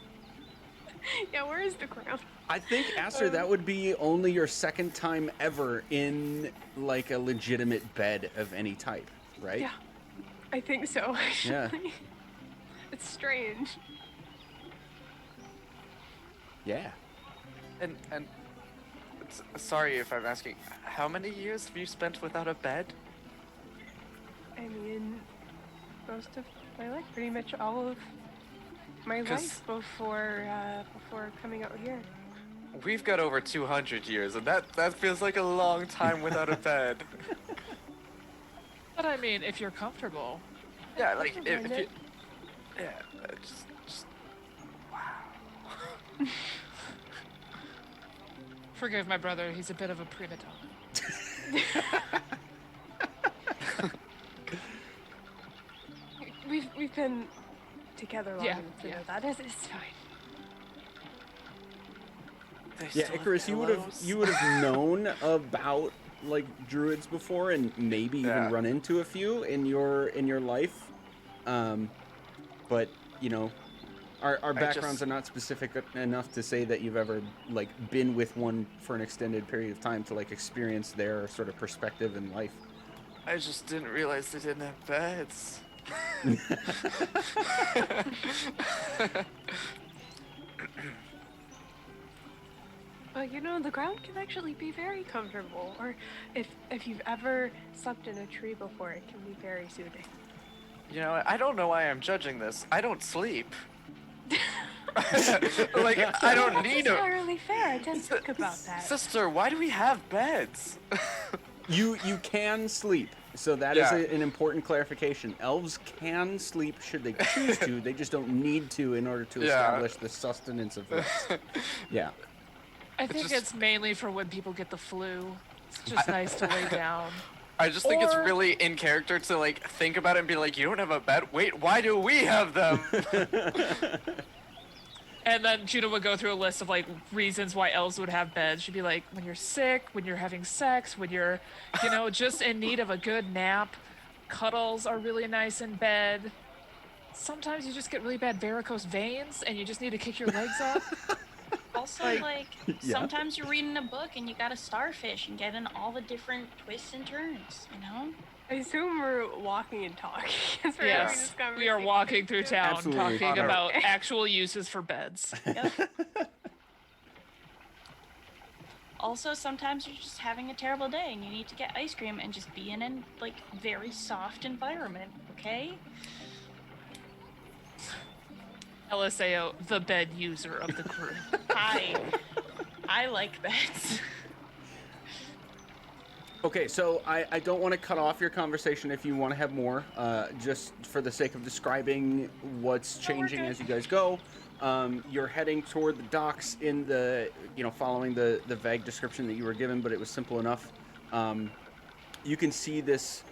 Yeah, where is the ground? I think, Aster, that would be only your second time ever in, like, a legitimate bed of any type, right? Yeah, I think so, actually. Yeah. It's strange. Yeah. And sorry if I'm asking, how many years have you spent without a bed? I mean, most of my life, pretty much all of my 'Cause- life before coming out here. We've got over 200 years, and that feels like a long time without a bed. But I mean, if you're comfortable. Yeah, like don't if mind you, it. yeah, just wow. Forgive my brother, he's a bit of a prima donna. We've been together long Yeah, enough to yeah. know that. It's fine. They Yeah, still have Icarus, you pillows? would have known about like druids before and maybe Yeah. even run into a few in your life. But, our backgrounds are not specific enough to say that you've ever like been with one for an extended period of time to like experience their sort of perspective in life. I just didn't realize they didn't have beds. But the ground can actually be very comfortable. Or if you've ever slept in a tree before, it can be very soothing. I don't know why I'm judging this. I don't sleep. Like, I don't need That's a... entirely fair. I didn't think about that. Sister, why do we have beds? You can sleep. So that is Yeah. an important clarification. Elves can sleep should they choose to. They just don't need to in order to Yeah. establish the sustenance of rest. Yeah. I think just- it's mainly for when people get the flu. It's just nice to lay down. I just think it's Or- really in character to, like, think about it and be like, you don't have a bed? Wait, why do we have them? And then Juno would go through a list of like reasons why elves would have beds. She'd be like, when you're sick, when you're having sex, when you're, just in need of a good nap. Cuddles are really nice in bed. sometimes you just get really bad varicose veins and you just need to kick your legs up. Also, like, sometimes you're reading a book and you got a starfish and getting all the different twists and turns, you know? I assume we're walking and talking as we're having this Yes, conversation. we are walking through town Absolutely. talking On our- about actual uses for beds. Yep. Also, sometimes you're just having a terrible day and you need to get ice cream and just be in a, like, very soft environment, okay? Eliseo, the bed user of the group. I like beds. Okay, so I don't want to cut off your conversation if you want to have more, just for the sake of describing what's changing as you guys go. You're heading toward the docks in the, following the vague description that you were given, but it was simple enough. You can see this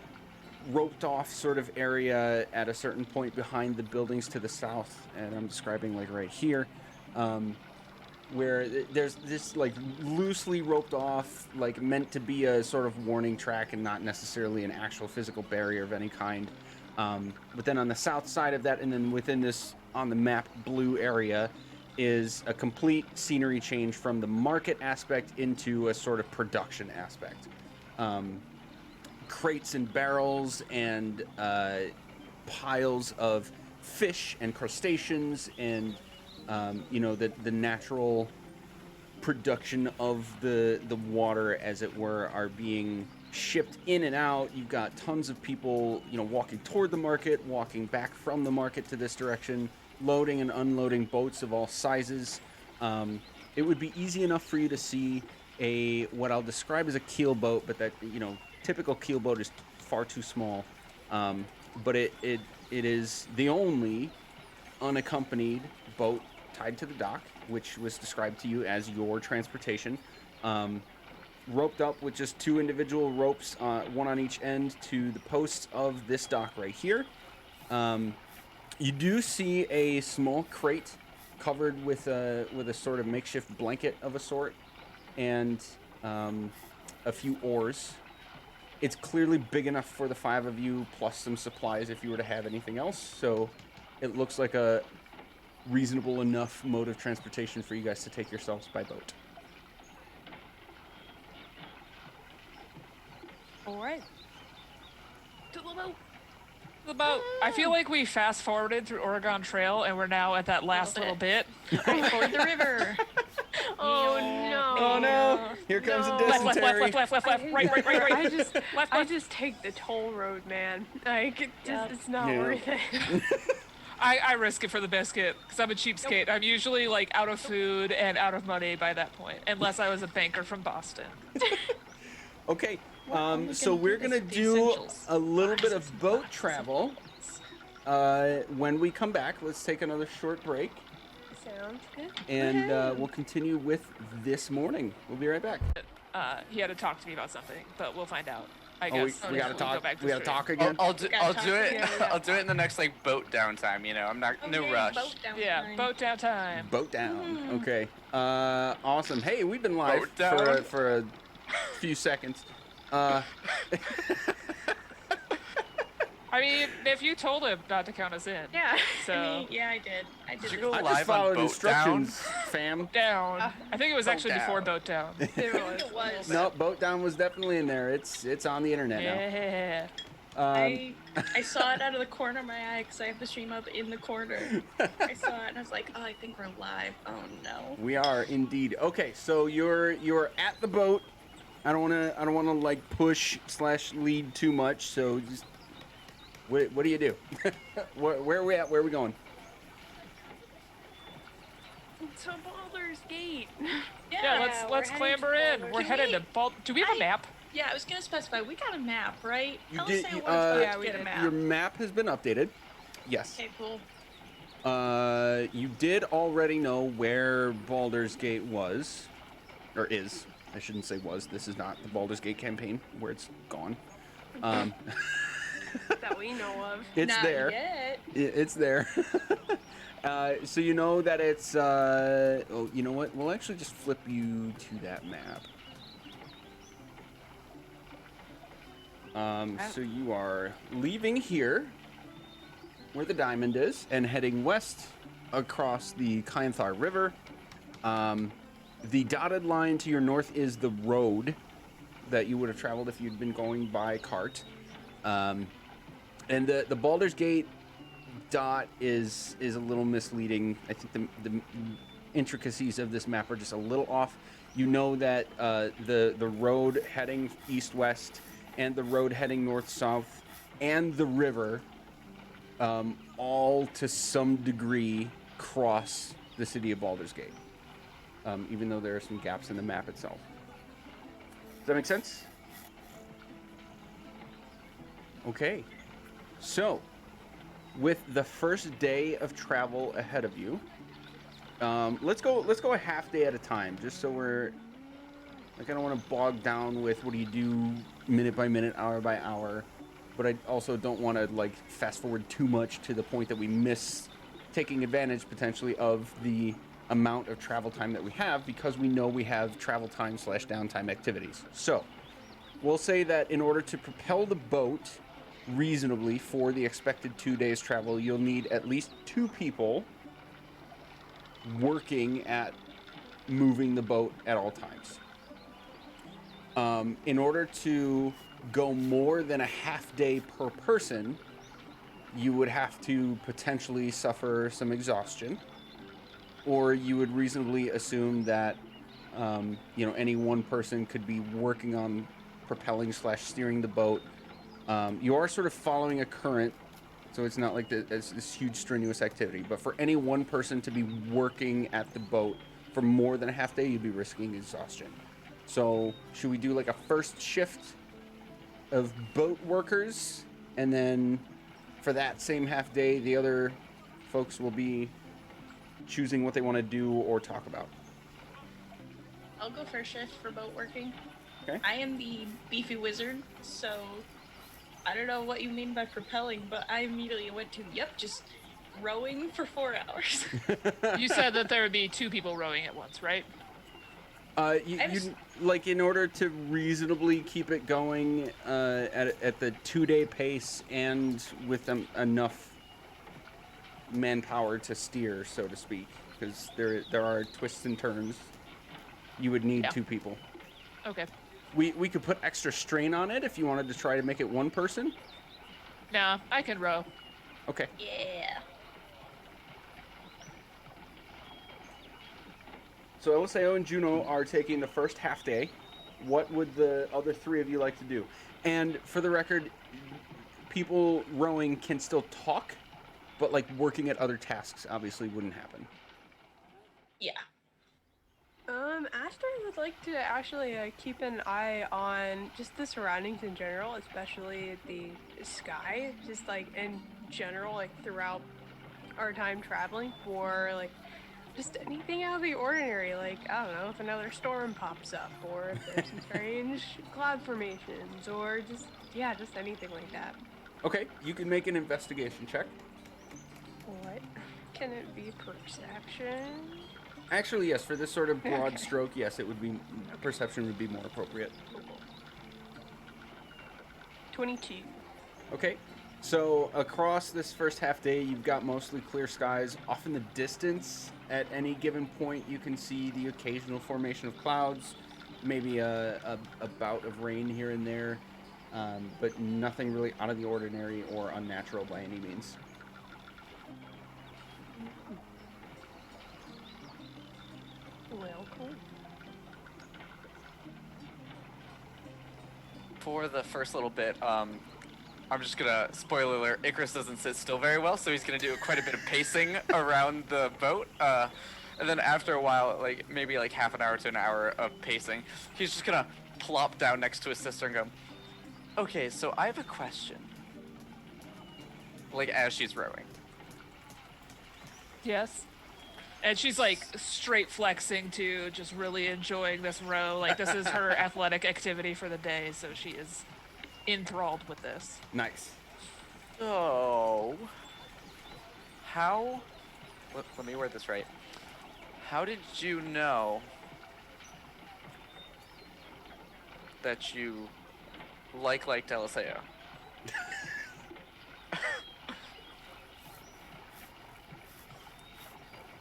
roped off sort of area at a certain point behind the buildings to the south, and I'm describing like right here. Where there's this like loosely roped off, like meant to be a sort of warning track and not necessarily an actual physical barrier of any kind. But then on the south side of that, and then within this on the map blue area, is a complete scenery change from the market aspect into a sort of production aspect. Crates and barrels and piles of fish and crustaceans and the natural production of the water, as it were, are being shipped in and out. You've got tons of people, walking toward the market, walking back from the market to this direction, loading and unloading boats of all sizes. It would be easy enough for you to see what I'll describe as a keel boat, but that, typical keel boat is far too small. But it is the only unaccompanied boat tied to the dock, which was described to you as your transportation, roped up with just two individual ropes, one on each end, to the posts of this dock right here. You do see a small crate covered with a sort of makeshift blanket of a sort, and a few oars. It's clearly big enough for the 5 of you, plus some supplies if you were to have anything else. So it looks like a reasonable enough mode of transportation for you guys to take yourselves by boat. All right. To the boat. The boat. I feel like we fast forwarded through Oregon Trail and we're now at that last little bit. Right for the river. Oh no. Oh no! Here comes a Left, dysentery. left, right. I just take the toll road, man. Like, it's not Yeah. worth it. I risk it for the biscuit because I'm a cheapskate. I'm usually like out of food and out of money by that point, unless I was a banker from Boston. Okay, so we're gonna do a little bit of boat travel. When we come back, let's take another short break, Sounds good. and we'll continue with this morning. We'll be right back. He had to talk to me about something, but we'll find out. I Oh, guess. we gotta when go talk. back to We gotta stream. talk again. I'll do it. Yeah. I'll do it in the next like boat downtime. I'm not no rush. Boat down Yeah, time. boat down time. Boat down. Okay. Awesome. Hey, we've been live Boat down. for a few seconds. I mean, if you told him not to count us in. Yeah. So I mean, yeah, I did. I did. Did you this. go I just live on followed boat instructions, fam. down. I think it was Boat actually down. before boat down. It was. It was. No, boat down was definitely in there. It's on the internet Yeah. now. I saw it out of the corner of my eye because I have the stream up in the corner. I saw it and I was like, oh, I think we're live. Oh no. We are indeed. Okay, so you're at the boat. I don't wanna like push / lead too much. So just what do you do? Where are we at? Where are we going? To Baldur's Gate. Yeah, we're let's heading clamber to in. Baldur's We're headed to Do we have a map? Yeah, I was gonna specify. We got a map, right? You Tell did- us you- how we're yeah, supposed we to get a did. map. Your map has been updated. Yes. Okay, cool. You did already know where Baldur's Gate was, or is. I shouldn't say was. This is not the Baldur's Gate campaign where it's gone. That we know of. It's Not there. yet. It's there. So you know that it's. Oh, you know what? We'll actually just flip you to that map. So you are leaving here, where the diamond is, and heading west across the Chionthar River. The dotted line to your north is the road that you would have traveled if you'd been going by cart. And the Baldur's Gate dot is a little misleading. I think the intricacies of this map are just a little off. You know that the road heading east-west and the road heading north-south and the river all to some degree cross the city of Baldur's Gate, even though there are some gaps in the map itself. Does that make sense? Okay. So, with the first day of travel ahead of you, let's go a half day at a time, just so we're like, I don't want to bog down with what do you do minute by minute, hour by hour, but I also don't want to like fast forward too much to the point that we miss taking advantage potentially of the amount of travel time that we have, because we know we have travel time / downtime activities. So we'll say that in order to propel the boat reasonably for the expected 2 days travel, you'll need at least 2 people working at moving the boat at all times. In order to go more than a half day per person, you would have to potentially suffer some exhaustion, or you would reasonably assume that any one person could be working on propelling / steering the boat. You are sort of following a current, so it's not like this huge strenuous activity, but for any one person to be working at the boat for more than a half day, you'd be risking exhaustion. So should we do like a first shift of boat workers, and then for that same half day, the other folks will be choosing what they want to do or talk about? I'll go first shift for boat working. Okay. I am the beefy wizard, so I don't know what you mean by propelling, but I immediately went to, just rowing for 4 hours. You said that there would be 2 people rowing at once, right? You like, in order to reasonably keep it going at the 2-day pace and with enough manpower to steer, so to speak, because there are twists and turns, you would need 2 people. Okay. We could put extra strain on it if you wanted to try to make it one person. Nah, I can row. Okay. Yeah. So Eliseo and Juno are taking the first half day. What would the other 3 of you like to do? And for the record, people rowing can still talk, but like working at other tasks obviously wouldn't happen. Yeah. Aster would like to actually keep an eye on just the surroundings in general, especially the sky, just like in general, like throughout our time traveling, for like just anything out of the ordinary, like, I don't know, if another storm pops up, or if there's some strange cloud formations, or just anything like that. Okay, you can make an investigation check. What? Can it be perception? Actually, yes, for this sort of broad stroke, yes, it would be, perception would be more appropriate. 22. Okay, so across this first half day, you've got mostly clear skies. Off in the distance, at any given point, you can see the occasional formation of clouds, maybe a bout of rain here and there, but nothing really out of the ordinary or unnatural by any means. Well, cool. For the first little bit, I'm just gonna, spoiler alert, Icarus doesn't sit still very well, so he's gonna do quite a bit of pacing around the boat. And then after a while, like maybe like half an hour to an hour of pacing, he's just gonna plop down next to his sister and go, okay, so I have a question. Like, as she's rowing. Yes. And she's like straight flexing too, just really enjoying this row. Like, this is her athletic activity for the day, so she is enthralled with this. Nice. So, let me word this right. How did you know that you liked Eliseo?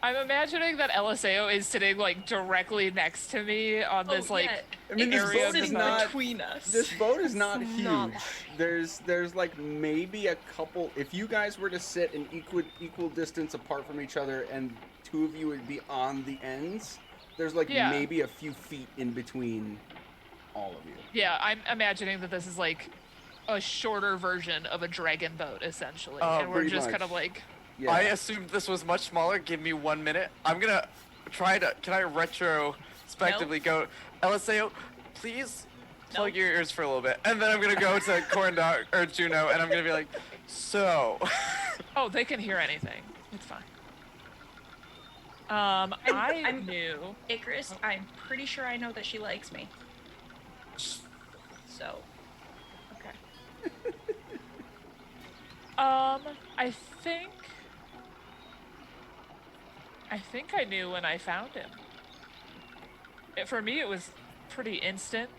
I'm imagining that Eliseo is sitting like directly next to me on this Oh, like yeah. I mean, this area boat of the is boat. not between us. This boat is not It's huge. not There's like maybe a couple. If you guys were to sit in equal distance apart from each other, and two of you would be on the ends, there's like Yeah. maybe a few feet in between all of you. Yeah, I'm imagining that this is like a shorter version of a dragon boat, essentially, and we're pretty just much. kind of like, Yeah. I assumed this was much smaller. Give me 1 minute. I'm gonna try to. Can I retrospectively go, Eliseo, please plug Nope. your ears for a little bit, and then I'm gonna go to Corn Dog or Juno, and I'm gonna be like, so. oh, they can hear anything. It's fine. I'm- knew. Icarus, I'm pretty sure I know that she likes me. So, okay. I think I knew when I found him. For me, it was pretty instant.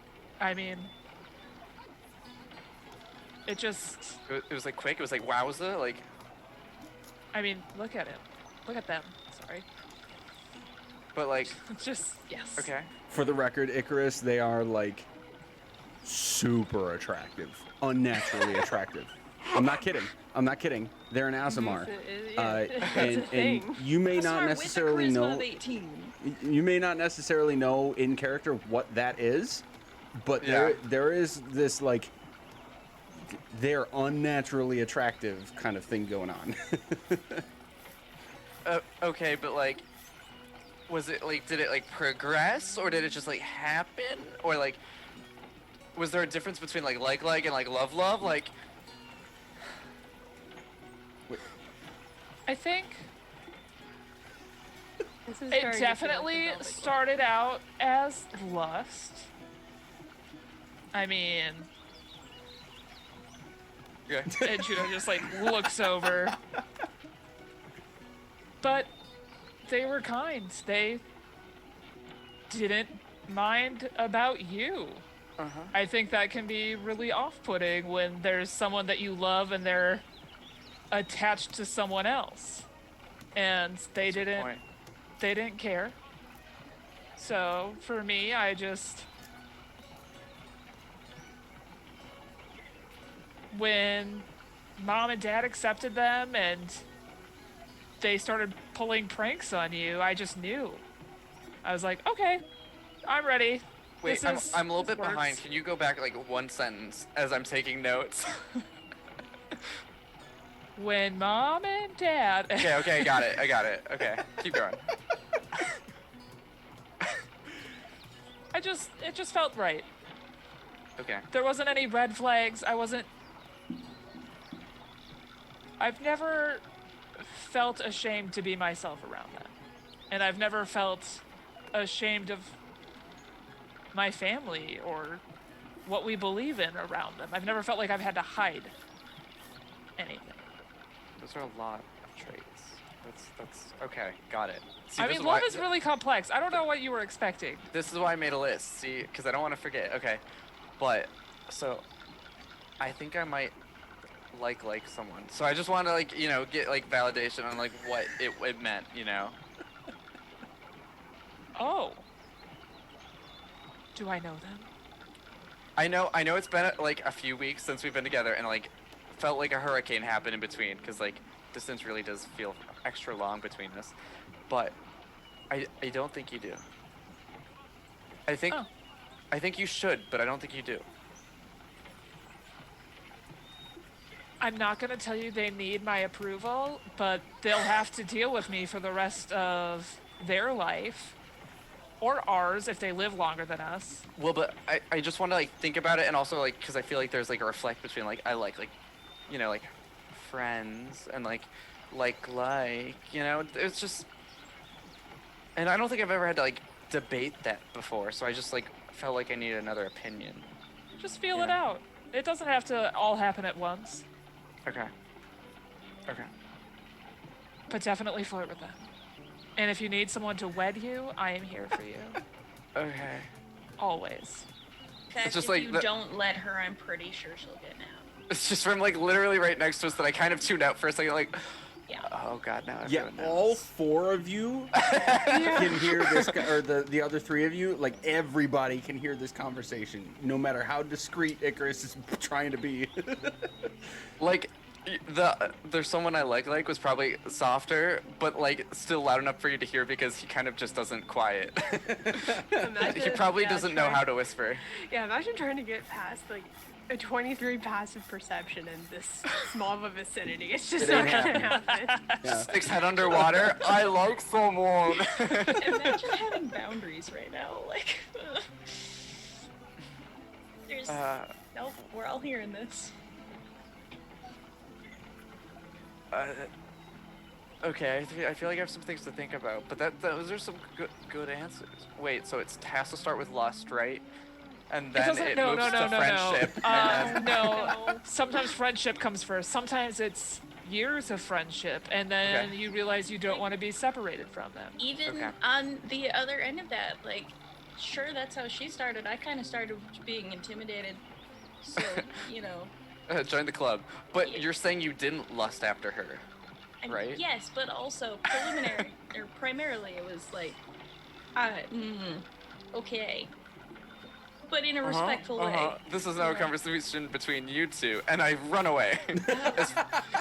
I mean, it just, It was like quick. It was like wowza. Like, I mean, look at him. Look at them. Sorry. but like, It's just, yes. okay. For the record, Icarus, they are like super attractive, unnaturally attractive. I'm not kidding. They're an Azamar. It's a And thing. you may Azamar not with a necessarily charisma know. of 18. You may not necessarily know in character what that is, but there is this like they're unnaturally attractive kind of thing going on. Okay, but like, was it like, did it like progress, or did it just like happen, or like, was there a difference between like and like love? Like, I think This is it starting to feel like definitely the Velvet started out as lust. I mean, yeah. and Juno just like looks over. But they were kind. They didn't mind about you. I think that can be really off-putting when there's someone that you love and they're attached to someone else. And they didn't care. So for me, I just, when mom and dad accepted them and they started pulling pranks on you, I just knew. I was like, okay, I'm ready. Wait, This I'm a little this bit behind. works. Can you go back like one sentence as I'm taking notes? When mom and dad. Okay, I got it. Okay, keep going. It just felt right. Okay. There wasn't any red flags. I've never felt ashamed to be myself around them. And I've never felt ashamed of my family or what we believe in around them. I've never felt like I've had to hide anything. Those are a lot of traits. That's okay. Got it. See, I this mean, is love why- is really complex. I don't know what you were expecting. This is why I made a list. See, because I don't want to forget. Okay, but so I think I might like someone. So I just want to like get like validation on like what it meant. Oh. Do I know them? I know it's been like a few weeks since we've been together, and like felt like a hurricane happened in between because like distance really does feel extra long between us. But I don't think you do. I think you should, but I don't think you do. I'm not going to tell you they need my approval, but they'll have to deal with me for the rest of their life. Or ours, if they live longer than us. Well, but I just want to like think about it, and also like because I feel like there's like a reflect between like I like like friends and like it's just, and I don't think I've ever had to like debate that before, so I just like felt like I needed another opinion. Just feel it out. It doesn't have to all happen at once, Okay. but definitely flirt with them. And if you need someone to wed you, I am here for you. Okay. Always. In fact, just if like you the- don't let her, I'm pretty sure she'll get out. It's just from like literally right next to us that I kind of tuned out for a second, like, Yeah. Oh God, now Yeah, everyone knows. all 4 of you can hear this, or the other 3 of you, like everybody can hear this conversation, no matter how discreet Icarus is trying to be. Like, there's someone I like was probably softer, but like still loud enough for you to hear because he kind of just doesn't quiet. He probably doesn't know how to whisper. Yeah, imagine trying to get past like a 23 passive perception in this small of a vicinity. It's just It not ain't gonna happening. happen. Yeah. Sticks head underwater. I like someone. Imagine having boundaries right now. Like, there's nope. We're all hearing this. Okay, I feel like I have some things to think about, but those are some good answers. Wait, so it has to start with lust, right? And then it moves to friendship. And then... No. Sometimes friendship comes first. Sometimes it's years of friendship, and then you realize you don't want to be separated from them. Even on the other end of that, like, sure, that's how she started. I kind of started being intimidated, so you know. Join the club. But you're saying you didn't lust after her, right? Yes, but also preliminary, or primarily, it was like, okay. But in a respectful way. This is now a conversation between you two, and I run away.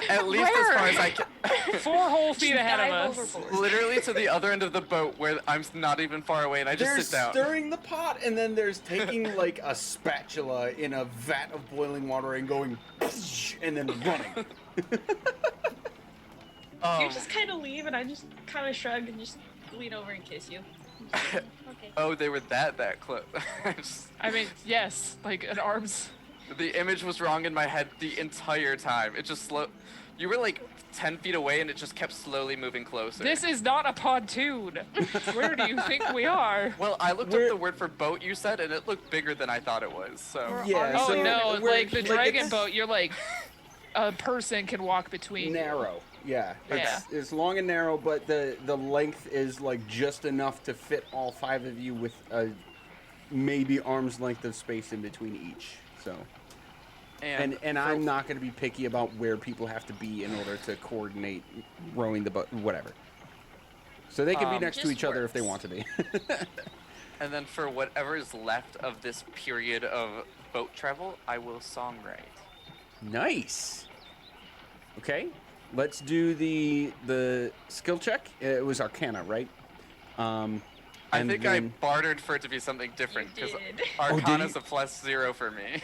At least as far as I can. 4 whole feet ahead of us. Literally to the other end of the boat where I'm not even far away, and I just sit down. There's stirring the pot, and then there's taking like a spatula in a vat of boiling water and going, and then running. You just kind of leave, and I just kind of shrug and just lean over and kiss you. Okay. Oh, they were that close. I mean, yes, like an arm's. The image was wrong in my head the entire time. It just You were like 10 feet away, and it just kept slowly moving closer. This is not a pontoon. Where do you think we are? Well, I looked up the word for boat you said, and it looked bigger than I thought it was. So. Yeah. Oh so no! Like the dragon it's boat, you're like a person can walk between. narrow. Yeah, it's long and narrow, but the length is like just enough to fit all 5 of you with a maybe arm's length of space in between each. So, and I'm not going to be picky about where people have to be in order to coordinate rowing the boat, whatever. So they can be next to each other if they want to be. And then for whatever is left of this period of boat travel, I will songwrite. Nice. Okay. Let's do the skill check. It was Arcana, right? I think I bartered for it to be something different because Arcana's a +0 for me.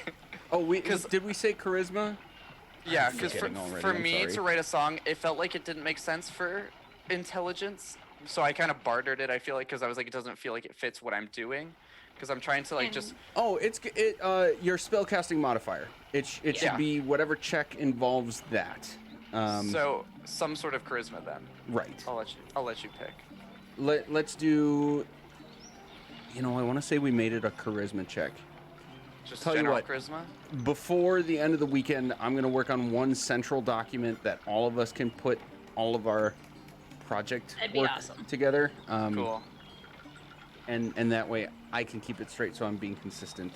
Did we say charisma? Yeah, because for me to write a song, it felt like it didn't make sense for intelligence, so I kind of bartered it. I feel like because I was like, it doesn't feel like it fits what I'm doing, because I'm trying to like just. Oh, it's your spellcasting modifier. It should be whatever check involves that. So some sort of charisma then. Right. I'll let you pick. Let's do. I want to say we made it a charisma check. Just Tell you general what, charisma. Before the end of the weekend, I'm gonna work on one central document that all of us can put all of our project work together. Cool. And that way I can keep it straight, so I'm being consistent.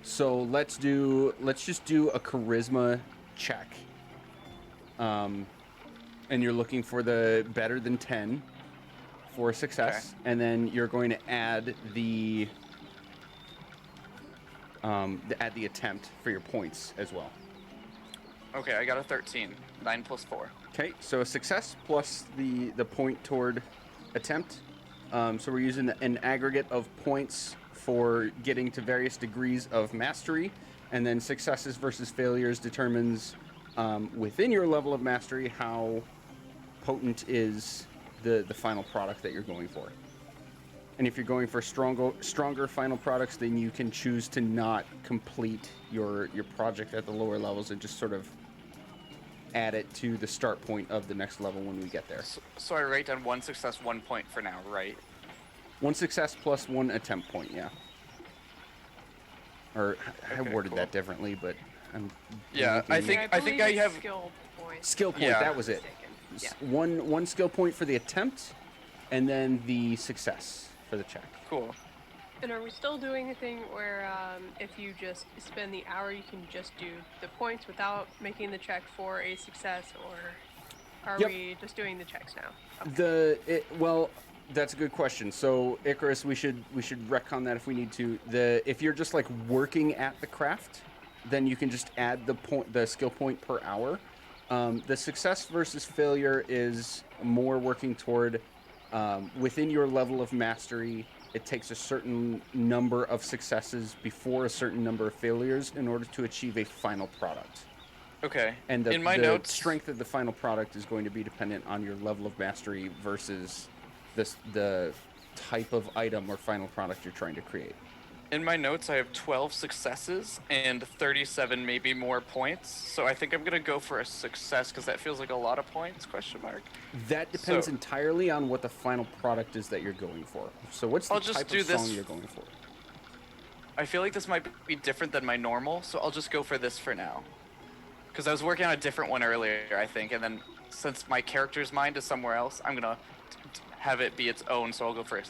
So let's just do a charisma check. And you're looking for the better than 10 for success, and then you're going to add the attempt for your points as well. Okay, I got a 13. 9 + 4. Okay, so a success plus the point toward attempt. So we're using an aggregate of points for getting to various degrees of mastery, and then successes versus failures determines within your level of mastery how potent is the final product that you're going for. And if you're going for stronger final products, then you can choose to not complete your project at the lower levels and just sort of add it to the start point of the next level when we get there. So I write down 1 success, 1 point for now, right? 1 success plus 1 attempt point, yeah. Or I worded that differently, but I'm. Yeah, I think I have skill point. Skill point. Yeah. That was it. Yeah. One skill point for the attempt, and then the success for the check. Cool. And are we still doing a thing where if you just spend the hour, you can just do the points without making the check for a success, or? Are Yep. we just doing the checks now? Well, that's a good question. So Icarus, we should retcon that if we need to. If you're just like working at the craft, then you can just add the skill point per hour. The success versus failure is more working toward within your level of mastery. It takes a certain number of successes before a certain number of failures in order to achieve a final product. Okay. And in my the notes, strength of the final product is going to be dependent on your level of mastery versus the type of item or final product you're trying to create. in my notes, I have 12 successes and 37 maybe more points. So I think I'm gonna go for a success because that feels like a lot of points? Question mark. That depends So- entirely on what the final product is that you're going for. So what's the I'll just type do of song this- you're going for? I feel like this might be different than my normal, so I'll just go for this for now. Because I was working on a different one earlier, I think, and then since my character's mind is somewhere else, I'm gonna have it be its own, so I'll go for a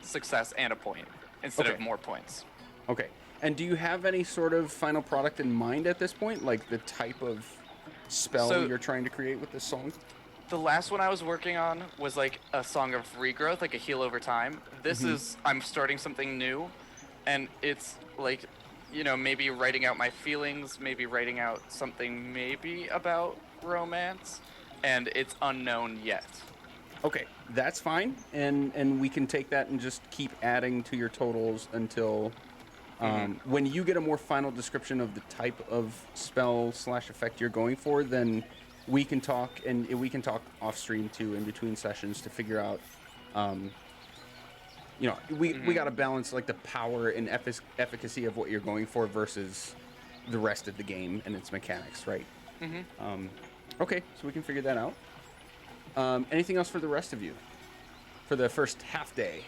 success and a point instead of Okay. more points. Okay. And do you have any sort of final product in mind at this point? Like the type of spell So- you're trying to create with this song? The last one I was working on was like a song of regrowth, like a heal over time. This is, I'm starting something new, and it's like, you know, maybe writing out my feelings, maybe writing out something maybe about romance, and it's unknown yet. Okay, that's fine, and we can take that and just keep adding to your totals until when you get a more final description of the type of spell / effect you're going for, then we can talk, and we can talk off stream too in between sessions to figure out. You know, we got to balance like the power and efficacy of what you're going for versus the rest of the game and its mechanics, right? Okay, so we can figure that out. Anything else for the rest of you for the first half day?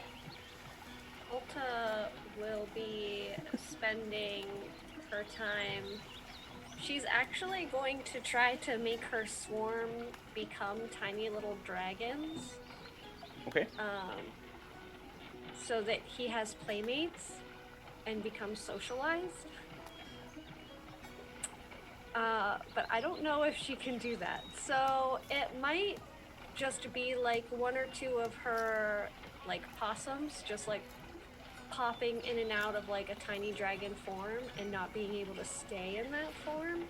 Ulta will be spending her time. She's actually going to try to make her swarm become tiny little dragons, Okay. so that he has playmates and becomes socialized. But I don't know if she can do that. So it might just be like one or two of her like possums just like popping in and out of like a tiny dragon form and not being able to stay in that form.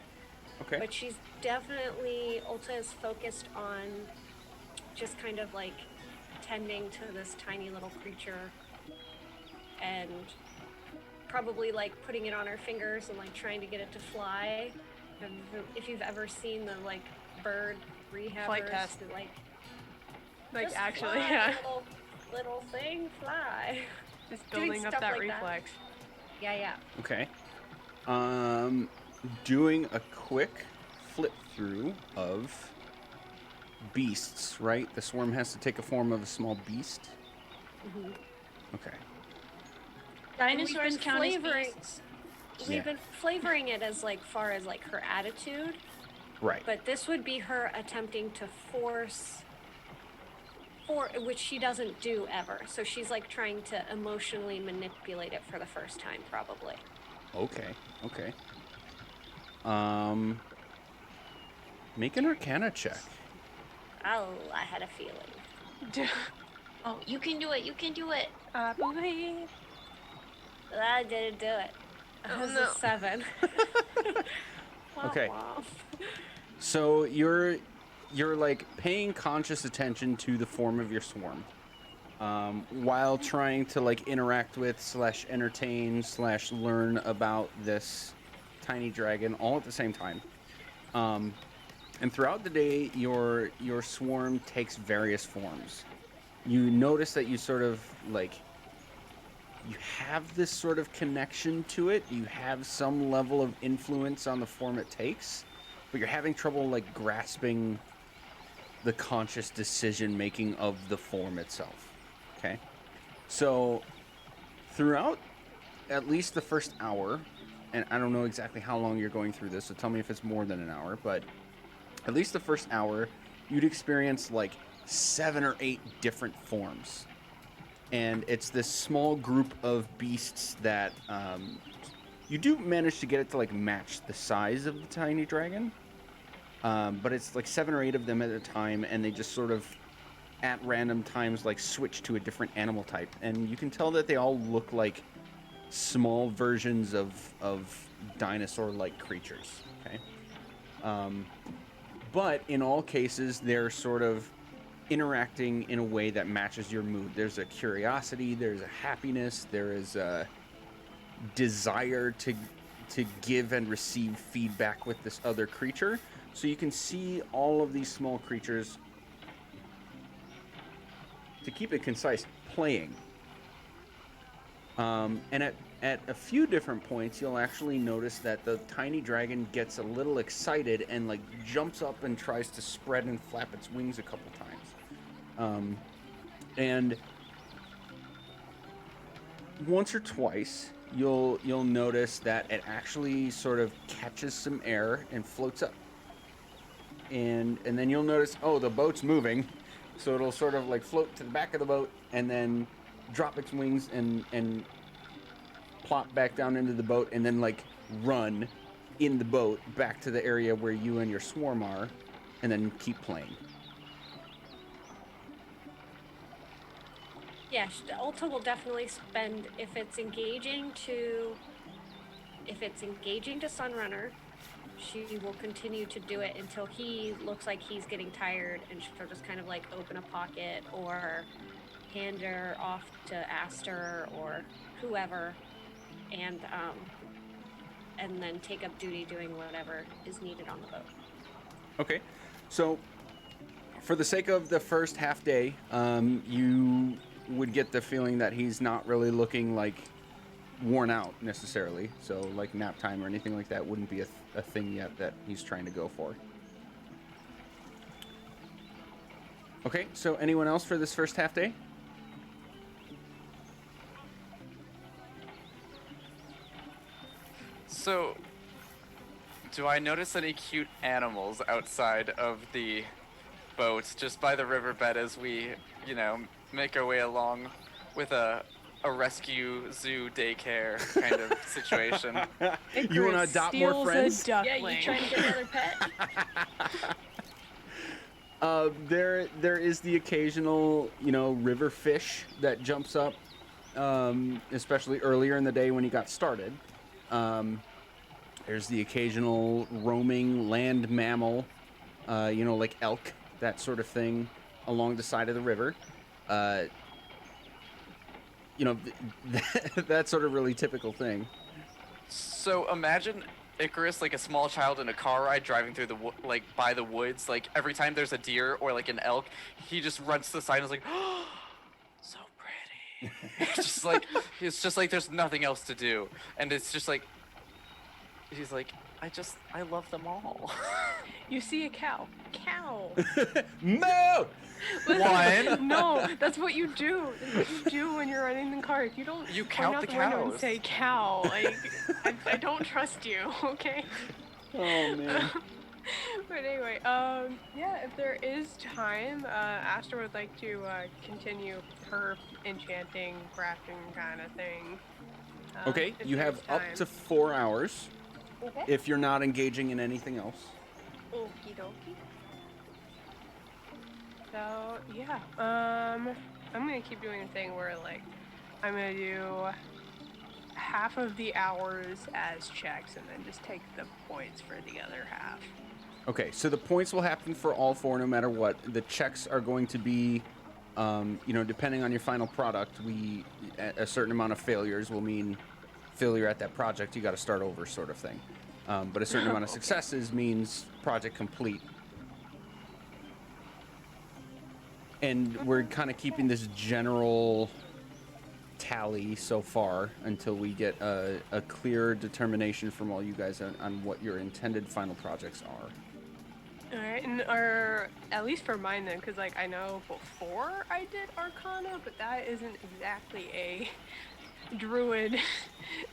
Okay. But she's definitely, Ulta is focused on just kind of like tending to this tiny little creature and probably like putting it on her fingers and like trying to get it to fly. If you've ever seen the like bird rehabbers, Flight test. that, like Like, just actually, fly, yeah. little thing, fly. Just Doing building up stuff that like that. reflex. Yeah. Okay. Doing a quick flip through of beasts, right? The swarm has to take a form of a small beast. Mhm. Okay. Dinosaurs been count as flavoring- beasts. Yeah. We've been flavoring it as like far as like her attitude, Right. but this would be her attempting to force, which she doesn't do ever. So she's like trying to emotionally manipulate it for the first time, probably. Okay. Okay. Make an Arcana check. Oh, I had a feeling. Oh, you can do it. You can do it. I believe. I didn't do it. It Oh, was no. a 7. Okay. Womp womp. So you're like paying conscious attention to the form of your swarm, while trying to like interact with / entertain / learn about this tiny dragon all at the same time. And throughout the day, your swarm takes various forms. You notice that you sort of like you have this sort of connection to it. You have some level of influence on the form it takes, but you're having trouble like grasping the conscious decision making of the form itself. Okay? So throughout at least the first hour, and I don't know exactly how long you're going through this, so tell me if it's more than an hour, but at least the first hour, you'd experience like 7 or 8 different forms. And it's this small group of beasts that you do manage to get it to like match the size of the tiny dragon. but it's like 7 or 8 of them at a time, and they just sort of at random times like switch to a different animal type, and you can tell that they all look like small versions of dinosaur-like creatures. Okay, but in all cases they're sort of interacting in a way that matches your mood. There's a curiosity, there's a happiness, there is a desire to give and receive feedback with this other creature. So you can see all of these small creatures, to keep it concise, playing. And at a few different points, you'll actually notice that the tiny dragon gets a little excited and like jumps up and tries to spread and flap its wings a couple times. And once or twice, you'll notice that it actually sort of catches some air and floats up. And then you'll notice, oh, the boat's moving, so it'll sort of like float to the back of the boat and then drop its wings and plop back down into the boat, and then like run in the boat back to the area where you and your swarm are, and then keep playing. Yes, the Ulta will definitely spend, if it's engaging to Sunrunner, she will continue to do it until he looks like he's getting tired, and she'll just kind of like open a pocket or hand her off to Aster or whoever, and then take up duty doing whatever is needed on the boat. Okay, so for the sake of the first half day, you would get the feeling that he's not really looking like worn out necessarily. So like nap time or anything like that wouldn't be a thing yet that he's trying to go for. Okay, so anyone else for this first half day? So, do I notice any cute animals outside of the boat, just by the riverbed as we, make our way along with a rescue zoo daycare kind of situation? You want to adopt more friends? Yeah, you trying to get another pet? There is the occasional, river fish that jumps up, especially earlier in the day when you got started. There's the occasional roaming land mammal, like elk, that sort of thing, along the side of the river. That sort of really typical thing. So imagine Icarus like a small child in a car ride driving through by the woods. Like every time there's a deer or like an elk, he just runs to the side and is like, oh, so pretty. it's just like there's nothing else to do, and it's just like he's like, I love them all. You see a cow. Cow. No! One. No, that's what you do. That's what you do when you're running the car. If you don't You point count out the the window and cows. say cow, like I don't trust you. Okay. Oh man. But anyway, yeah, if there is time, Aster would like to continue her enchanting, crafting kind of thing. Okay, if you there's have up time. to 4 hours Okay. if you're not engaging in anything else. Okie dokie. So yeah, I'm gonna keep doing a thing where like I'm gonna do half of the hours as checks and then just take the points for the other half. Okay, so the points will happen for all 4 no matter what. The checks are going to be, depending on your final product, a certain amount of failures will mean failure at that project, you got to start over sort of thing. But a certain amount of successes means project complete. And we're kind of keeping this general tally so far until we get a clear determination from all you guys on what your intended final projects are. Alright, and or at least for mine then, because like I know before I did Arcana, but that isn't exactly a druid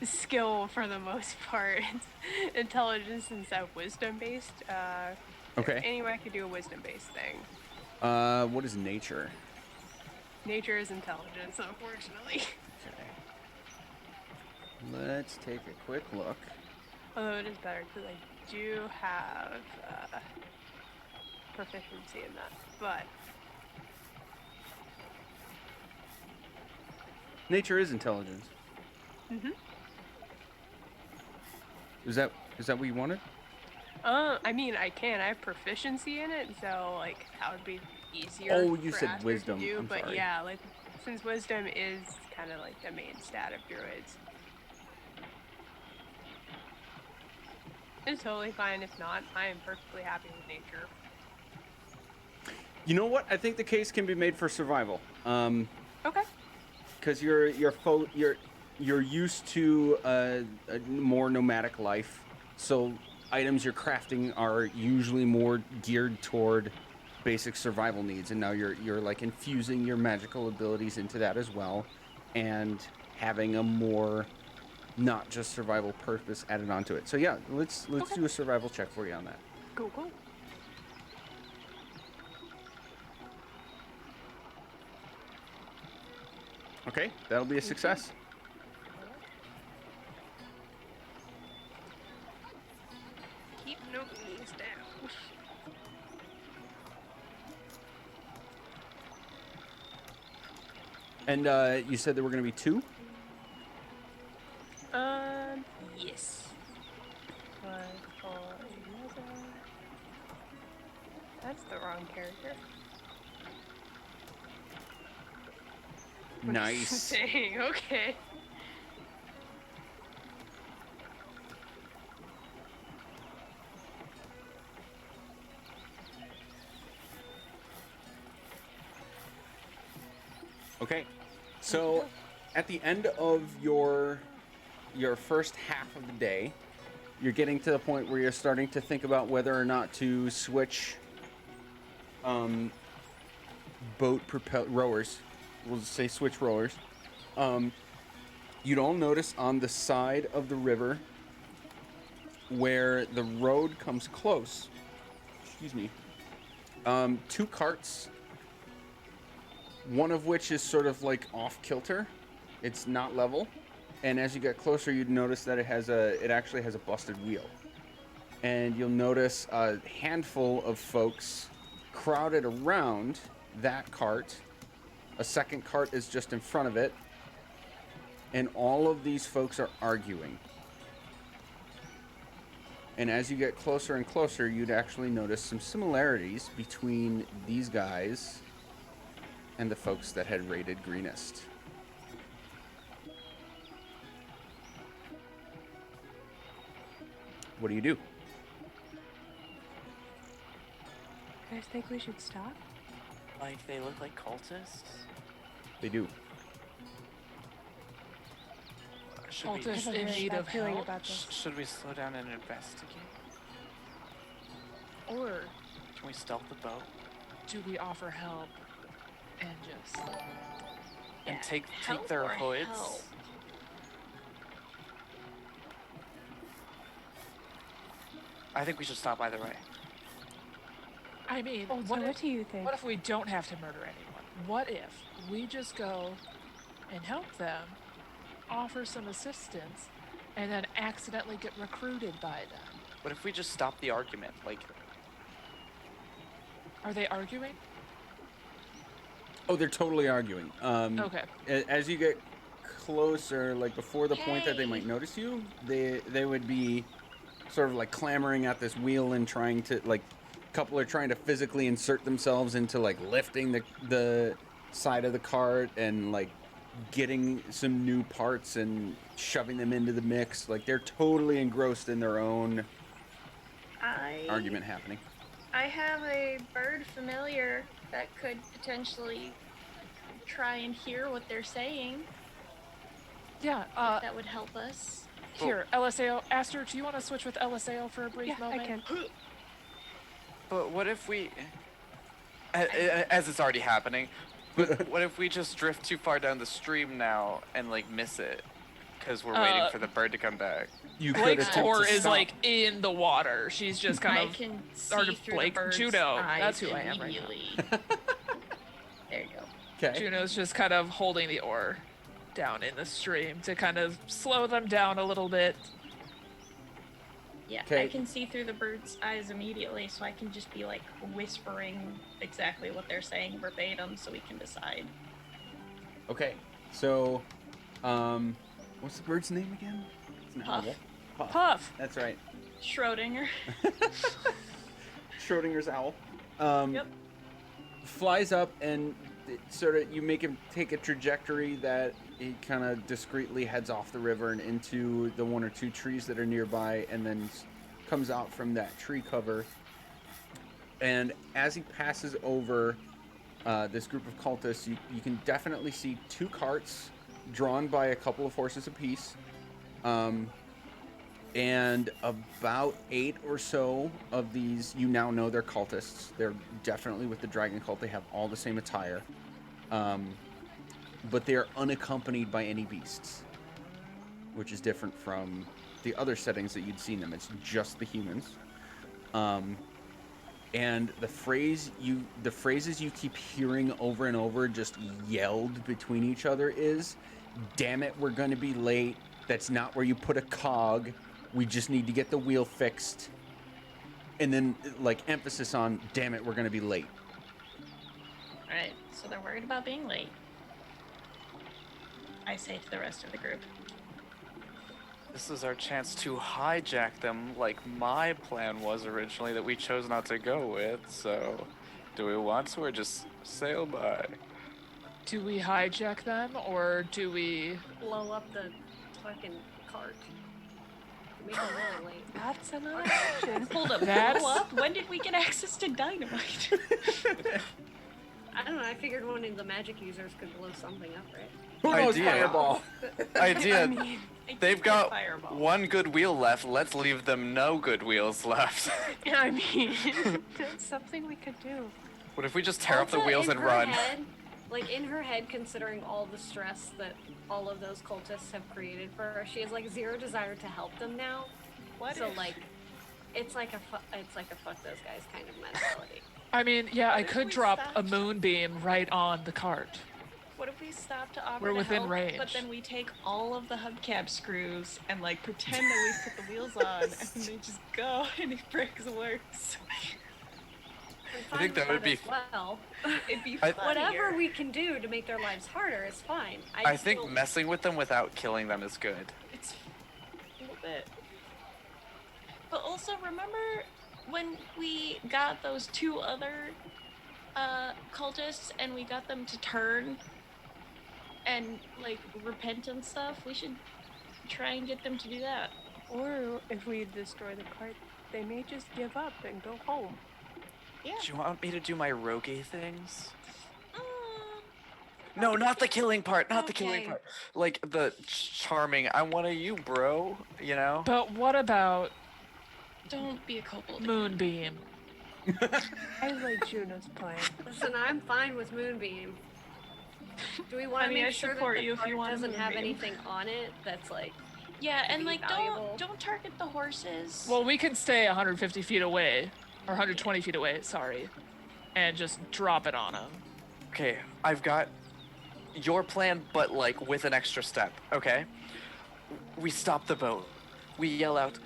skill for the most part. It's intelligence instead of wisdom based. Okay. Anyway, I could do a wisdom based thing. What is nature? Nature is intelligence, unfortunately. Okay. Let's take a quick look. Although it is better because I do have proficiency in that, but Nature is intelligence. Is that what you wanted? I mean, I have proficiency in it, so like that would be easier. Oh, you for said Aster wisdom. to do, I'm but sorry. yeah, like since wisdom is kind of like the main stat of druids, it's totally fine. If not, I am perfectly happy with nature. You know what? I think the case can be made for survival. Okay. Because you're used to a more nomadic life, so items you're crafting are usually more geared toward basic survival needs, and now you're like infusing your magical abilities into that as well, and having a more not just survival purpose added onto it. So yeah, let's Okay. do a survival check for you on that. Cool. Okay, that'll be a success. Keep noting these down. And you said there were going to be 2? Yes. One for another. That's the wrong character. Nice. Dang, okay. Okay, so at the end of your first half of the day, you're getting to the point where you're starting to think about whether or not to switch boat rowers. We'll just say switch rowers. You'd all notice on the side of the river where the road comes close, excuse me, 2 carts, one of which is sort of like off kilter. It's not level. And as you get closer, you'd notice that it actually has a busted wheel. And you'll notice a handful of folks crowded around that cart. A second cart is just in front of it. And all of these folks are arguing. And as you get closer and closer, you'd actually notice some similarities between these guys and the folks that had raided Greenest. What do you do? You guys think we should stop? Like, they look like cultists? They do. Should we, Cultists I have a in very need bad of feeling help? about this. should we slow down and investigate? Or Can we stealth the boat? do we offer help and just... And Yeah, take help their or hoods? help? I think we should stop either way. I mean, So what do you think? what if we don't have to murder anyone? What if we just go and help them, offer some assistance, and then accidentally get recruited by them? What if we just stop the argument? Like, Are they arguing? Oh, they're totally arguing. Okay. As you get closer, like before the point that they might Hey. notice you, they would be sort of like clamoring at this wheel and trying to, like, a couple are trying to physically insert themselves into like lifting the side of the cart and like getting some new parts and shoving them into the mix. Like they're totally engrossed in their own argument happening. I have a bird familiar that could potentially try and hear what they're saying. Yeah, That would help us. here, Eliseo. Aster, do you want to switch with Eliseo for a brief Yeah, moment? I can. but what if we... As it's already happening, but what if we just drift too far down the stream now and, like, miss it? Because we're waiting for the bird to come back. You could Blake's attempt oar to is stop. like in the water. She's just kind I of can see or through Blake, the bird's Juno, eyes that's who I am right now. immediately. There you go. Okay. Juno's just kind of holding the oar down in the stream to kind of slow them down a little bit. Yeah, I Okay. can see through the bird's eyes immediately, so I can just be like whispering exactly what they're saying verbatim so we can decide. Okay. So, what's the bird's name again? It's an Puff. owl. Puff. Puff. That's right. Schrodinger. Schrodinger's owl. Yep. Flies up and it sort of you make him take a trajectory that he kind of discreetly heads off the river and into the one or two trees that are nearby, and then comes out from that tree cover. And as he passes over this group of cultists, you can definitely see two carts drawn by a couple of horses apiece. And about 8 or so of these, you now know they're cultists. They're definitely with the dragon cult. They have all the same attire. But they are unaccompanied by any beasts, which is different from the other settings that you'd seen them. It's just the humans. And the phrases you keep hearing over and over, just yelled between each other, is, "Damn it, we're gonna be late. That's not where you put a cog. We just need to get the wheel fixed." And then, like, emphasis on, "Damn it, we're gonna be late." Alright, so they're worried about being late. I say to the rest of the group. This is our chance to hijack them, like my plan was originally that we chose not to go with. So, do we want to or just sail by? Do we hijack them or do we? Blow up the fucking cart. Make them really late. That's another option. Hold up, That's- blow up? When did we get access to dynamite? I don't know, I figured one of the magic users could blow something up, right? Who knows, Idea. fireball? Idea. I mean, They've got fireball. one good wheel left. Let's leave them no good wheels left. I mean, that's something we could do. What if we just tear up the Also, wheels in and her run? Head, like, in her head, considering all the stress that all of those cultists have created for her, she has, like, zero desire to help them now. What So, if- like, it's like a fuck those guys kind of mentality. I mean, yeah, I if could we drop a stopped? moonbeam right on the cart. What if we stop to offer We're to within help, range. but then we take all of the hubcap screws and like pretend that we put the wheels on and then they just go and it breaks worse. I'm I fine think that with would be as well. It'd be I- funnier. Whatever we can do to make their lives harder is fine. I just think don't- messing with them without killing them is good. It's a little bit. But also remember when we got those two other cultists and we got them to turn and like repent and stuff? We should try and get them to do that. Or if we destroy the cart, they may just give up and go home. Yeah. Do you want me to do my rogue things? Um, No, not the killing part. Not the killing Okay. part. Like the charming. I'm one of you, bro. You know. But what about don't be a kobold. moonbeam? I like Juno's plan. Listen, I'm fine with Moonbeam. Do we want I to mean, I make sure that support the you if you cart want a doesn't have Moonbeam. anything on it that's like Yeah, and be like valuable. don't target the horses. Well, we can stay 150 feet away, or 120 feet away, sorry, and just drop it on them. Okay, I've got your plan, but like with an extra step. Okay. We stop the boat. We yell out,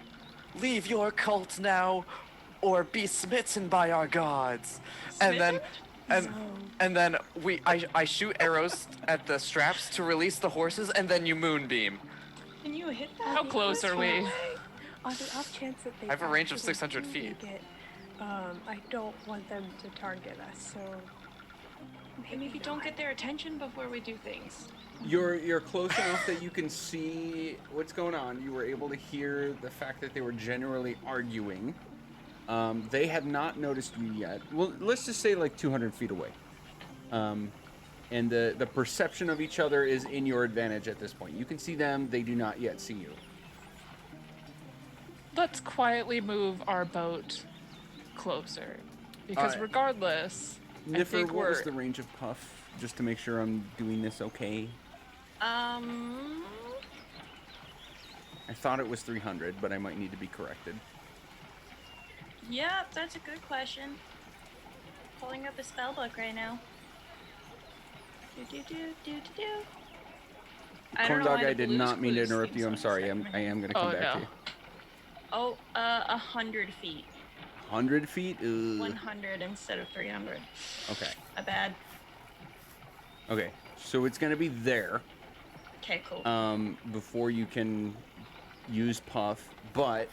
"Leave your cult now, or be smitten by our gods." And then, and then I shoot arrows at the straps to release the horses, and then you moonbeam. Can you hit that? How close are we? On the off chance that they I have a range of actually 600 do feet. make it, I don't want them to target us, so Maybe don't get their attention before we do things. You're close enough that you can see what's going on. You were able to hear the fact that they were generally arguing. They have not noticed you yet. Well, let's just say like 200 feet away. And the perception of each other is in your advantage at this point. You can see them, they do not yet see you. Let's quietly move our boat closer, because Alright. regardless, I Niffer, think what was we're the range of Puff? Just to make sure I'm doing this okay. I thought it was 300, but I might need to be corrected. Yeah, that's a good question. Pulling up a spell book right now. I don't Corn know Dog, why I the did Blue's not mean to Clues interrupt theme you. I'm song is sorry. stuck I'm, in my I head. am going to come Oh, back no. to you. Oh, 100 feet. 100 feet? Ugh. 100 instead of 300. Okay. A bad. Okay. So it's gonna be there. Okay, cool. Before you can use Puff, but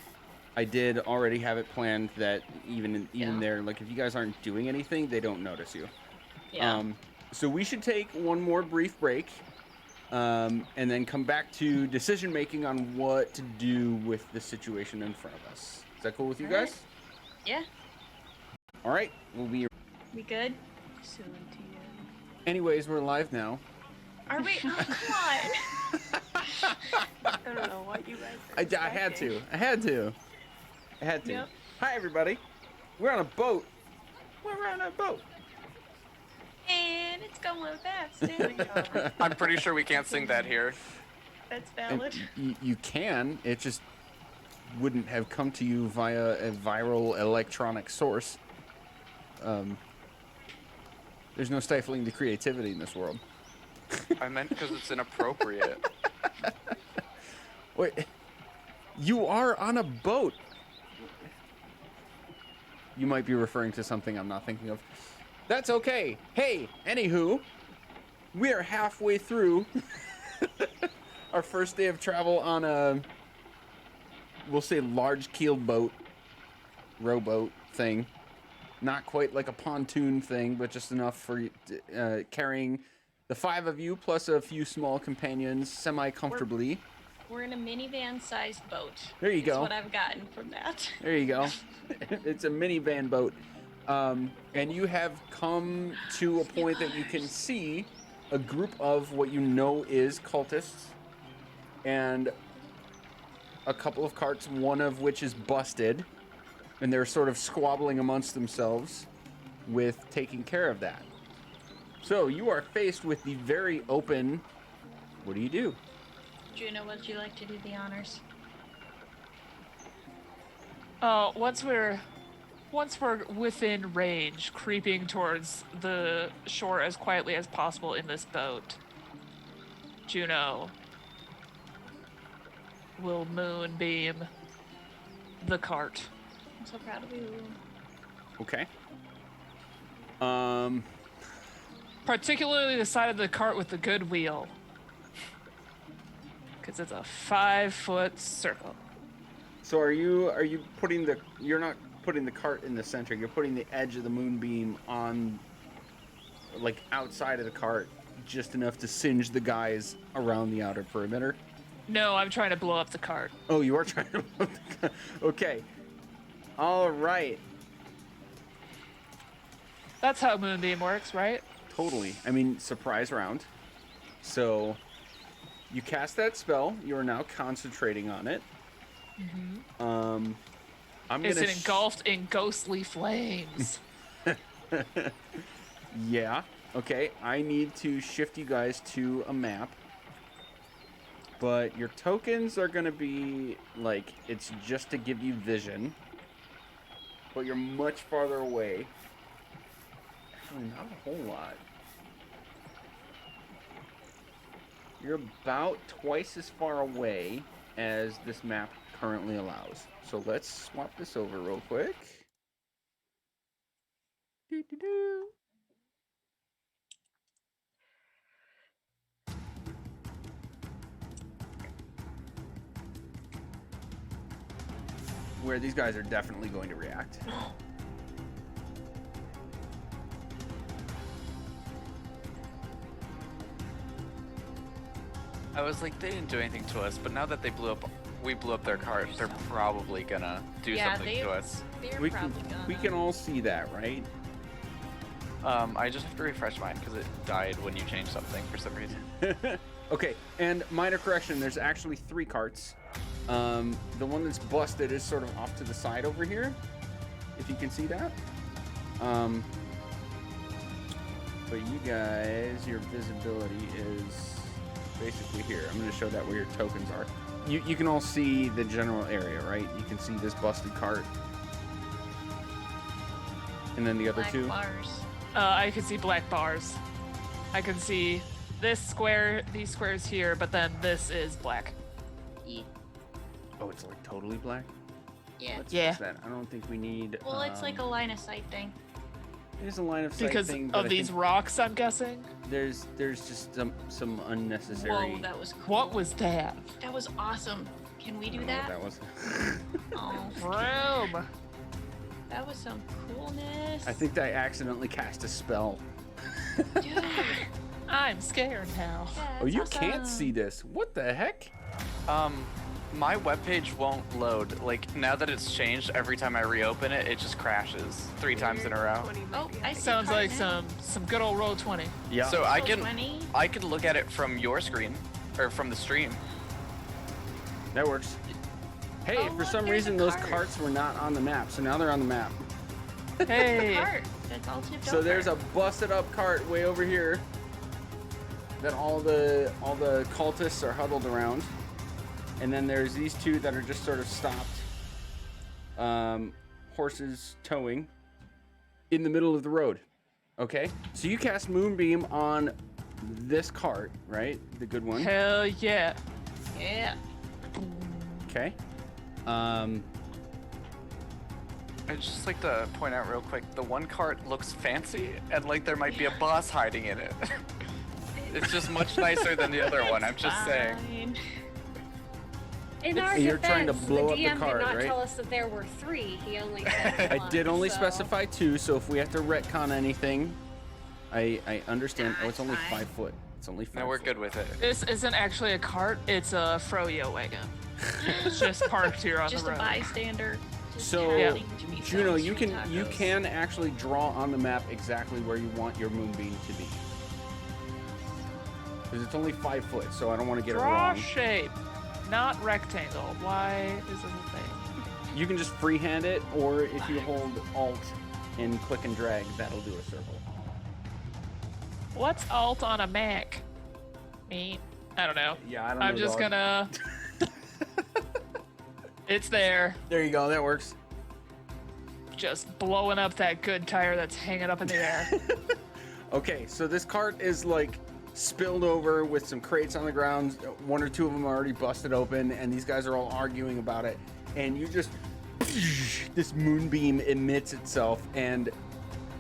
I did already have it planned that even there, like if you guys aren't doing anything, they don't notice you. Yeah. So we should take one more brief break, and then come back to decision making on what to do with the situation in front of us. Is that cool with you guys? Yeah. All right, we'll be. We good? Soon to you. Anyways, we're live now. Are we? Oh, come on. I don't know what you guys are I had to. I had to. Yep. Hi, everybody. We're on a boat. We're on a boat. And it's going fast. I'm pretty sure we can't sing that here. That's valid. You can. It just wouldn't have come to you via a viral electronic source. There's no stifling the creativity in this world. I meant because it's inappropriate. Wait, you are on a boat. You might be referring to something I'm not thinking of. That's okay. Hey, anywho, we are halfway through our first day of travel on a, we'll say, large keeled boat, rowboat thing. Not quite like a pontoon thing, but just enough for carrying the 5 of you plus a few small companions semi-comfortably. We're in a minivan-sized boat. There you go. That's what I've gotten from that. There you go. It's a minivan boat. And you have come to a point that you can see a group of what you know is cultists and a couple of carts, one of which is busted, and they're sort of squabbling amongst themselves with taking care of that. So you are faced with the very open, what do you do? Juno, would you like to do the honors? Once we're within range, creeping towards the shore as quietly as possible in this boat, Juno will moonbeam the cart. I'm so proud of you. Okay. Particularly the side of the cart with the good wheel. Because it's a 5-foot circle. So are you putting the, you're not putting the cart in the center, you're putting the edge of the moonbeam on, like, outside of the cart, just enough to singe the guys around the outer perimeter? No, I'm trying to blow up the cart. Oh, you are trying to blow up the cart. Okay. All right. That's how moonbeam works, right? Totally. I mean, surprise round. So you cast that spell. You are now concentrating on it. Mm-hmm. I'm It's gonna engulfed in ghostly flames. Yeah. Okay. I need to shift you guys to a map. But your tokens are gonna be like, it's just to give you vision. But you're much farther away. Actually, not a whole lot. You're about twice as far away as this map currently allows. So let's swap this over real quick. Doo-doo-doo. Where these guys are definitely going to react. I was like, they didn't do anything to us, but now that we blew up their cart, they're probably gonna do something to us. They're We probably gonna. we can all see that, right? I just have to refresh mine because it died when you changed something for some reason. Okay, and minor correction, there's actually 3 carts. The one that's busted is sort of off to the side over here, if you can see that. But you guys, your visibility is basically here. I'm going to show that where your tokens are. You can all see the general area, right? You can see this busted cart. And then the other Black 2. bars. I can see black bars. I can see this square, these squares here, but then this is black. Yeah. Oh, it's like totally black? Yeah. Let's Yeah. fix that. I don't think we need. Well, it's like a line of sight thing. It is a line of sight Because thing, but of I these think rocks, I'm guessing. there's just some unnecessary. Whoa, that was cool. What was that? That was awesome. Can we I do don't know that? what that was. Oh, Room. that was some coolness. I think I accidentally cast a spell. Dude, I'm scared now. Oh, that's you can't awesome. see this. What the heck? My webpage won't load. Like, now that it's changed, every time I reopen it, it just crashes 3 times in a row. 20 might Oh, be I out. see. Sounds like now. some good old roll 20. Yeah. So I can 20. look at it from your screen, or from the stream. That works. Hey, Oh, for look, some there's reason a those cart. carts were not on the map, so now they're on the map. Hey. Cart. That's all tipped So over. there's a busted up cart way over here that all the cultists are huddled around, and then there's these two that are just sort of stopped, horses towing in the middle of the road. Okay, so you cast Moonbeam on this cart, right? The good one. Hell yeah. Yeah. Okay. I'd just like to point out real quick, the one cart looks fancy, and like there might be a boss hiding in it. It's just much nicer than the other one, I'm just saying. Fine. In our You're trying to defense, blow up the the DM cart, did not right? tell us that there were 3. He only said I one, did only so- specify 2, so if we have to retcon anything, I understand. Oh, it's only Fine. 5 foot. It's only 5 No, we're foot. good with it. This isn't actually a cart, it's a froyo wagon. It's just parked here on Just the a road. bystander. Just So, happening to be Juno, selling you street can tacos. actually draw on the map exactly where you want your moonbeam to be. Because it's only 5 foot, so I don't want to get it Draw wrong. shape, not rectangle. Why is this a thing? You can just freehand it, or if you hold Alt and click and drag, that'll do a circle. What's alt on a Mac? Me? I don't know. Yeah, I don't know. I'm just dog. gonna. It's there. There you go. That works. Just blowing up that good tire that's hanging up in the air. Okay, so this cart is like spilled over with some crates on the ground. 1 or 2 of them are already busted open, and these guys are all arguing about it. And you just, this moonbeam emits itself and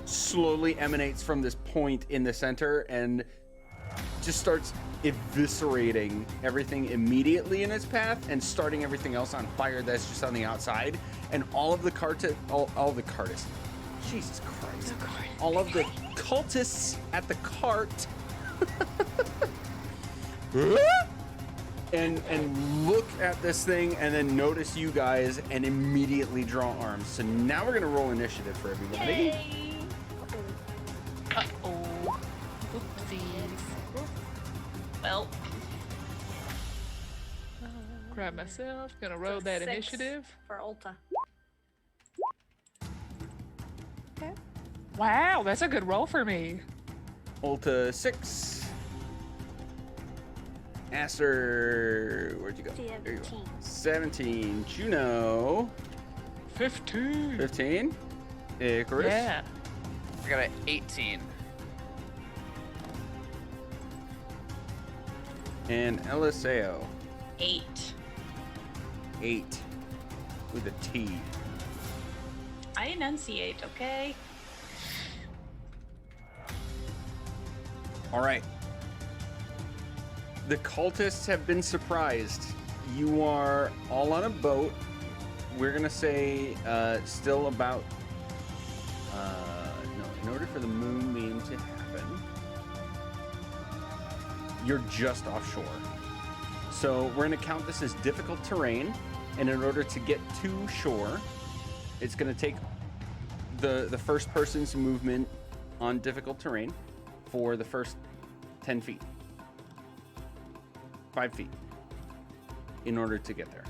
slowly emanates from this point in the center and just starts eviscerating everything immediately in its path and starting everything else on fire that's just on the outside. And all of the all the cartists, Jesus Christ, all of the cultists at the cart and look at this thing and then notice you guys and immediately draw arms. So now we're gonna roll initiative for everybody. Yay. Uh-oh. Oopsies. Well, Grab myself. Gonna roll So that 6 initiative. for Ulta. Wow, that's a good roll for me. Ulta 6. Aster, where'd you go? There you go. 17. Juno, 15. 15. Icarus. Yeah. I got an 18. And Eliseo, 8. 8. With a T. I enunciate, okay? All right. The cultists have been surprised. You are all on a boat. We're gonna say still about. No, in order for the moonbeam to happen, you're just offshore. So we're gonna count this as difficult terrain, and in order to get to shore, it's gonna take the first person's movement on difficult terrain for the first 10 feet. 5 feet in order to get there.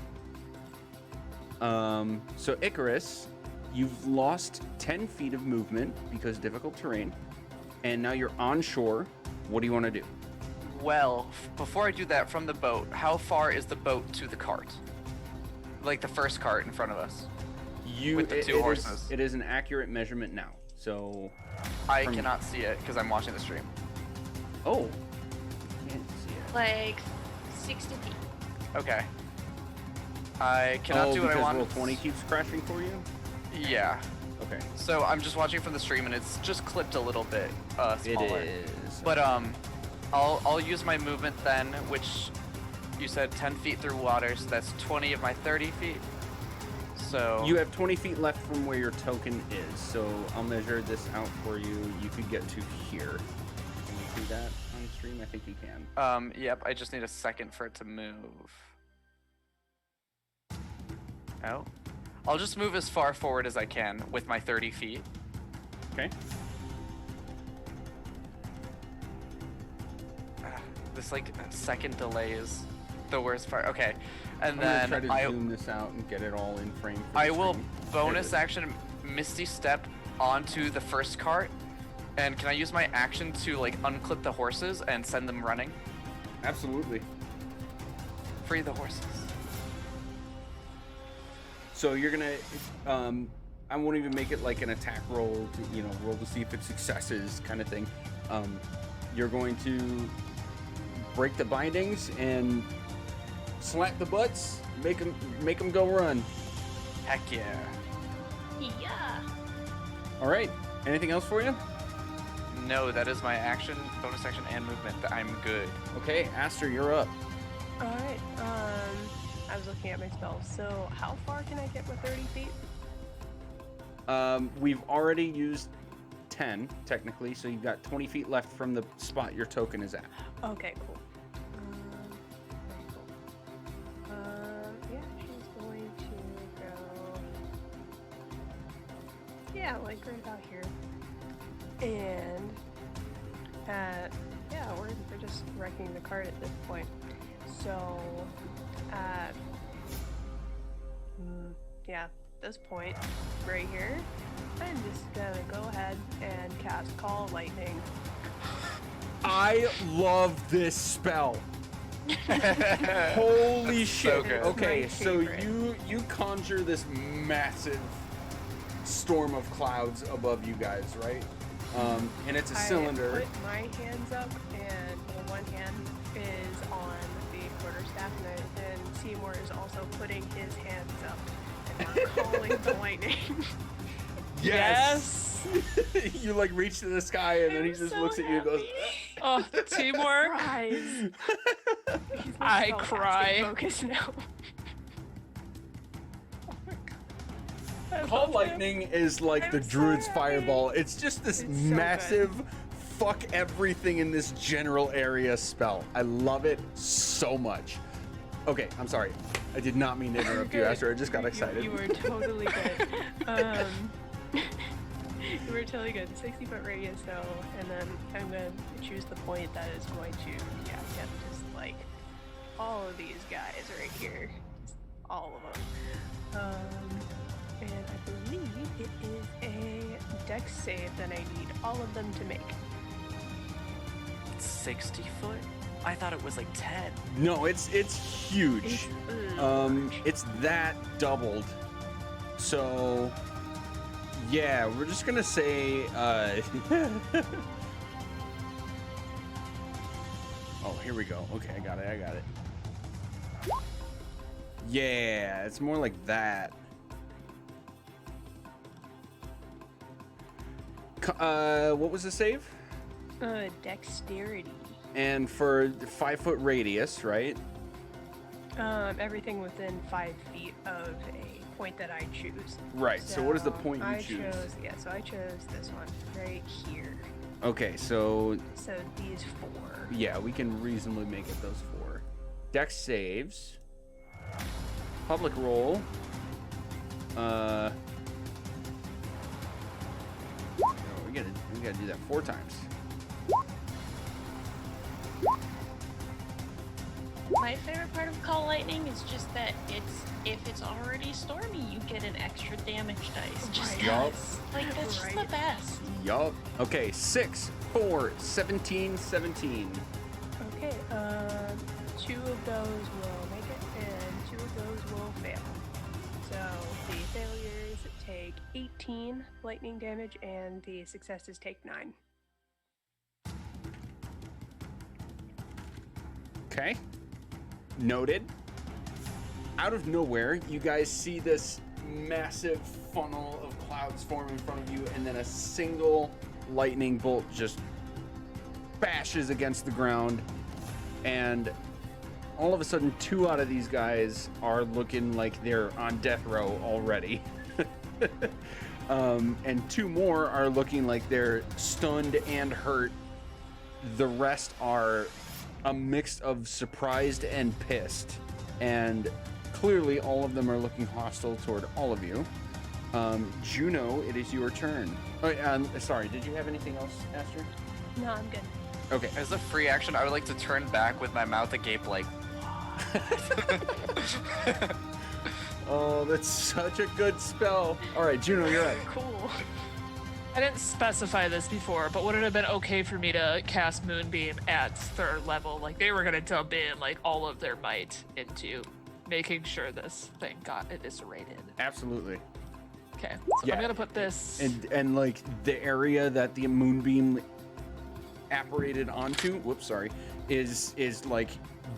So Icarus, you've lost 10 feet of movement because difficult terrain, and now you're on shore. What do you want to do? Well, before I do that, from the boat, how far is the boat to the cart? Like the first cart in front of us. With the 2 horses. It is an accurate measurement now. So, I From- cannot see it because I'm watching the stream. oh, can't see it. Like 60 feet. Okay. I cannot do what I because want. roll 20 keeps crashing for you? Yeah. Okay. So I'm just watching from the stream and it's just clipped a little bit smaller. It is. But I'll use my movement then, which you said 10 feet through water, so that's 20 of my 30 feet. So You have 20 feet left from where your token is, so I'll measure this out for you. You could get to here. Can you do that on stream? I think you can. Yep, I just need a second for it to move. Oh. I'll just move as far forward as I can with my 30 feet. Okay. This like second delay is the worst part. Okay. And I'm gonna then try to zoom this out and get it all in frame. For I the will stream. bonus There it action Misty Step onto the first cart. And can I use my action to like unclip the horses and send them running? is. Absolutely. Free the horses. So you're gonna, I won't even make it like an attack roll, to, roll to see if it's successes kind of thing. You're going to break the bindings and slap the butts, make them go run. Heck yeah. Yeah. All right. Anything else for you? No, that is my action, bonus action, and movement. I'm good. Okay, Aster, you're up. All right. I was looking at my spells. So how far can I get with 30 feet? We've already used 10 technically, so you've got 20 feet left from the spot your token is at. Okay, cool. Very cool. Yeah, she's going to go. Yeah, like right about here. And yeah, we're just wrecking the cart at this point. So, yeah, this point right here, I'm just gonna go ahead and cast Call Lightning. I love this spell. Holy shit. so good. Okay, My so favorite. you conjure this massive storm of clouds above you guys, right? And it's a cylinder. I put my hands up, and one hand is on the quarterstaff, and Seymore is also putting his hands up and I'm calling the lightning. Yes. You like reach to the sky, and then he I'm just so looks at you and goes, Oh, teamwork. Cries. He's I so cry. focused now. Call Lightning is like the I'm so druid's happy. fireball. It's just this It's so massive fuck everything in this general area spell. I love it so much. Okay, I'm sorry. I did not mean to interrupt you, Good. Aster. I just got excited. You were totally good. You were totally good. 60-foot radius though, and then I'm going to choose the point that is going to, get just like all of these guys right here. Just all of them. And I believe it is a dex save that I need all of them to make. 60 foot? I thought it was like 10. No, it's huge. It's large. It's that doubled. So yeah, we're just gonna say oh, here we go. Okay, I got it. Yeah, it's more like that. What was the save? Dexterity. And for 5-foot radius, right? Everything within 5 feet of a point that I choose. Right. So what is the point you I choose? So I chose this one right here. Okay, so So these 4. yeah, we can reasonably make it those 4. Dex saves. Public roll. No, we gotta do that 4 times. My favorite part of Call Lightning is just that if it's already stormy, you get an extra damage dice. Just Right. Yup. 'cause. Like, that's just the Right. best. Yup. Okay, 6, 4, 17, 17. Okay, 2 of those will make it, and 2 of those will fail. So the failures take 18 lightning damage, and the successes take 9. Okay. Noted. out of nowhere, you guys see this massive funnel of clouds form in front of you, and then a single lightning bolt just bashes against the ground, and all of a sudden 2 out of these guys are looking like they're on death row already. And 2 more are looking like they're stunned and hurt. The rest are a mix of surprised and pissed, and clearly all of them are looking hostile toward all of you. Juno, it is your turn. Oh, sorry, did you have anything else, Aster? No, I'm good. Okay. As a free action, I would like to turn back with my mouth agape like. Oh, that's such a good spell. All right, Juno, you're up. Cool. I didn't specify this before, but would it have been okay for me to cast Moonbeam at 3rd level? Like, they were going to dump in, like, all of their might into making sure this thing got eviscerated. Absolutely. Okay, so I'm going to put this... And like, the area that the moonbeam apparated onto, is like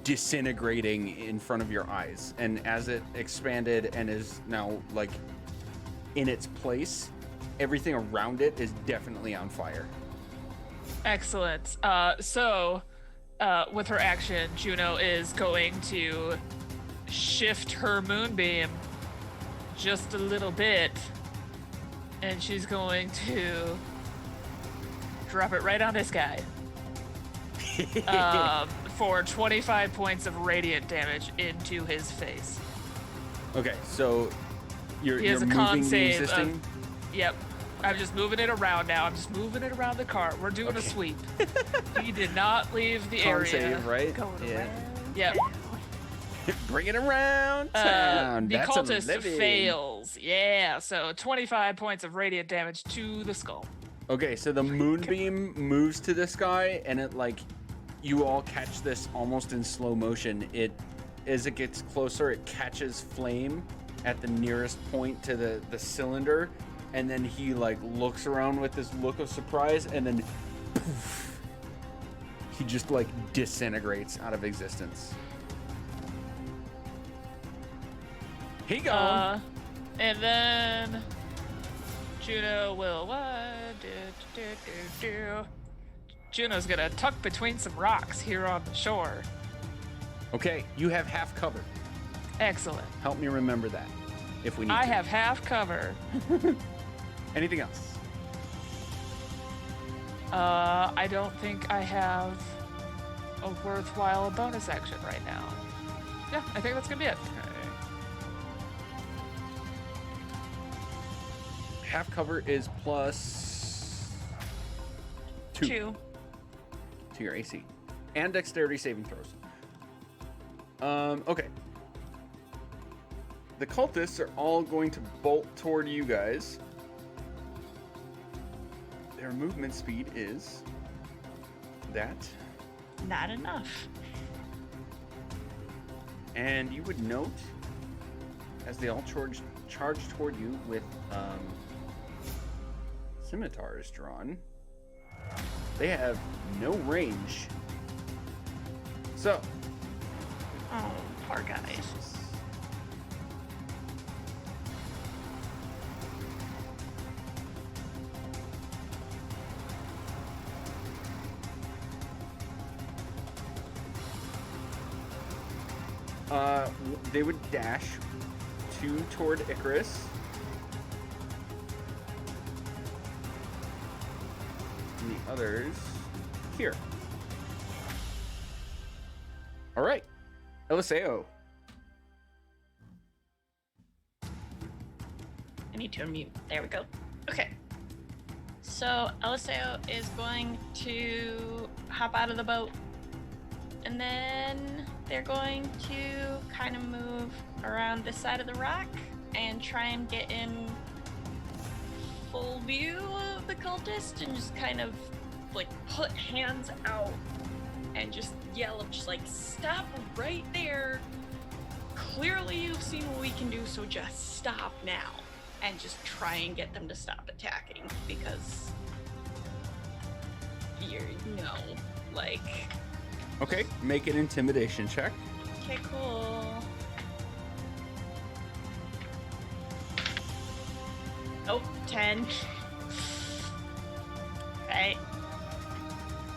disintegrating in front of your eyes. And as it expanded and is now like in its place, everything around it is definitely on fire. Excellent. So with her action, Juno is going to shift her moonbeam just a little bit, and she's going to drop it right on this guy. For 25 points of radiant damage into his face. Okay, so you're He has a moving con the save existing. Yep. I'm just moving it around now. I'm just moving it around the cart. We're doing a Okay. sweep. He did not leave the Con area. save, right? Going Yeah. around. Yep. Bring it around town. The That's a cultist living. fails. Yeah, so 25 points of radiant damage to the skull. Okay, so the moonbeam moves to this guy, and it like, you all catch this almost in slow motion. As it gets closer, it catches flame at the nearest point to the cylinder, and then he like looks around with this look of surprise, and then poof, he just like disintegrates out of existence. He gone. And then Juno will Juno's gonna tuck between some rocks here on the shore. Okay, you have half cover. Excellent. Help me remember that, if we need I to. have half cover. Anything else? I don't think I have a worthwhile bonus action right now. Yeah, I think that's gonna be it. Half cover is plus 2 2. to your AC and dexterity saving throws. Okay. The cultists are all going to bolt toward you guys. Their movement speed is that, Not enough. and you would note as they all charge toward you with scimitars drawn, they have no range. So, Oh, poor guys. they would dash 2 toward Icarus. And the others here. All right. Eliseo. I need to unmute. There we go. Okay. So Eliseo is going to hop out of the boat, and then they're going to kind of move around this side of the rock and try and get in full view of the cultist and just kind of like put hands out and just yell, just like, stop right there. Clearly you've seen what we can do, so just stop now. And just try and get them to stop attacking, because Okay, make an intimidation check. Okay, cool. 10. Right.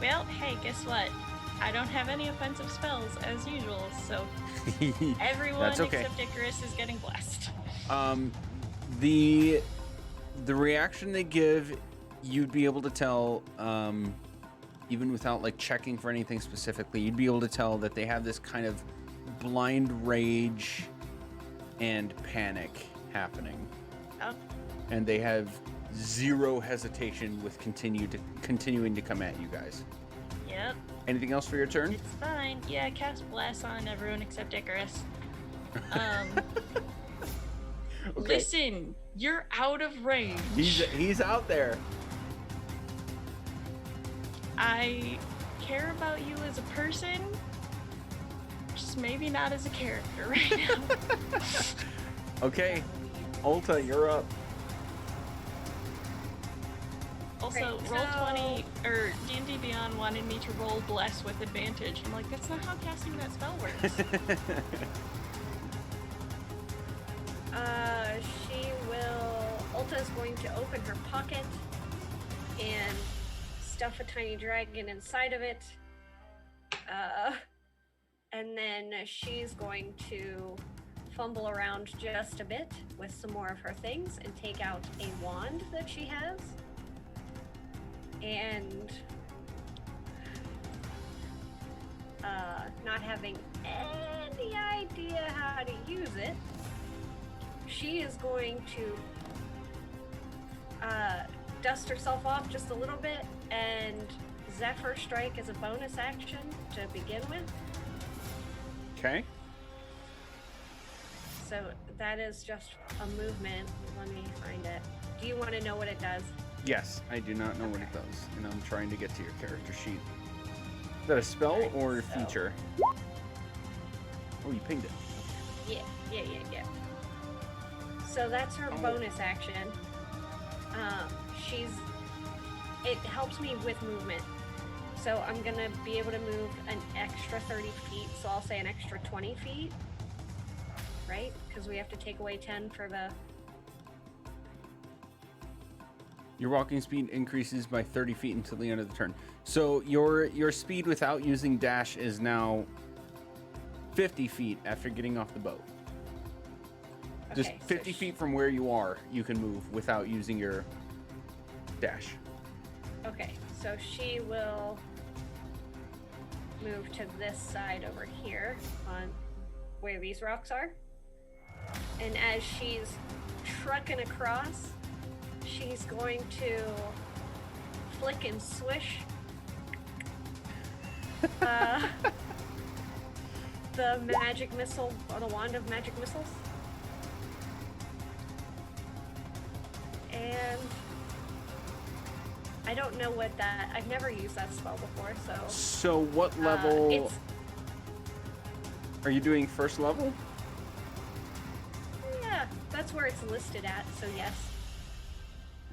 Well, hey, guess what? I don't have any offensive spells as usual, so everyone That's okay. except Icarus is getting blessed. The reaction they give, you'd be able to tell, even without like checking for anything specifically, you'd be able to tell that they have this kind of blind rage and panic happening. Oh. And they have zero hesitation with continuing to come at you guys. Yep. Anything else for your turn? It's fine. Yeah, cast bless on everyone except Icarus. Okay. Listen, you're out of range. He's out there. I care about you as a person, just maybe not as a character right now. Okay, Ulta, you're up. Also, Great, roll so- 20 or D&D Beyond wanted me to roll bless with advantage. I'm like, that's not how casting that spell works. She will. Ulta's going to open her pocket and stuff a tiny dragon inside of it. And then she's going to fumble around just a bit with some more of her things and take out a wand that she has. And not having any idea how to use it, she is going to dust herself off just a little bit and Zephyr Strike as a bonus action to begin with. Okay. So that is just a movement. Let me find it. Do you want to know what it does? Yes, I do not know what it does, and I'm trying to get to your character sheet. Is that a spell or a feature? Oh, you pinged it. Yeah. So that's her bonus action. It helps me with movement. So I'm gonna be able to move an extra 30 feet, so I'll say an extra 20 feet. Right? Because we have to take away 10 for the... Your walking speed increases by 30 feet until the end of the turn. So your speed without using dash is now 50 feet after getting off the boat. Just Okay, so 50 feet from where you are, you can move without using your dash. Okay, so she will move to this side over here on where these rocks are. And as she's trucking across, she's going to flick and swish the magic missile, or the wand of magic missiles. And I don't know what that, I've never used that spell before, so. So what level It's, are you doing? First level? yeah, that's where it's listed at, so yes.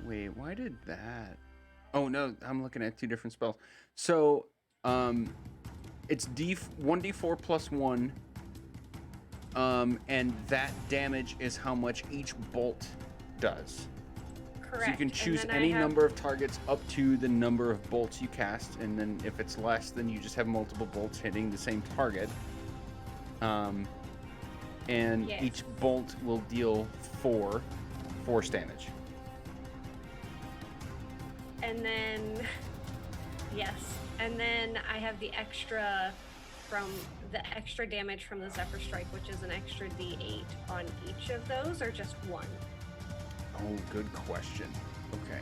Wait, why did that? Oh no, I'm looking at two different spells. So, it's 1d4 plus 1, and that damage is how much each bolt does. Correct. So you can And choose then I any have- number of targets up to the number of bolts you cast, and then if it's less, then you just have multiple bolts hitting the same target. And Yes. each bolt will deal 4 force damage. And then, yes. And then I have the extra damage from the Zephyr Strike, which is an extra D8 on each of those, or just one? Oh, good question. Okay.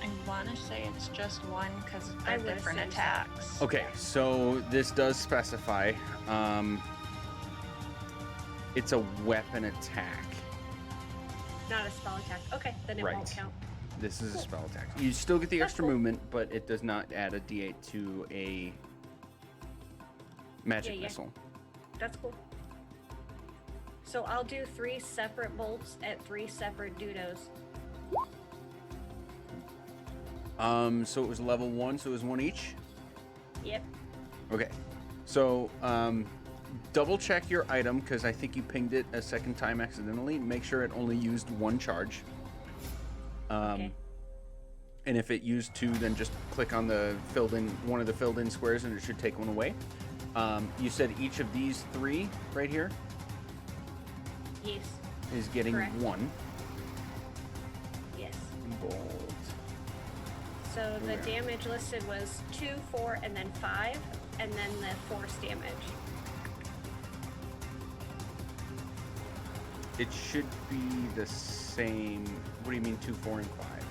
I want to say it's just one because I they're would different assume so. attacks. Okay, so this does specify it's a weapon attack. Not a spell attack. Okay, then it Right. won't count. This is a Cool. spell attack. You still get the That's extra cool. movement, but it does not add a d8 to a magic Yeah. missile. That's cool. So I'll do 3 separate bolts at 3 separate dodos. So it was level 1, so it was 1 each? Yep. Okay. So double check your item because I think you pinged it a second time accidentally. Make sure it only used 1 charge. Okay. And if it used 2, then just click on the one of the filled in squares and it should take 1 away. You said each of these 3 right here Yes. is getting Correct. 1. Yes. Bolt. So the Okay. damage listed was 2, 4, and then 5, and then the force damage. It should be the same. What do you mean 2, 4, and 5?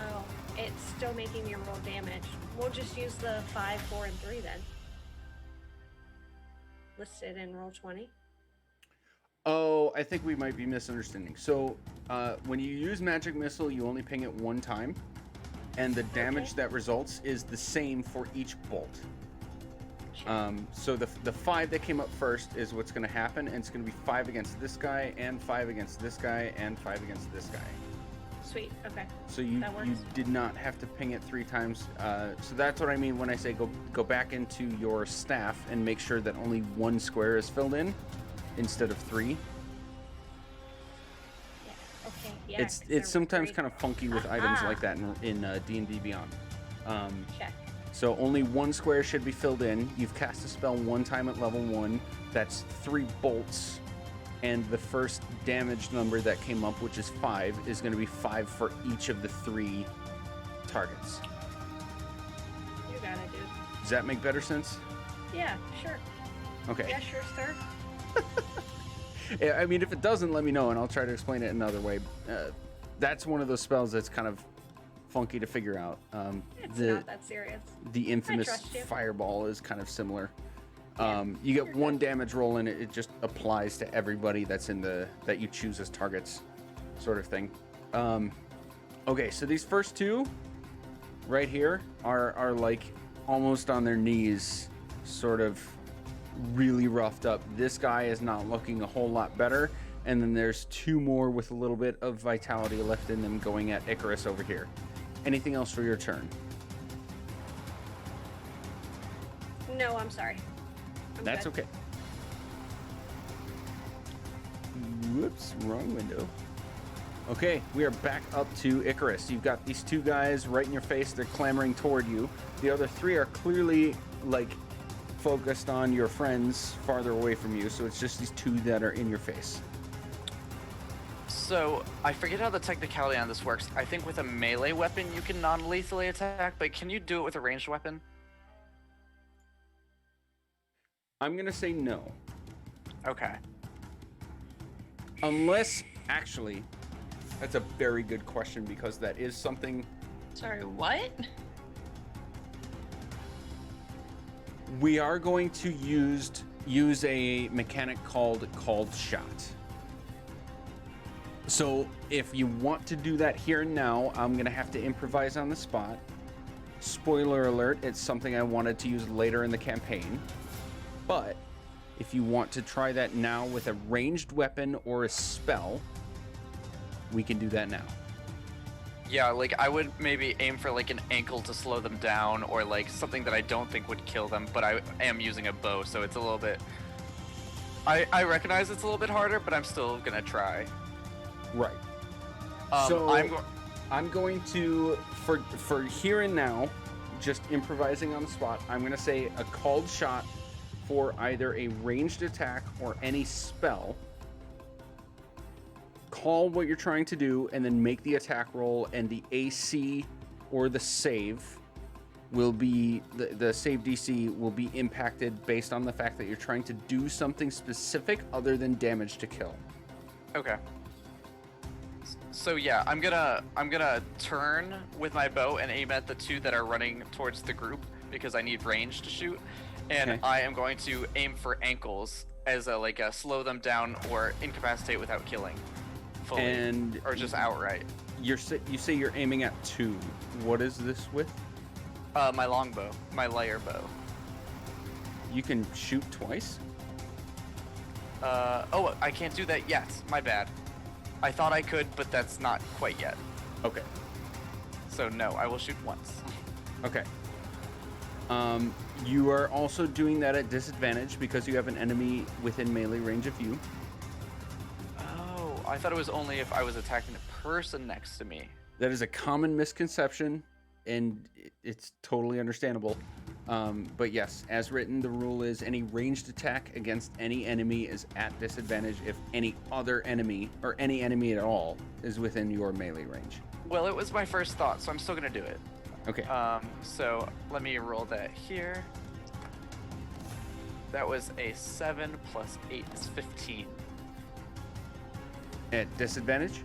Oh, it's still making me roll damage. We'll just use the 5, 4, and 3 then. Listed in roll 20. Oh, I think we might be misunderstanding. So when you use magic missile, you only ping it 1 time, and the damage that results is the same for each bolt. So the 5 that came up first is what's going to happen, and it's going to be 5 against this guy, and 5 against this guy, and 5 against this guy. Sweet. Okay. So you did not have to ping it 3 times. So that's what I mean when I say go back into your staff and make sure that only 1 square is filled in instead of 3. Yeah. Okay. Yeah. It's sometimes kind of funky with items like that in D&D Beyond. Check. So only 1 square should be filled in. You've cast a spell 1 time at level 1. That's 3 bolts. And the first damage number that came up, which is 5, is going to be 5 for each of the 3 targets. You got it, dude. Does that make better sense? Yeah. Sure. Okay. Yeah. Sure, sir. I mean, if it doesn't, let me know, and I'll try to explain it another way. That's one of those spells that's kind of funky to figure out. It's not that serious. The infamous trust you. fireball is kind of similar. Yeah, You get 1 damage roll, and it just applies to everybody that's in that you choose as targets, sort of thing. Okay, so these first 2 right here are like almost on their knees, sort of really roughed up. This guy is not looking a whole lot better, and then there's 2 more with a little bit of vitality left in them going at Icarus over here. Anything else for your turn? No, I'm sorry. That's good. okay. Whoops, wrong window. Okay, we are back up to Icarus. You've got these 2 guys right in your face. They're clamoring toward you. The other 3 are clearly, like, focused on your friends farther away from you, so it's just these 2 that are in your face. So, I forget how the technicality on this works. I think with a melee weapon you can non-lethally attack, but can you do it with a ranged weapon? I'm going to say no. Okay. Unless, actually, that's a very good question because that is something... Sorry, what? We are going to use a mechanic called shot. So if you want to do that here and now, I'm going to have to improvise on the spot. Spoiler alert, it's something I wanted to use later in the campaign. But if you want to try that now with a ranged weapon or a spell, we can do that now. Yeah, like I would maybe aim for like an ankle to slow them down, or like something that I don't think would kill them, but I am using a bow, so it's a little bit... I recognize it's a little bit harder, but I'm still gonna try. Right. So I'm going to, for here and now, just improvising on the spot, I'm going to say a called shot for either a ranged attack or any spell. Call what you're trying to do and then make the attack roll, and the AC or the save will be, the save DC will be impacted based on the fact that you're trying to do something specific other than damage to kill. Okay. So yeah, I'm gonna turn with my bow and aim at the 2 that are running towards the group because I need range to shoot, and Okay. I am going to aim for ankles as a slow them down or incapacitate without killing, fully, And or just outright. you say you're aiming at 2. What is this with? My longbow, my layer bow. You can shoot twice? Oh, I can't do that yet. My bad. I thought I could, but that's not quite yet. Okay. So no, I will shoot once. Okay. You are also doing that at disadvantage because you have an enemy within melee range of you. Oh, I thought it was only if I was attacking the person next to me. That is a common misconception, and it's totally understandable. But yes, as written, the rule is any ranged attack against any enemy is at disadvantage if any other enemy, or any enemy at all, is within your melee range. Well, it was my first thought, so I'm still gonna do it. Okay. So let me roll that here. That was a 7 plus 8 is 15. At disadvantage?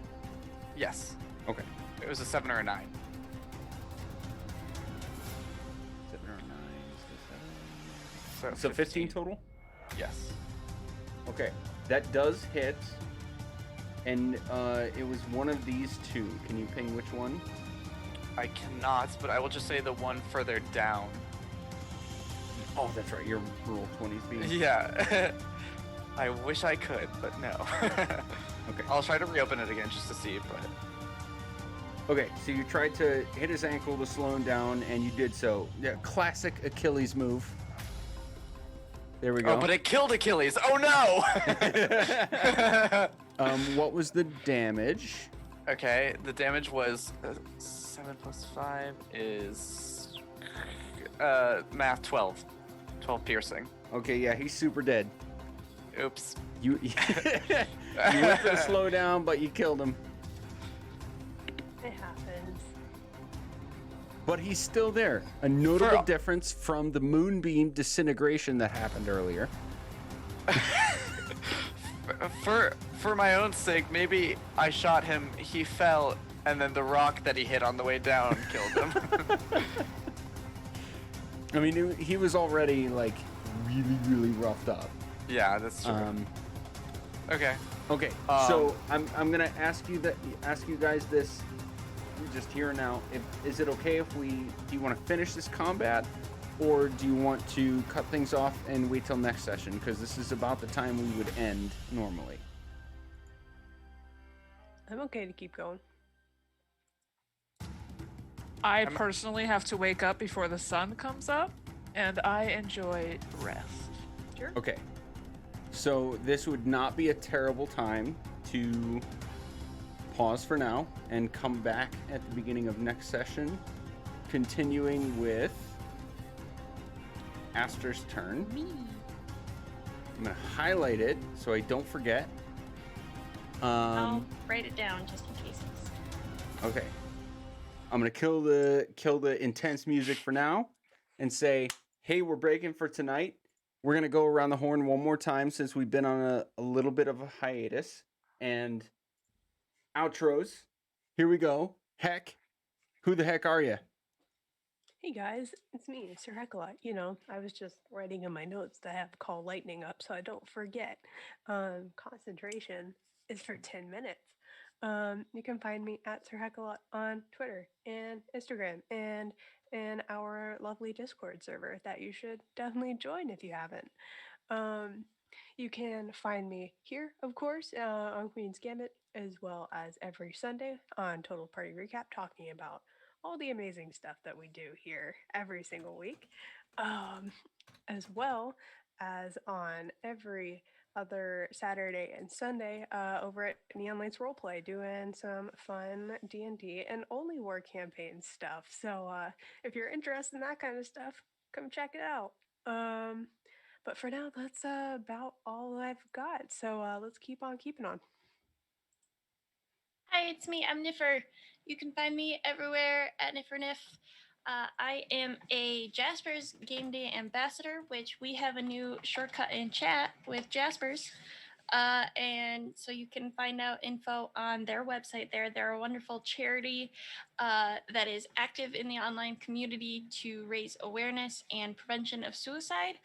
Yes. Okay. It was a 7 or a 9. 7 or 9 is the 7. So So 15 total? Yes. Okay. That does hit. And it was one of these two. Can you ping which one? I cannot, but I will just say the one further down. Oh, that's right. Your roll 20s being. Yeah. I wish I could, but no. Okay. I'll try to reopen it again just to see, but... Okay, so you tried to hit his ankle to slow him down, and you did so. Yeah, classic Achilles move. There we go. Oh, but it killed Achilles! Oh no! What was the damage? Okay, the damage was 7 plus 5 is... math 12. 12 piercing. Okay, yeah, he's super dead. Oops. You went for the slow down, but you killed him. It happens. But he's still there. A notable difference from the moonbeam disintegration that happened earlier. For my own sake, maybe I shot him, he fell, and then the rock that he hit on the way down killed him. I mean, he was already like really, really roughed up. Yeah, that's true. Okay. Okay. So I'm gonna ask you guys this just here and now. Is it okay if do you want to finish this combat, or do you want to cut things off and wait till next session? Because this is about the time we would end normally. I'm okay to keep going. I personally have to wake up before the sun comes up, and I enjoy rest. Sure. Okay. So this would not be a terrible time to pause for now and come back at the beginning of next session, continuing with Aster's turn. I'm gonna highlight it so I don't forget. I'll write it down just in case. Okay. I'm gonna kill the intense music for now and say, hey, we're breaking for tonight. We're gonna go around the horn one more time since we've been on a little bit of a hiatus. And outros. Here we go. Heck. Who the heck are you? Hey guys, it's me, Sir Heckelot. You know, I was just writing in my notes to have call lightning up so I don't forget. Concentration is for 10 minutes. You can find me at Sir Heckelot on Twitter and Instagram and in our lovely Discord server that you should definitely join if you haven't. You can find me here, of course, on Queen's Gambit, as well as every Sunday on Total Party Recap, talking about all the amazing stuff that we do here every single week, as well as on every other Saturday and Sunday over at Neon Lights Roleplay, doing some fun D&D and Only War campaign stuff. So if you're interested in that kind of stuff, come check it out. But for now, that's about all I've got. So let's keep on keeping on. Hi, it's me. I'm Niffer. You can find me everywhere at NifferNiff. I am a Jasper's Game Day Ambassador, which we have a new shortcut in chat with Jasper's. And so you can find out info on their website there. They're a wonderful charity that is active in the online community to raise awareness and prevention of suicide.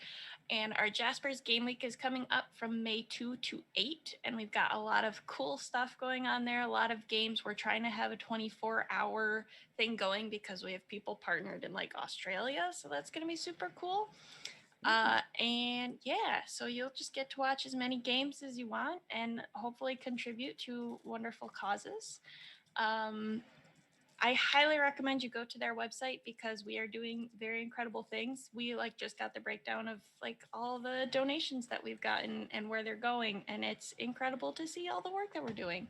And our Jasper's Game Week is coming up from May 2 to 8. And we've got a lot of cool stuff going on there, a lot of games. We're trying to have a 24-hour thing going because we have people partnered in like Australia. So that's going to be super cool. And yeah, so you'll just get to watch as many games as you want and hopefully contribute to wonderful causes. I highly recommend you go to their website because we are doing very incredible things. We just got the breakdown of all the donations that we've gotten and where they're going, and it's incredible to see all the work that we're doing.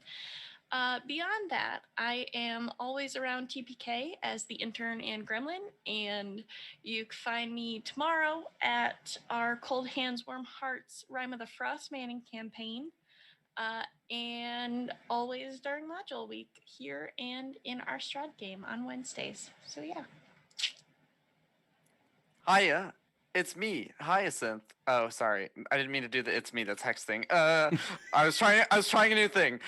Beyond that, I am always around TPK as the intern and gremlin, and you can find me tomorrow at our Cold Hands, Warm Hearts Rime of the Frost Manning campaign, and always during module week here and in our Strahd game on Wednesdays. So yeah. Hiya, it's me, Hyacinth. Oh, sorry, I didn't mean to do the "it's me" that's hexting. I was trying a new thing.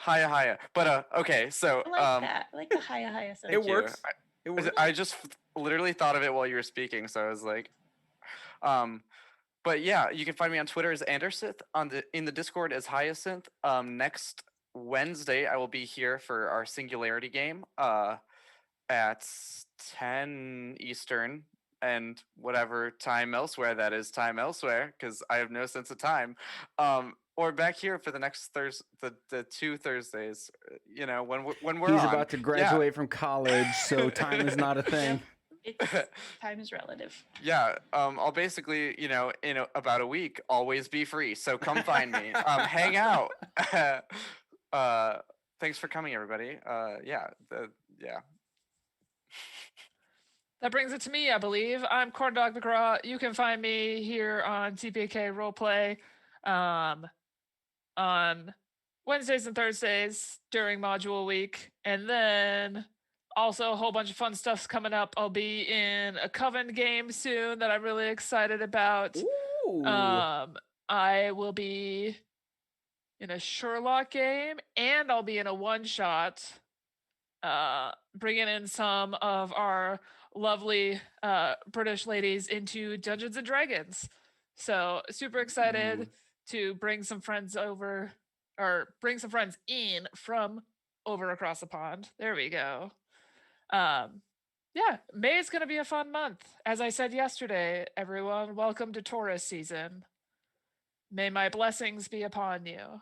Hiya. But okay, so I like that. I like the hiya. It Thank you. works. It works. I just literally thought of it while you were speaking, so I was like, but yeah, you can find me on Twitter as Andersith, in the Discord as Hyacinth. Next Wednesday, I will be here for our Singularity game at 10 Eastern, and whatever time elsewhere that is time elsewhere, because I have no sense of time. Or back here for the next the 2 Thursdays. You know, when we're He's on. about to graduate from college, so time is not a thing. Time is relative. Yeah, I'll basically, in about a week, always be free. So come find me. Hang out. Thanks for coming, everybody. Yeah. That brings it to me, I believe. I'm Corndog McGraw. You can find me here on TPK Roleplay on Wednesdays and Thursdays during module week. And then also a whole bunch of fun stuff's coming up. I'll be in a Coven game soon that I'm really excited about. Ooh. I will be in a Sherlock game, and I'll be in a one-shot bringing in some of our lovely British ladies into Dungeons and Dragons. So super excited to bring some friends over, or bring some friends in from over across the pond. There we go. Yeah, May is going to be a fun month. As I said yesterday, everyone, welcome to Taurus season. May my blessings be upon you.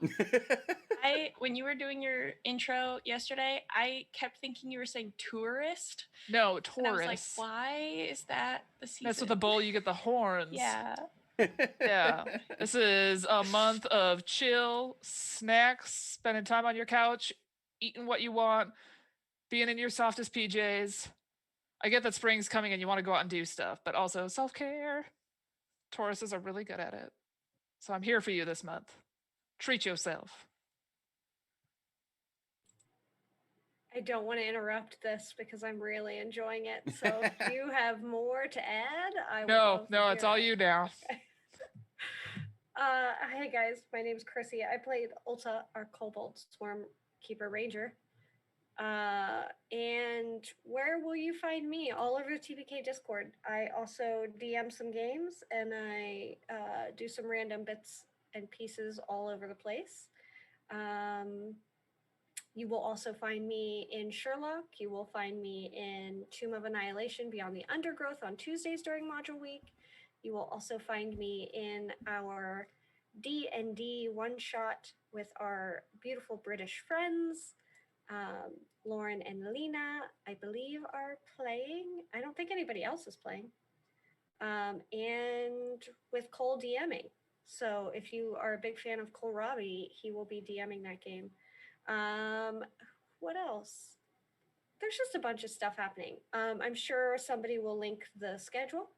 When you were doing your intro yesterday, I kept thinking you were saying tourist. No, Taurus. And I was like, why is that the season? That's with the bull, you get the horns. Yeah. Yeah. This is a month of chill, snacks, spending time on your couch, eating what you want, being in your softest PJs. I get that spring's coming and you want to go out and do stuff, but also self-care. Tauruses are really good at it. So I'm here for you this month. Treat yourself. I don't want to interrupt this because I'm really enjoying it. So if you have more to add, I will. No, it's all you now. Hey guys, my name's Chrissy. I played Ulta, our Kobold Swarm Keeper Ranger. And where will you find me? All over the TPK Discord. I also DM some games, and I do some random bits and pieces all over the place. You will also find me in Sherlock. You will find me in Tomb of Annihilation Beyond the Undergrowth on Tuesdays during module week. You will also find me in our D&D one-shot with our beautiful British friends. Lauren and Lena, I believe, are playing. I don't think anybody else is playing. And with Cole DMing. So if you are a big fan of Cole Robbie, he will be DMing that game. What else? There's just a bunch of stuff happening. I'm sure somebody will link the schedule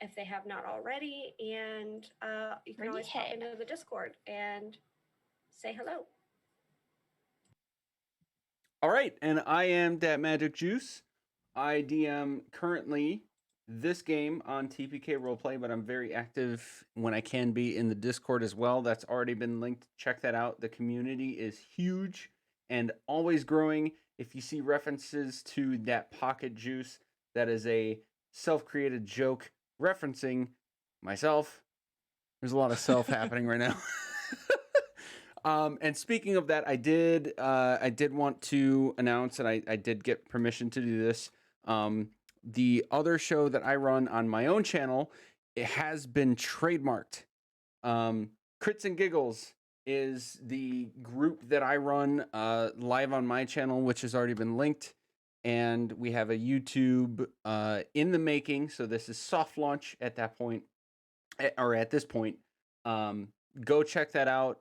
if they have not already. And you can always pop into the Discord and say hello. All right, and I am Dat Magic Juice. I DM currently this game on TPK Roleplay, but I'm very active when I can be in the Discord as well. That's already been linked. Check that out. The community is huge and always growing. If you see references to that pocket juice, that is a self-created joke referencing myself. There's a lot of self happening right now. And speaking of that, I did want to announce, and I did get permission to do this. The other show that I run on my own channel, it has been trademarked. Crits and Giggles is the group that I run live on my channel, which has already been linked. and we have a YouTube in the making. So this is soft launch at that point, or at this point. Go check that out.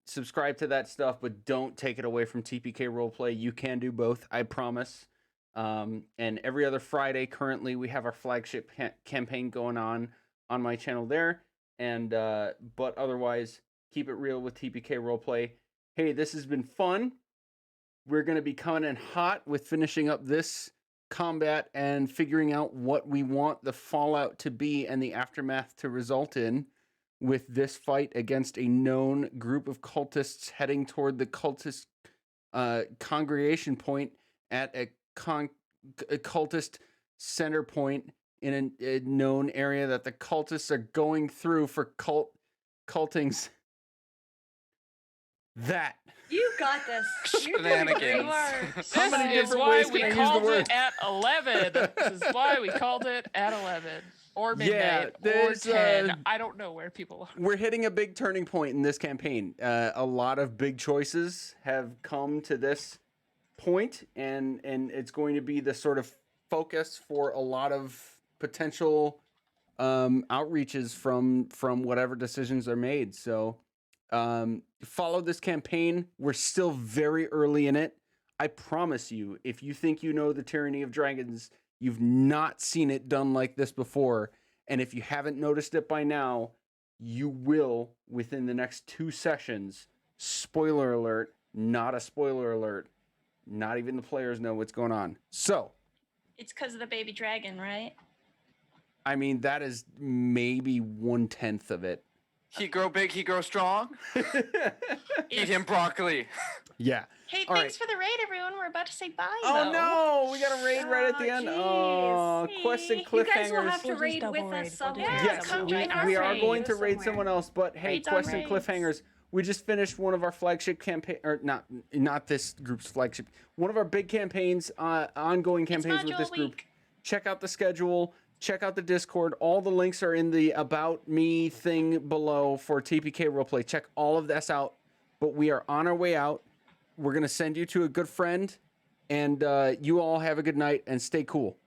Subscribe to that stuff, but don't take it away from TPK Roleplay. You can do both, I promise. And every other Friday, currently, we have our flagship campaign going on my channel there. And but otherwise, keep it real with TPK Roleplay. Hey, this has been fun. We're going to be coming in hot with finishing up this combat and figuring out what we want the fallout to be and the aftermath to result in with this fight against a known group of cultists heading toward the cultist congregation point at a cultist center point in a known area that the cultists are going through for cultings. That. You got this. You're doing Shenanigans. great. You are How many This is different why ways we can I use the called word? it at 11. This is why we called it at 11 or midnight or there's, 10. I don't know where people are. We're hitting a big turning point in this campaign. A lot of big choices have come to this point, and it's going to be the sort of focus for a lot of potential outreaches from whatever decisions are made. So follow this campaign. We're still very early in it. I promise you, if you think you know the Tyranny of Dragons, you've not seen it done like this before. And if you haven't noticed it by now, you will within the next 2 sessions. Spoiler alert, not a spoiler alert. Not even the players know what's going on. So, It's because of the baby dragon, right? I mean, that is maybe 1/10 of it. He grow big, he grow strong. Eat him broccoli. Yeah. Hey, All thanks for the raid, everyone. We're about to say bye. Oh though. no, we got a raid right at the end. Oh, jeez. quest and You guys will cliffhangers. have to We'll just raid double with raid. us We'll do somewhere. that. Yes, come we, join our we are raid going to raid somewhere. someone else, but hey, Raids on quest and raids. cliffhangers. We just finished one of our flagship campaign, or not this group's flagship. One of our big campaigns, ongoing campaigns with module this group. week. Check out the schedule. Check out the Discord. All the links are in the About Me thing below for TPK Roleplay. Check all of this out. But we are on our way out. We're going to send you to a good friend. And you all have a good night and stay cool.